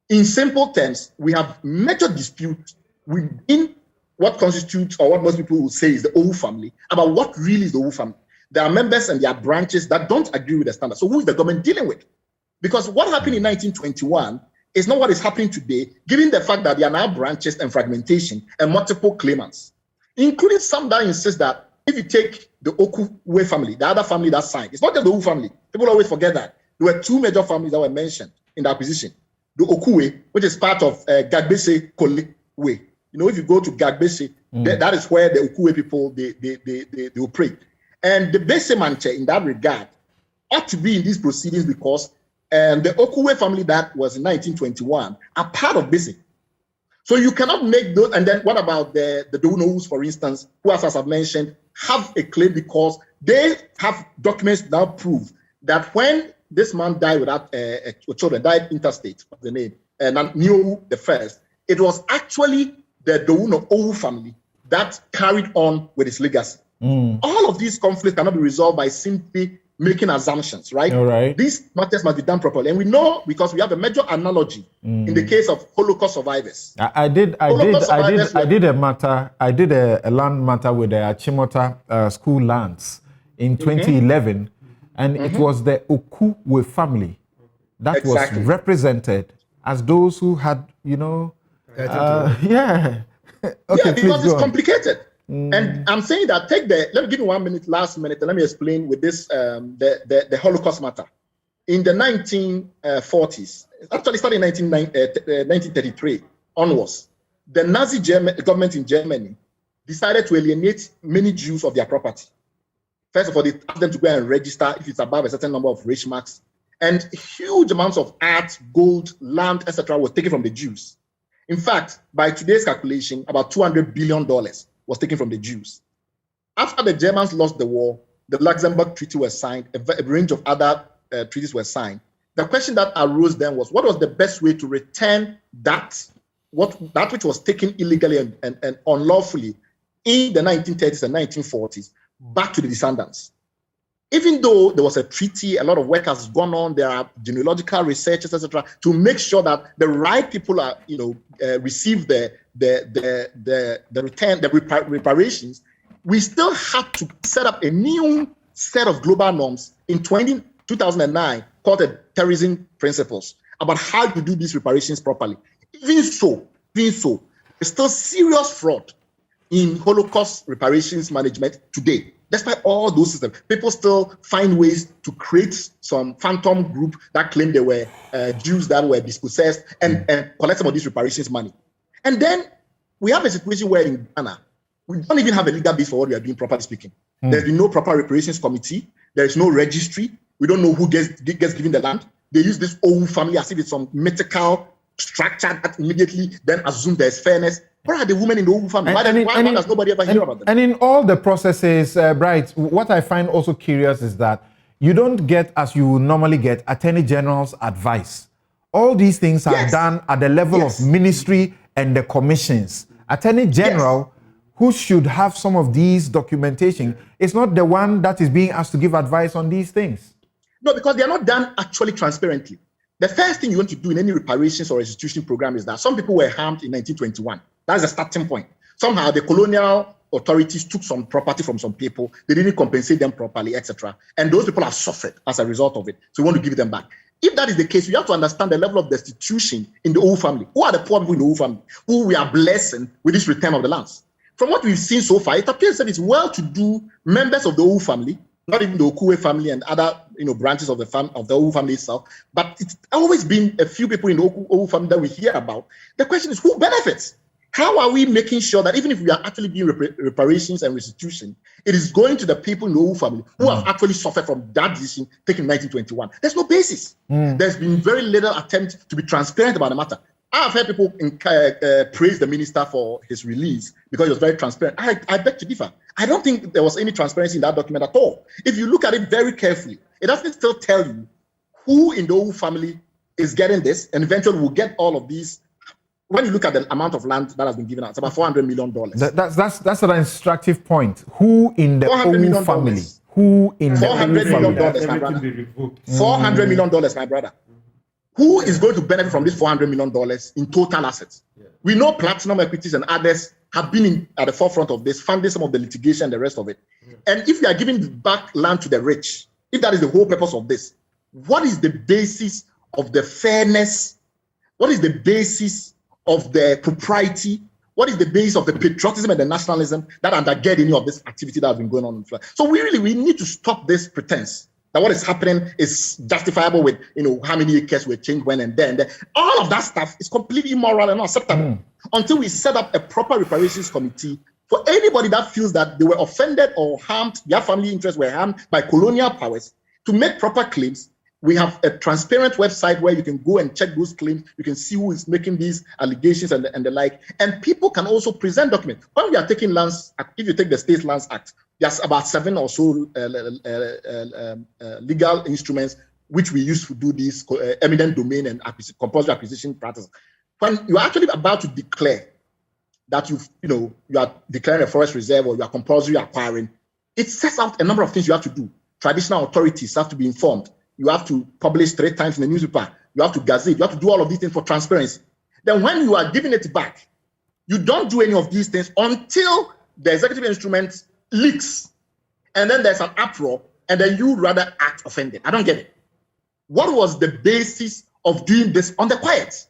In simple terms, we have major disputes within what constitutes, or what most people will say is the Owu family, about what really is the Owu family. There are members and there are branches that don't agree with the standard. So who is the government dealing with? Because what happened in 1921 is not what is happening today, given the fact that there are now branches and fragmentation and multiple claimants, including some that insist that if you take the Okuwe family, the other family that signed, it's not just the Owu family. People always forget that. There were 2 major families that were mentioned in the acquisition. The Okuwe, which is part of Gagbese Kolewe. If you go to Gagbese, that is where the Okuwe people, they operate. And the Bese Manche, in that regard, ought to be in these proceedings because the Okuwe family that was in 1921 are part of Bese. So you cannot make those. And then what about the Dowunowus, for instance, who, as I've mentioned, have a claim because they have documents now prove that when this man died without children, died interstate, what's the name, and Niowu the first, it was actually the Dowunowu family that carried on with its legacy. All of these conflicts cannot be resolved by simply making assumptions, right? All right. These matters must be done properly. And we know because we have a major analogy in the case of Holocaust survivors. I did a land matter with the Achimota school lands in 2011, and it was the Okuwe family that was represented as those who had, Okay, because it's complicated. And I'm saying that let me give you 1 minute, last minute, and let me explain with this, the Holocaust matter. In the 1940s, actually starting in 1933 onwards, the Nazi government in Germany decided to alienate many Jews of their property. First of all, they asked them to go and register if it's above a certain number of Reichsmarks. And huge amounts of art, gold, land, etc. was taken from the Jews. In fact, by today's calculation, about $200 billion was taken from the Jews. After the Germans lost the war, the Luxembourg Treaty was signed, a range of other treaties were signed. The question that arose then was, what was the best way to return that which was taken illegally and unlawfully in the 1930s and 1940s back to the descendants? Even though there was a treaty, a lot of work has gone on, there are genealogical researches, etc., to make sure that the right people are, receive the reparations. We still have to set up a new set of global norms in 2009 called the terrorism principles about how to do these reparations properly. Even so, there's still serious fraud in Holocaust reparations management today. Despite all those systems, people still find ways to create some phantom group that claim they were Jews that were dispossessed and collect some of these reparations money. And then we have a situation where in Ghana, we don't even have a legal base for what we are doing, properly speaking. There's been no proper reparations committee. There is no registry. We don't know who gets given the land. They use this old family as if it's some mythical structure that immediately then assume there's fairness. Where are the women in the old family? Why does nobody ever hear about them? And in all the processes, Bright, what I find also curious is that you don't get, as you normally get, Attorney General's advice. All these things are done at the level of ministry and the commissions. Attorney General, who should have some of these documentation, is not the one that is being asked to give advice on these things. No, because they are not done actually transparently. The first thing you want to do in any reparations or restitution program is that some people were harmed in 1921. That's the starting point. Somehow the colonial authorities took some property from some people. They didn't compensate them properly, etc. And those people have suffered as a result of it. So we want to give them back. If that is the case, you have to understand the level of destitution in the old family. Who are the poor people in the old family who we are blessing with this return of the lands? From what we've seen so far, it appears that it's well-to-do members of the old family, not even the Okuwe family and other branches of the old family itself, but it's always been a few people in the old family that we hear about. The question is, who benefits? How are we making sure that even if we are actually doing reparations and restitution, it is going to the people in the old family who have actually suffered from that decision taken in 1921? There's no basis. There's been very little attempt to be transparent about the matter. I've heard people praise the minister for his release because he was very transparent. I beg to differ. I don't think there was any transparency in that document at all. If you look at it very carefully, it doesn't still tell you who in the old family is getting this, and eventually will get all of these. When you look at the amount of land that has been given out, it's about $400 million. That's an instructive point. Who in the old family? Who in the old family? $400 million, my brother. Who is going to benefit from this $400 million in total assets? We know Platinum Equities and others have been at the forefront of this, funding some of the litigation and the rest of it. And if you are giving back land to the rich, if that is the whole purpose of this, what is the basis of the fairness? What is the basis of the propriety? What is the basis of the patriotism and the nationalism that undergird any of this activity that has been going on? So we need to stop this pretense that what is happening is justifiable with how many acres were changed when and then. All of that stuff is completely immoral and unacceptable until we set up a proper reparations committee for anybody that feels that they were offended or harmed, their family interests were harmed by colonial powers, to make proper claims. We have a transparent website where you can go and check those claims. You can see who is making these allegations and the like. And people can also present documents. When we are taking lands, if you take the State Lands Act, there's about 7 or so legal instruments which we use to do these eminent domain and compulsory acquisition practices. When you're actually about to declare that you are declaring a forest reserve or you are compulsory acquiring, it sets out a number of things you have to do. Traditional authorities have to be informed. You have to publish 3 times in the newspaper. You have to gazette. You have to do all of these things for transparency. Then when you are giving it back, you don't do any of these things until the executive instrument leaks. And then there's an uproar, and then you rather act offended. I don't get it. What was the basis of doing this on the quiet?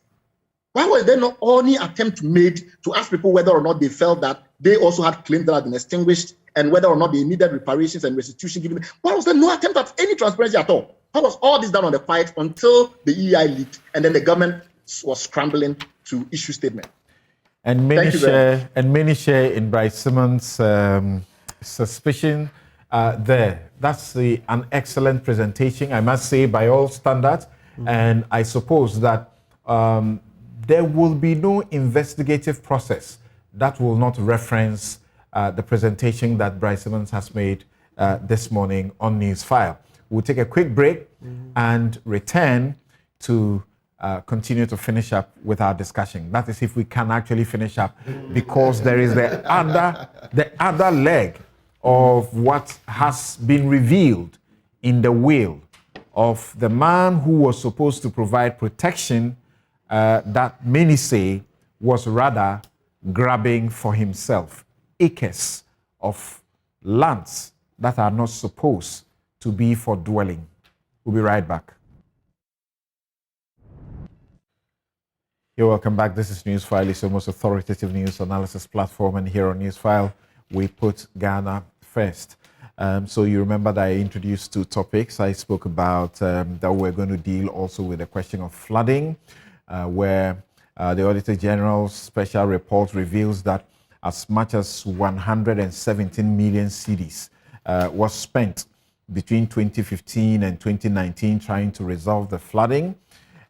Why was there not any attempt made to ask people whether or not they felt that they also had claims that had been extinguished and whether or not they needed reparations and restitution given? Why was there no attempt at any transparency at all? How was all this done on the quiet until the EI leaked and then the government was scrambling to issue statement? And many share in Bryce Simmons' suspicion there. That's an excellent presentation, I must say, by all standards. And I suppose that there will be no investigative process that will not reference the presentation that Bryce Simmons has made this morning on Newsfile. We'll take a quick break and return to continue to finish up with our discussion. That is, if we can actually finish up, because there is the other leg of what has been revealed in the will of the man who was supposed to provide protection that many say was rather grabbing for himself acres of lands that are not supposed to be for dwelling. We'll be right back. You're welcome back. This is Newsfile. It's the most authoritative news analysis platform, and here on Newsfile, we put Ghana first. So you remember that I introduced 2 topics. I spoke about that we're going to deal also with the question of flooding, where the Auditor General's special report reveals that as much as 117 million cedis was spent between 2015 and 2019 trying to resolve the flooding.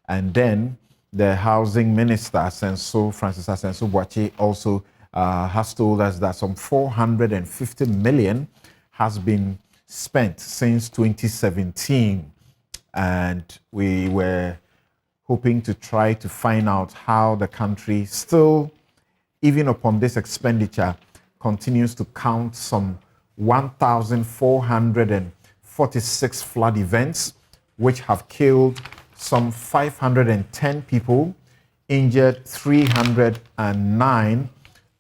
And then the housing minister, Francis Asenso Boakye, also has told us that some 450 million has been spent since 2017. And we were hoping to try to find out how the country still, even upon this expenditure, continues to count some 1,446 flood events, which have killed some 510 people, injured 309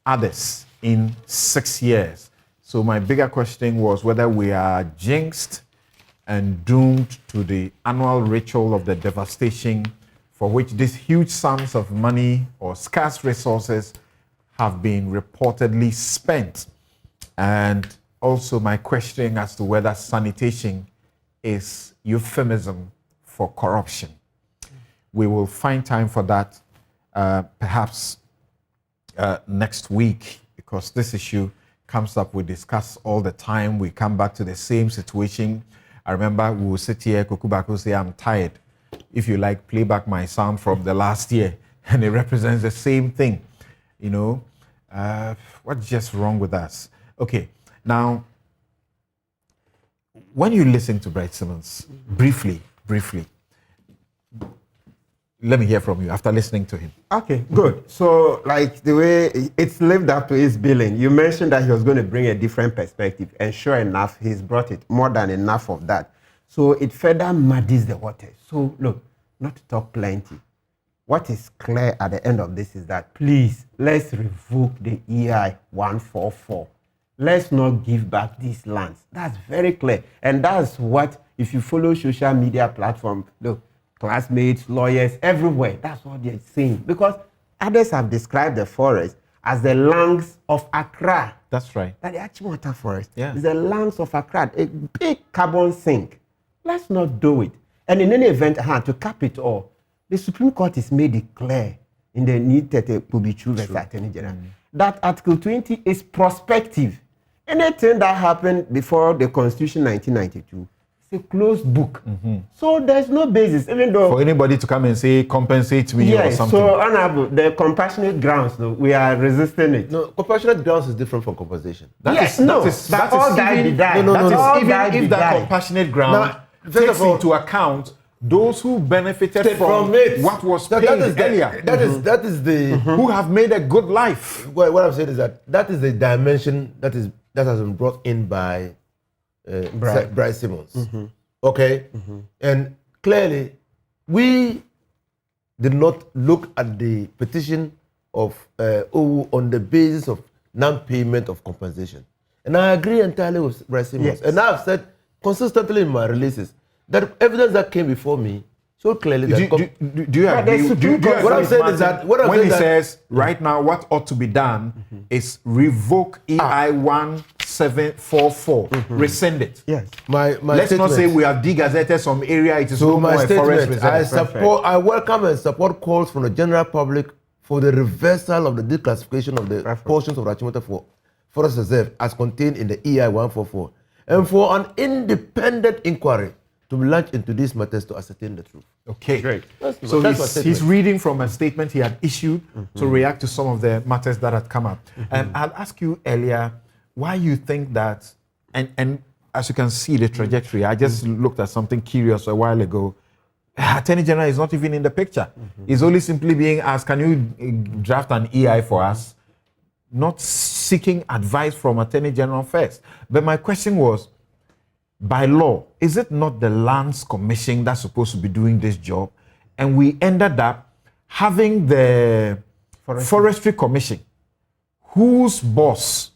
others in 6 years. So my bigger question was whether we are jinxed and doomed to the annual ritual of the devastation for which these huge sums of money or scarce resources have been reportedly spent. And also my question as to whether sanitation is euphemism for corruption. We will find time for that perhaps next week, because this issue comes up, we discuss all the time. We come back to the same situation. I remember we will sit here, Kukubaku say, I'm tired. If you like, play back my sound from the last year, and it represents the same thing. You know, what's just wrong with us? Okay, now, when you listen to Bright Simmons, briefly, let me hear from you after listening to him. Okay, good. So, like the way it's lived up to his billing, you mentioned that he was going to bring a different perspective, and sure enough, he's brought it, more than enough of that. So it further muddies the waters. So look, not to talk plenty. What is clear at the end of this is that, please, let's revoke the EI 144. Let's not give back these lands. That's very clear. And that's what, if you follow social media platforms, look, classmates, lawyers, everywhere, that's what they're saying. Because others have described the forest as the lungs of Accra. That's right. That the Achimota forest is the lungs of Accra, a big carbon sink. Let's not do it. And in any event, to cap it all, the Supreme Court has made it clear in the Need Pubichu vs. Attorney General that Article 20 is prospective. Anything that happened before the Constitution 1992, it's a closed book. So there's no basis, even though... For anybody to come and say, compensate me or something. So, Honorable, the compassionate grounds, no, we are resisting it. No, compassionate grounds is different from compensation. That is even if that compassionate ground takes into account those who benefited from it, what was paid earlier. That is the... Who have made a good life. What I'm saying is that is the dimension that has been brought in by Bright Simmons. Okay? And clearly, we did not look at the petition of OWU on the basis of non-payment of compensation. And I agree entirely with Bright Simmons. Yes. And I've said consistently in my releases that evidence that came before me so clearly that... Do you agree? What I'm saying is that... When he says, right now, what ought to be done is revoke EI 1744, rescind it. Yes. Let's not say we have degazetted some area, it is no more a forest reserve. I welcome and support calls from the general public for the reversal of the declassification of the portions of Achimota for forest reserve as contained in the EI 144, and for an independent inquiry to be launched into these matters to ascertain the truth. Okay, great. So he's reading from a statement he had issued to react to some of the matters that had come up. And I'll ask you earlier why you think that, and as you can see the trajectory, I just looked at something curious a while ago. Attorney General is not even in the picture. He's only simply being asked, can you draft an EI for us? Not seeking advice from Attorney General first. But my question was, by law, is it not the Lands Commission that's supposed to be doing this job? And we ended up having the Forestry Commission, whose boss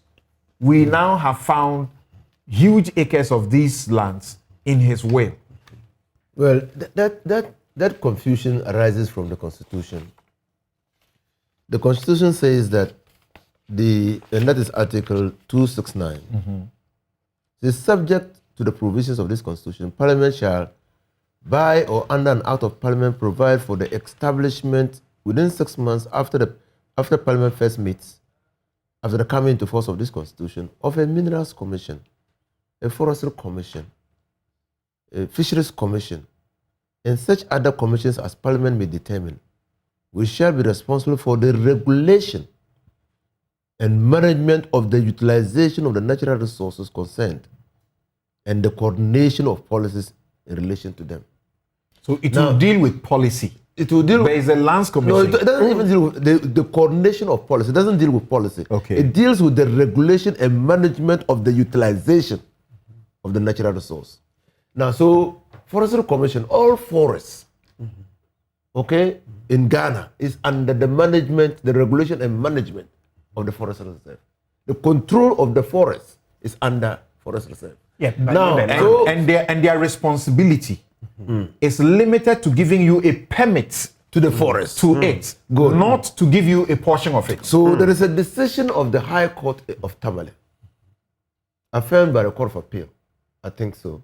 we now have found huge acres of these lands in his will. Well, that confusion arises from the Constitution. The Constitution says that and that is Article 269. It is subject to the provisions of this Constitution. Parliament shall, by or under an Act of Parliament, provide for the establishment within 6 months after Parliament first meets, after the coming into force of this Constitution, of a Minerals Commission, a Forestry Commission, a Fisheries Commission, and such other commissions as Parliament may determine, which shall be responsible for the regulation and management of the utilization of the natural resources concerned and the coordination of policies in relation to them. So it will deal with policy. It will deal with... There is a lands commission. No, it doesn't even deal with the coordination of policy. It doesn't deal with policy. Okay. It deals with the regulation and management of the utilization of the natural resource. Now, so Forestry Commission, all forests, okay, in Ghana is under the management, the regulation and management of the Forest Reserve. The control of the forest is under Forest Reserve. Yeah. Now, and their responsibility is limited to giving you a permit to the forest, to it, not to give you a portion of it. So there is a decision of the High Court of Tamale, affirmed by the Court of Appeal, I think so,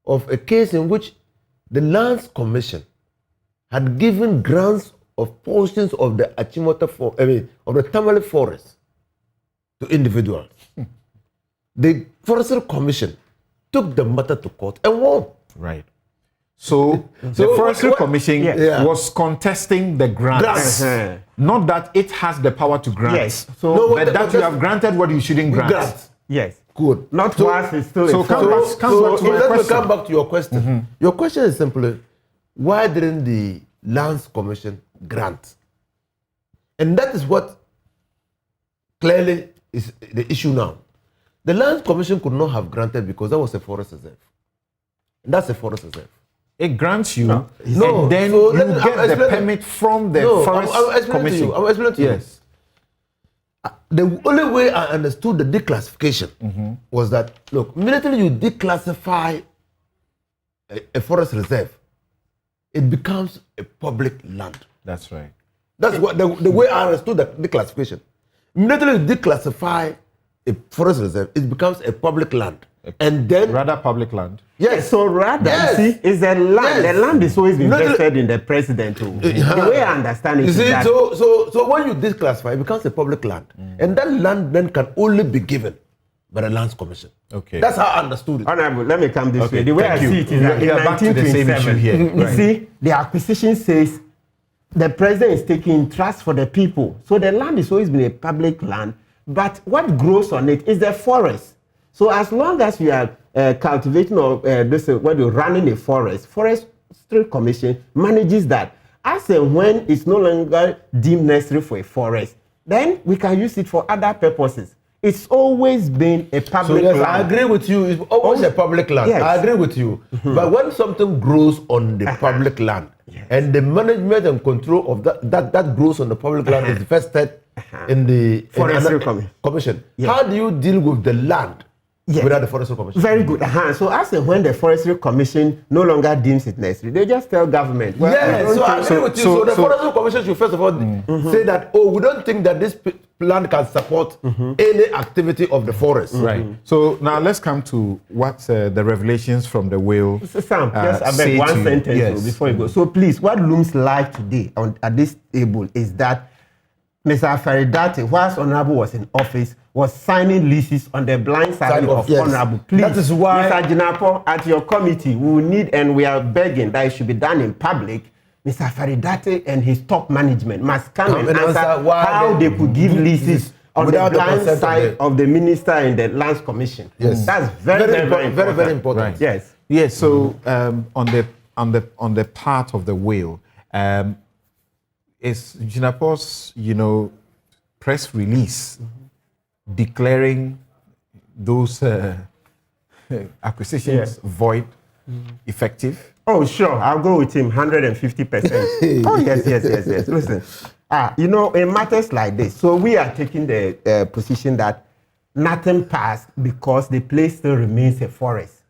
of a case in which the Lands Commission had given grants of portions of the Achimota of the Tamale forest to individuals. The Forestry Commission took the matter to court and won. Right. So the Forestry Commission was contesting the grants. Not that it has the power to grant. Yes. So, but that you have granted what you shouldn't grant. Yes. Good. Not once it's still so come back to your question. Your question is simply, why didn't the Lands Commission grant? And that is what clearly is the issue now. The Lands Commission could not have granted because that was a forest reserve. And that's a forest reserve. It grants you, and then you get the permit from the Forest Commission. I'm explaining to you. Yes. The only way I understood the declassification was that, look, immediately you declassify a forest reserve, it becomes a public land. That's right. That's what the way I understood the declassification. Immediately you declassify a forest reserve, it becomes a public land. And then rather public land. Yes. So rather, you see, it's a land. The land is always been vested in the president. The way I understand it, you see, so when you declassify, it becomes a public land, and that land then can only be given by the Lands Commission. Okay. That's how I understood it. Honorable, let me come this way. The way I see it is that in back to the same issue here. You see, the acquisition says the president is taking trust for the people. So the land has always been a public land, but what grows on it is the forest. So as long as we are cultivating or when you're running a forest, Forestry Commission manages that. As and when it's no longer deemed necessary for a forest, then we can use it for other purposes. It's always been a public land. I agree with you. It's always a public land. Yes. I agree with you. But when something grows on the public land, and the management and control of that grows on the public land is vested in the Forestry Commission, how do you deal with the land? Without the Forestry Commission. Very good. So as and when the Forestry Commission no longer deems it necessary, they just tell government. So I agree with you. So the Forestry Commission should first of all say that, we don't think that this land can support any activity of the forest. Right. So now let's come to what the revelations from the will. Sam, just I beg one sentence before you go. So please, what looms live today at this table is that Mr. Afaridate, whilst Honorable was in office, was signing leases on the blind side of Honorable. Please, that is why, Mr. Jinapo, at your committee, we will need and we are begging that it should be done in public. Mr. Afaridate and his top management must come and answer how they could give leases on the blind side of the minister and the Lands Commission. Yes, that's very important. Right. Yes. Yes. So on the part of the will, is Jinapo's press release declaring those acquisitions void, effective? Oh, sure. I'll go with him 150%. Oh, yes. Listen, in matters like this, so we are taking the position that nothing passed because the place still remains a forest.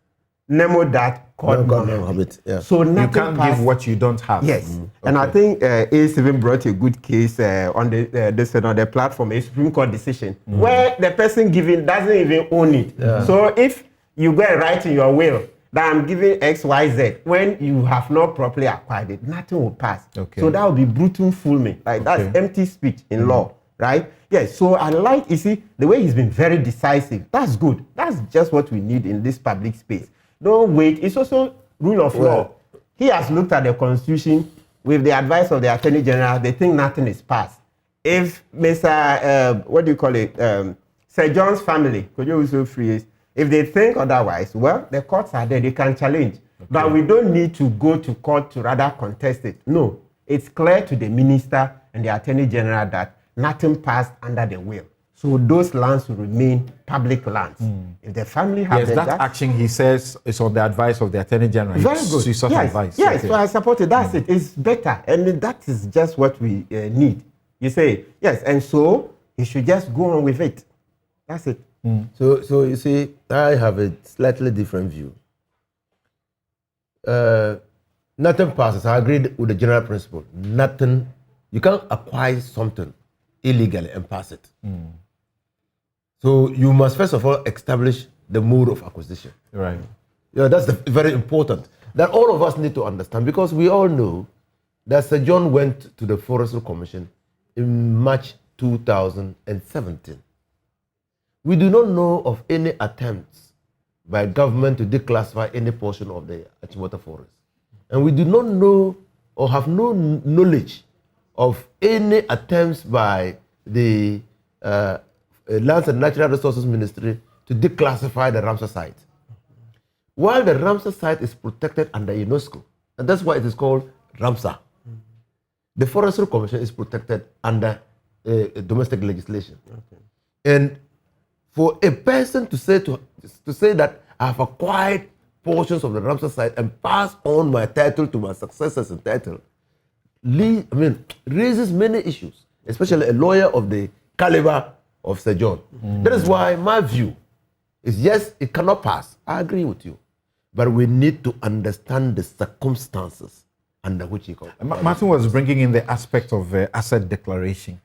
Nemo that court government. So nothing you can't passed. give what you don't have. Yes, and I think ACE even brought a good case on on the platform, a Supreme Court decision, where the person giving doesn't even own it. So if you go and write in your will that I'm giving X, Y, Z when you have not properly acquired it, nothing will pass. Okay. So that would be brutal fulfillment. Like that's empty speech in law, right? Yes. So I like, you see, the way he's been very decisive. That's good. That's just what we need in this public space. Don't wait. It's also rule of law. He has looked at the Constitution with the advice of the Attorney General. They think nothing is passed. If Mr. What do you call it? Sir John's family, could you also freeze? If they think otherwise, well, the courts are there, they can challenge. Okay. But we don't need to go to court to rather contest it. No, it's clear to the minister and the Attorney General that nothing passed under the will. So those lands will remain public lands. If the family has that action, he says, is on the advice of the Attorney General. Very good. Yes, advice. Yes, okay. So I support it. That's it. It's better. And that is just what we need. You say, yes, and so you should just go on with it. That's it. So you see, I have a slightly different view. Nothing passes. I agree with the general principle. Nothing, you can't acquire something illegally and pass it. So you must first of all establish the mode of acquisition. Right. Yeah, that's very important. That all of us need to understand, because we all know that Sir John went to the Forestry Commission in March 2017. We do not know of any attempts by government to declassify any portion of the Achimota forest. And we do not know or have no knowledge of any attempts by the Lands and Natural Resources Ministry to declassify the Ramsar site. While the Ramsar site is protected under UNESCO, and that's why it is called Ramsar, the Forestry Commission is protected under domestic legislation. Okay. And for a person to say that I have acquired portions of the Ramsar site and pass on my title to my successors in title, raises many issues, especially a lawyer of the caliber of Sir John. That is why my view is, yes, it cannot pass. I agree with you. But we need to understand the circumstances under which he comes. Martin was bringing in the aspect of asset declaration.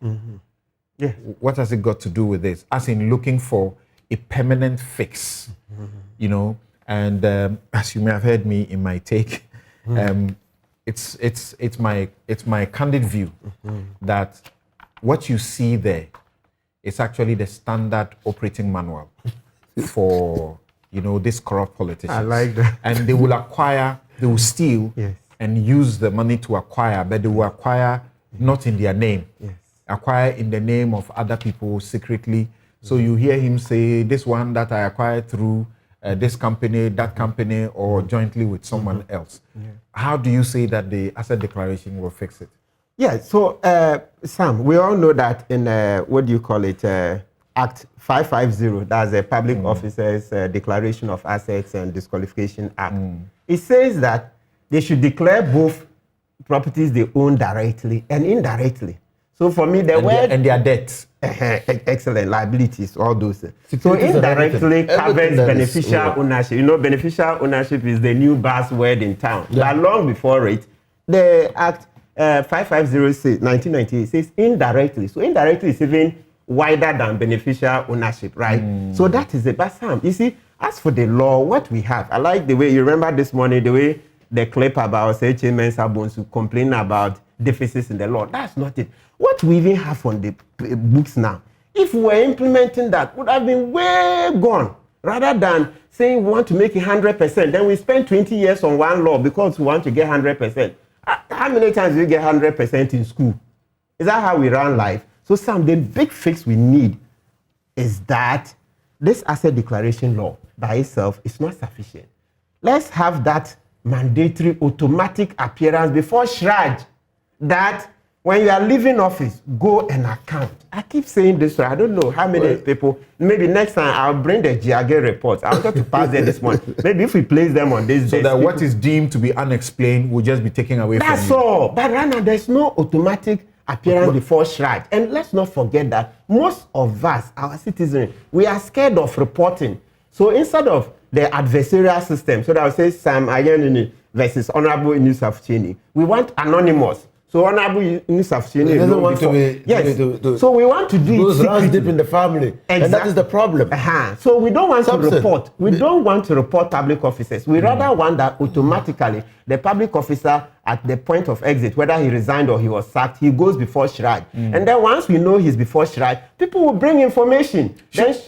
Yeah. What has it got to do with this? As in looking for a permanent fix, you know. And as you may have heard me in my take, it's my candid view that what you see there is actually the standard operating manual for these corrupt politicians. I like that. And they will steal and use the money to acquire, but they will acquire not in their name. Yes. Acquire in the name of other people secretly. So you hear him say, this one that I acquired through this company, that company, or jointly with someone else. Yeah. How do you say that the asset declaration will fix it? Yeah, so Sam, we all know that in, Act 550, that's the Public Officers Declaration of Assets and Disqualification Act. It says that they should declare both properties they own directly and indirectly. So for me, and their debts. Excellent, liabilities, all those. So indirectly covers beneficial ownership. You know, beneficial ownership is the new buzzword in town. Yeah. But long before it, the Act 550 1998 says indirectly. So indirectly is even wider than beneficial ownership, right? So that is it. But Sam, you see, as for the law, what we have, I like the way, you remember this morning, the way the clip about Seche Mensah Bonsu complaining about deficits in the law. That's not it. What we even have on the books now, if we were implementing that, would have been way gone. Rather than saying we want to make it 100%, then we spend 20 years on one law because we want to get 100%. How many times do you get 100% in school? Is that how we run life? So Sam, the big fix we need is that this asset declaration law by itself is not sufficient. Let's have that mandatory automatic appearance before Shraj that when you are leaving office, go and account. I keep saying this, so I don't know how many people. Maybe next time I'll bring the GIAGE reports. I wanted to pass them this morning. Maybe if we place them on this so that what is deemed to be unexplained will just be taken away from you. That's all. But right now, there's no automatic appearance before Shraj. And let's not forget that most of us, our citizens, we are scared of reporting. So instead of the adversarial system, so that I will say Sam Anyenini versus Honorable Newsfile, we want anonymous. So honorable insufficient. He doesn't want to be. Yes. So we want to do it runs deep in the family, exactly. And that is the problem. So we don't want Samson. to report. We don't want to report public officers. We rather want that automatically the public officer at the point of exit, whether he resigned or he was sacked, he goes before Shraj. And then once we know he's before Shraj, people will bring information.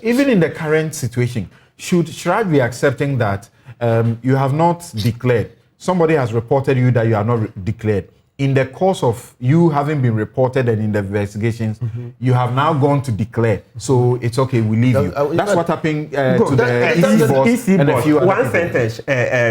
Even in the current situation, should Shraj be accepting that you have not declared? Somebody has reported you that you are not declared. In the course of you having been reported and in the investigations, you have now gone to declare. So it's okay, we leave you. That's what happened to the EC boss and a few other one people. sentence,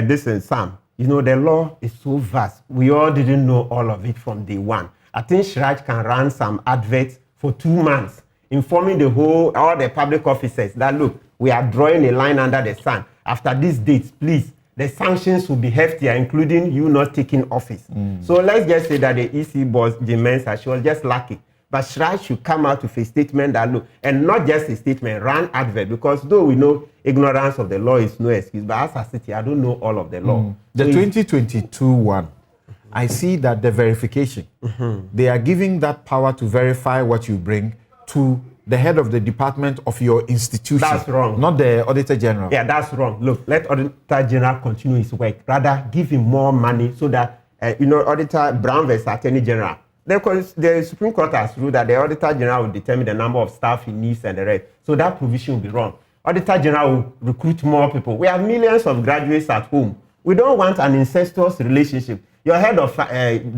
this is Sam. You know, the law is so vast. We all didn't know all of it from day one. I think Shraj can run some adverts for 2 months, informing all the public officers that, look, we are drawing a line under the sun. After these dates, please, the sanctions will be heftier, including you not taking office. So let's just say that the EC boss, Jimensa, she was just lucky. But Shraj should come out with a statement that, look, and not just a statement, run advert, because though we know ignorance of the law is no excuse, but as a city, I don't know all of the law. The 2022 one, I see that the verification, they are giving that power to verify what you bring to the head of the department of your institution. That's wrong. Not the Auditor General. Yeah, that's wrong. Look, let Auditor General continue his work. Rather, give him more money so that, Auditor Brown versus Attorney General. The Supreme Court has ruled that the Auditor General will determine the number of staff he needs and the rest. So that provision will be wrong. Auditor General will recruit more people. We have millions of graduates at home. We don't want an incestuous relationship. Your head of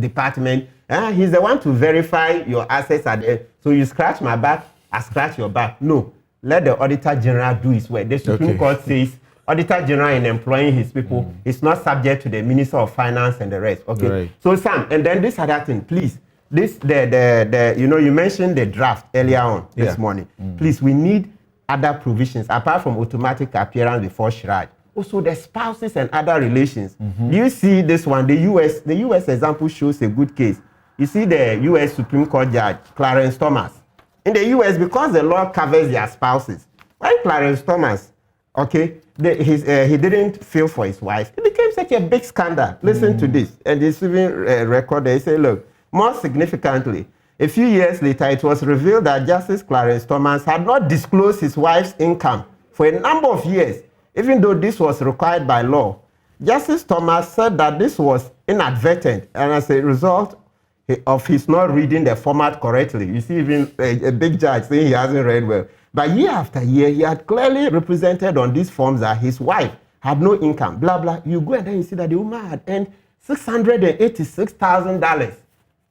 department, he's the one to verify your assets at the end. So you scratch my back, I scratch your back. No, let the Auditor General do his work. The Supreme Court says Auditor General in employing his people is not subject to the Minister of Finance and the rest. Okay. Right. So Sam, and then this other thing, please. This you mentioned the draft earlier on this morning. Please, we need other provisions apart from automatic appearance before Shraj. Also, the spouses and other relations. Do you see this one? The U.S. example shows a good case. You see the U.S. Supreme Court Judge Clarence Thomas. In the U.S., because the law covers their spouses, when Clarence Thomas, he didn't feel for his wife, it became such a big scandal. Listen to this, and it's even recorded. They say, look, more significantly, a few years later, it was revealed that Justice Clarence Thomas had not disclosed his wife's income for a number of years, even though this was required by law. Justice Thomas said that this was inadvertent, and as a result of his not reading the format correctly. You see, even a big judge saying he hasn't read well. But year after year, he had clearly represented on these forms that his wife had no income, blah, blah. You go and then you see that the woman had earned $686,000.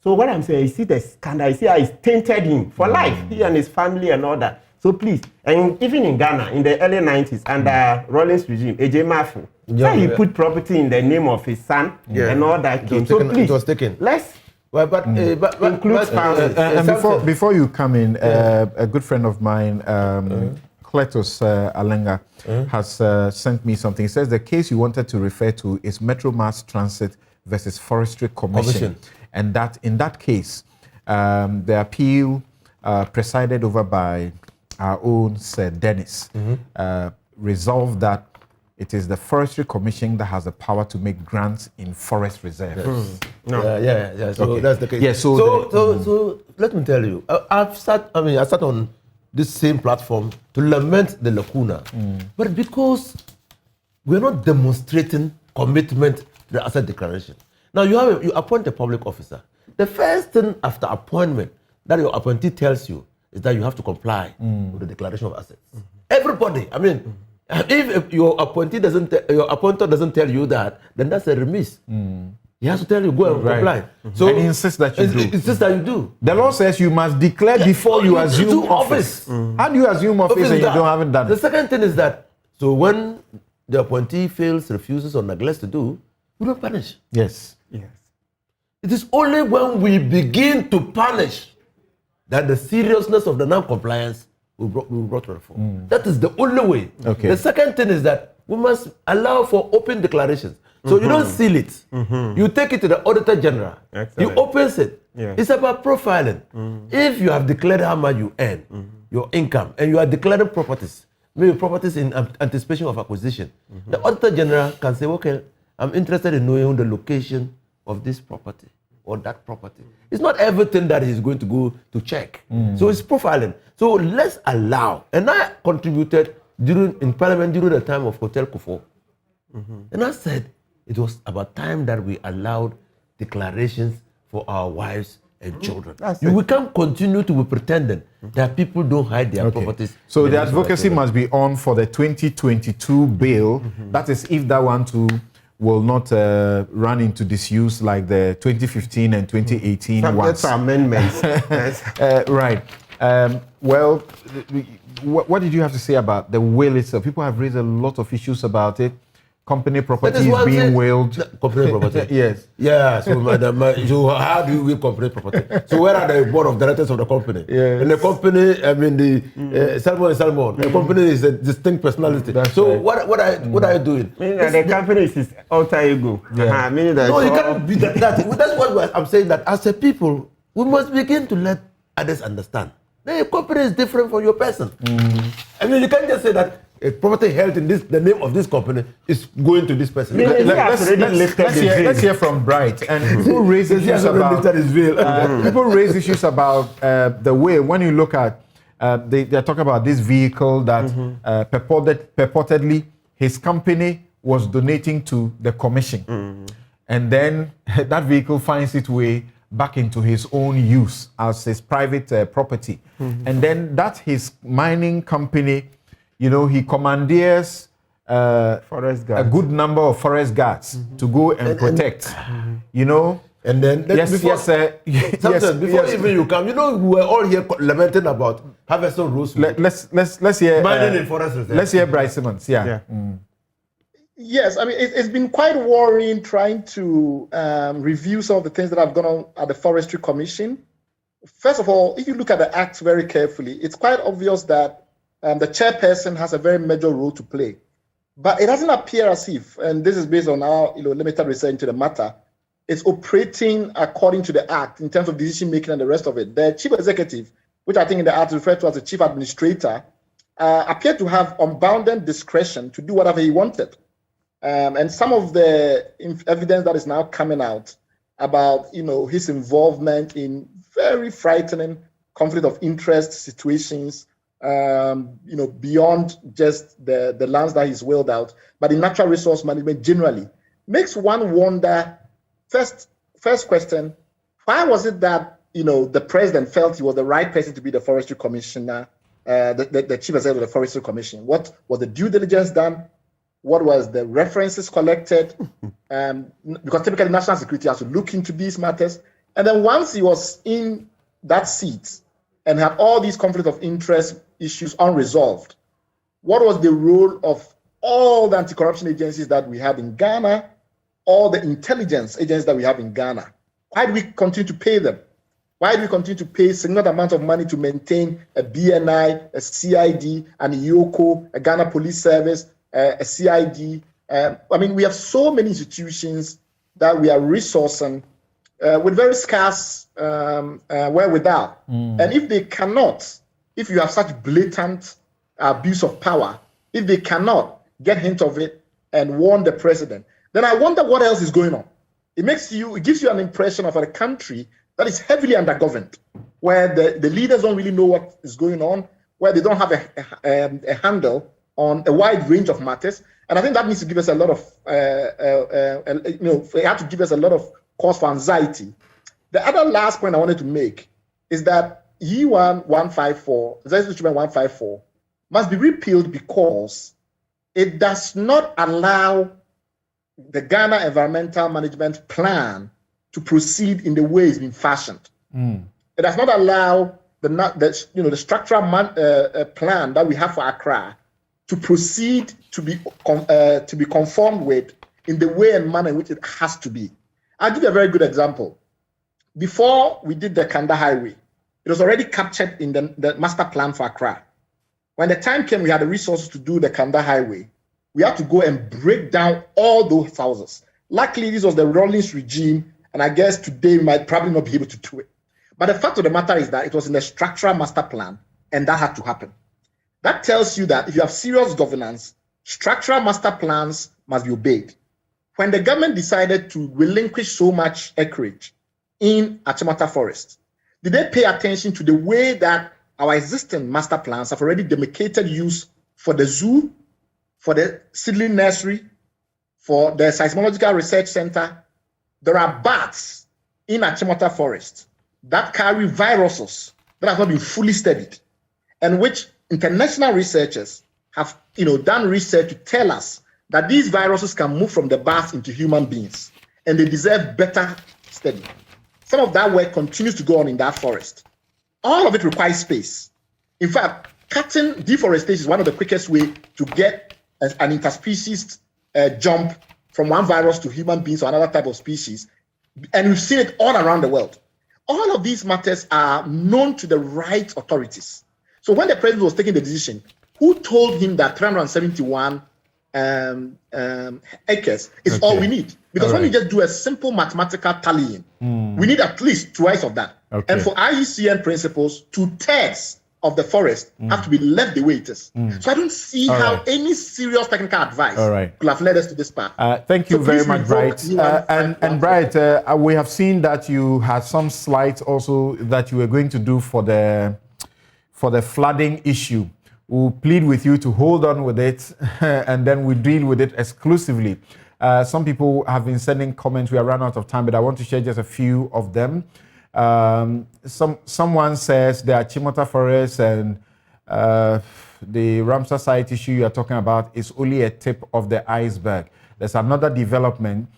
So what I'm saying, you see the scandal, you see how it's tainted him for life, he and his family and all that. So please, and even in Ghana, in the early 90s, under Rawlings regime, AJ Mafu, he put property in the name of his son and all that came. So please, it was taken. Let's include spouses. And before you come in, a good friend of mine, Cletus Alenga, has sent me something. He says the case you wanted to refer to is Metro Mass Transit versus Forestry Commission. And that in that case, the appeal presided over by our own Sir Dennis resolved that it is the Forestry Commission that has the power to make grants in forest reserves. No. So that's the case. Yeah, so let me tell you, I sat on this same platform to lament the lacuna, but because we're not demonstrating commitment to the asset declaration. Now you appoint a public officer. The first thing after appointment that your appointee tells you is that you have to comply with the declaration of assets. Everybody, if your appointee your appointer doesn't tell you that, then that's a remiss. He has to tell you, go and comply. So and he insists that you do. Insists that you do. The law says you must declare before you assume office. How do you assume office and you haven't done it? The second thing is that, so when the appointee fails, refuses, or neglects to do, we don't punish. Yes. It is only when we begin to punish that the seriousness of the non-compliance will be brought to the fore. That is the only way. Okay. The second thing is that we must allow for open declarations. So you don't seal it. You take it to the Auditor General. Excellent. You open it. Yeah. It's about profiling. If you have declared how much you earn, your income, and you are declaring properties, maybe properties in anticipation of acquisition, the Auditor General can say, okay, I'm interested in knowing the location of this property. or that property. It's not everything that he's going to go to check. So it's profiling. So let's allow, and I contributed in Parliament during the time of Hotel Kufo. And I said it was about time that we allowed declarations for our wives and children. We can't continue to be pretending that people don't hide their properties. So the advocacy must be on for the 2022 bill. That is, if that one too will not run into disuse like the 2015 and 2018 ones. Amendments. Right. Well, what did you have to say about the will itself? People have raised a lot of issues about it. Company property is being willed. Company property? Yes. Yeah, so madam, so how do you will company property? So where are the board of directors of the company? Yes. And the company, I mean, the Salmon is Salmon. The company is a distinct personality. That's so right. what are you doing? The company is his alter ego. Yeah. No, you can't be that. That's what I'm saying, that as a people, we must begin to let others understand. The company is different from your person. I mean, you can't just say that a property held in the name of this company is going to this person. Let's hear from Bright. And people raise issues about the way, when you look at, they're talking about this vehicle that purportedly his company was donating to the commission. And then that vehicle finds its way back into his own use as his private property. And then that his mining company, you know, he commandeers a good number of forest guards to go and protect, you know. And then before even you come, you know, we were all here lamenting about harvesting rosewood. Let's hear mining in forest reserve. Let's hear Bryce Simmons. Yes, I mean, it's been quite worrying trying to review some of the things that have gone on at the Forestry Commission. First of all, if you look at the Act very carefully, it's quite obvious that the chairperson has a very major role to play. But it doesn't appear as if, and this is based on our limited research into the matter, it's operating according to the Act in terms of decision making and the rest of it. The chief executive, which I think in the Act is referred to as the chief administrator, appeared to have unbounded discretion to do whatever he wanted. And some of the evidence that is now coming out about his involvement in very frightening conflict of interest situations, beyond just the lands that he's willed out, but in natural resource management generally, makes one wonder. First question, why was it that the president felt he was the right person to be the forestry commissioner, the chief executive of the Forestry Commission? What was the due diligence done? What was the references collected? Because typically national security has to look into these matters. And then once he was in that seat and had all these conflict of interest issues unresolved, what was the role of all the anti-corruption agencies that we have in Ghana, all the intelligence agencies that we have in Ghana? Why do we continue to pay them? Why do we continue to pay significant amount of money to maintain a BNI, a CID, an IOCO, a Ghana Police Service, a CID? I mean, we have so many institutions that we are resourcing with very scarce wherewithal. And if they cannot, if you have such blatant abuse of power, if they cannot get hint of it and warn the president, then I wonder what else is going on. It gives you an impression of a country that is heavily undergoverned, where the leaders don't really know what is going on, where they don't have a handle on a wide range of matters. And I think that needs to give us a lot of, it had to give us a lot of cause for anxiety. The other last point I wanted to make is that E1 154, Instrument 154, must be repealed because it does not allow the Ghana Environmental Management Plan to proceed in the way it's been fashioned. It does not allow the structural plan that we have for Accra to proceed to be conformed with in the way and manner in which it has to be. I'll give you a very good example. Before we did the Kanda Highway, it was already captured in the master plan for Accra. When the time came, we had the resources to do the Kanda Highway. We had to go and break down all those houses. Luckily, this was the Rawlings regime, and I guess today we might probably not be able to do it. But the fact of the matter is that it was in the structural master plan, and that had to happen. That tells you that if you have serious governance, structural master plans must be obeyed. When the government decided to relinquish so much acreage in Achimota Forest? Did they pay attention to the way that our existing master plans have already demarcated use for the zoo, for the seedling nursery, for the seismological research center? There are bats in Achimota Forest that carry viruses that have not been fully studied, and which international researchers have done research to tell us that these viruses can move from the bats into human beings, and they deserve better study. Some of that work continues to go on in that forest. All of it requires space. In fact, cutting deforestation is one of the quickest ways to get an interspecies jump from one virus to human beings or another type of species. And we've seen it all around the world. All of these matters are known to the right authorities. So when the president was taking the decision, who told him that 371 acres is all we need? Because when you just do a simple mathematical tallying, we need at least twice of that. And for IUCN principles, 2/3 of the forest have to be left the way it is. So I don't see how any serious technical advice could have led us to this path. Thank you very much, Bright. And Bright, we have seen that you had some slides also that you were going to do for the flooding issue. We'll plead with you to hold on with it, and then we deal with it exclusively. Some people have been sending comments. We are run out of time, but I want to share just a few of them. Someone says the Achimota Forest and the Ramsar site issue you are talking about is only a tip of the iceberg. There's another development.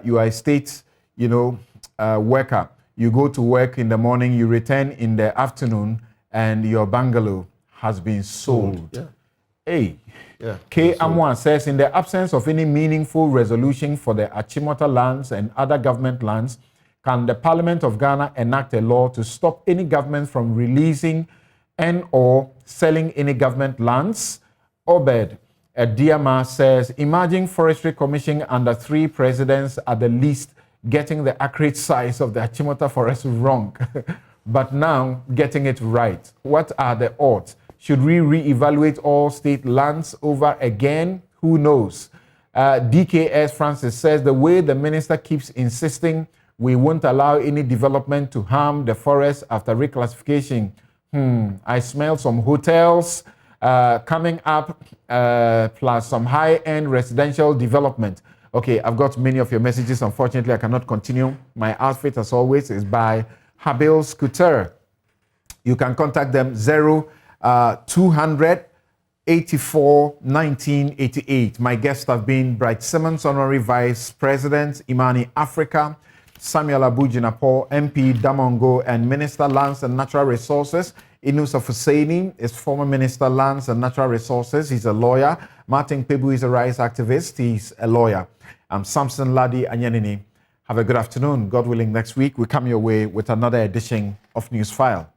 You are a state, worker. You go to work in the morning, you return in the afternoon, and your bungalow has been sold. K. Amwan says, in the absence of any meaningful resolution for the Achimota lands and other government lands, can the Parliament of Ghana enact a law to stop any government from releasing and or selling any government lands? Obed Diama says, imagine Forestry Commission under 3 presidents at the least getting the acreage size of the Achimota Forest wrong, but now getting it right. What are the odds? Should we reevaluate all state lands over again? Who knows? DKS Francis says, the way the minister keeps insisting we won't allow any development to harm the forest after reclassification. I smell some hotels coming up, plus some high-end residential development. Okay, I've got many of your messages. Unfortunately, I cannot continue. My outfit, as always, is by Habil Scooter. You can contact them 0200 84 1988. My guests have been Bright Simmons, Honorary Vice President, Imani Africa, Samuel Abu-Jinapo, MP Damongo, and Minister Lands and Natural Resources. Inusa Husseini is former Minister Lands and Natural Resources. He's a lawyer. Martin Pebu is a rights activist. He's a lawyer. I'm Samson Lardy Anyenini. Have a good afternoon. God willing, next week we come your way with another edition of Newsfile.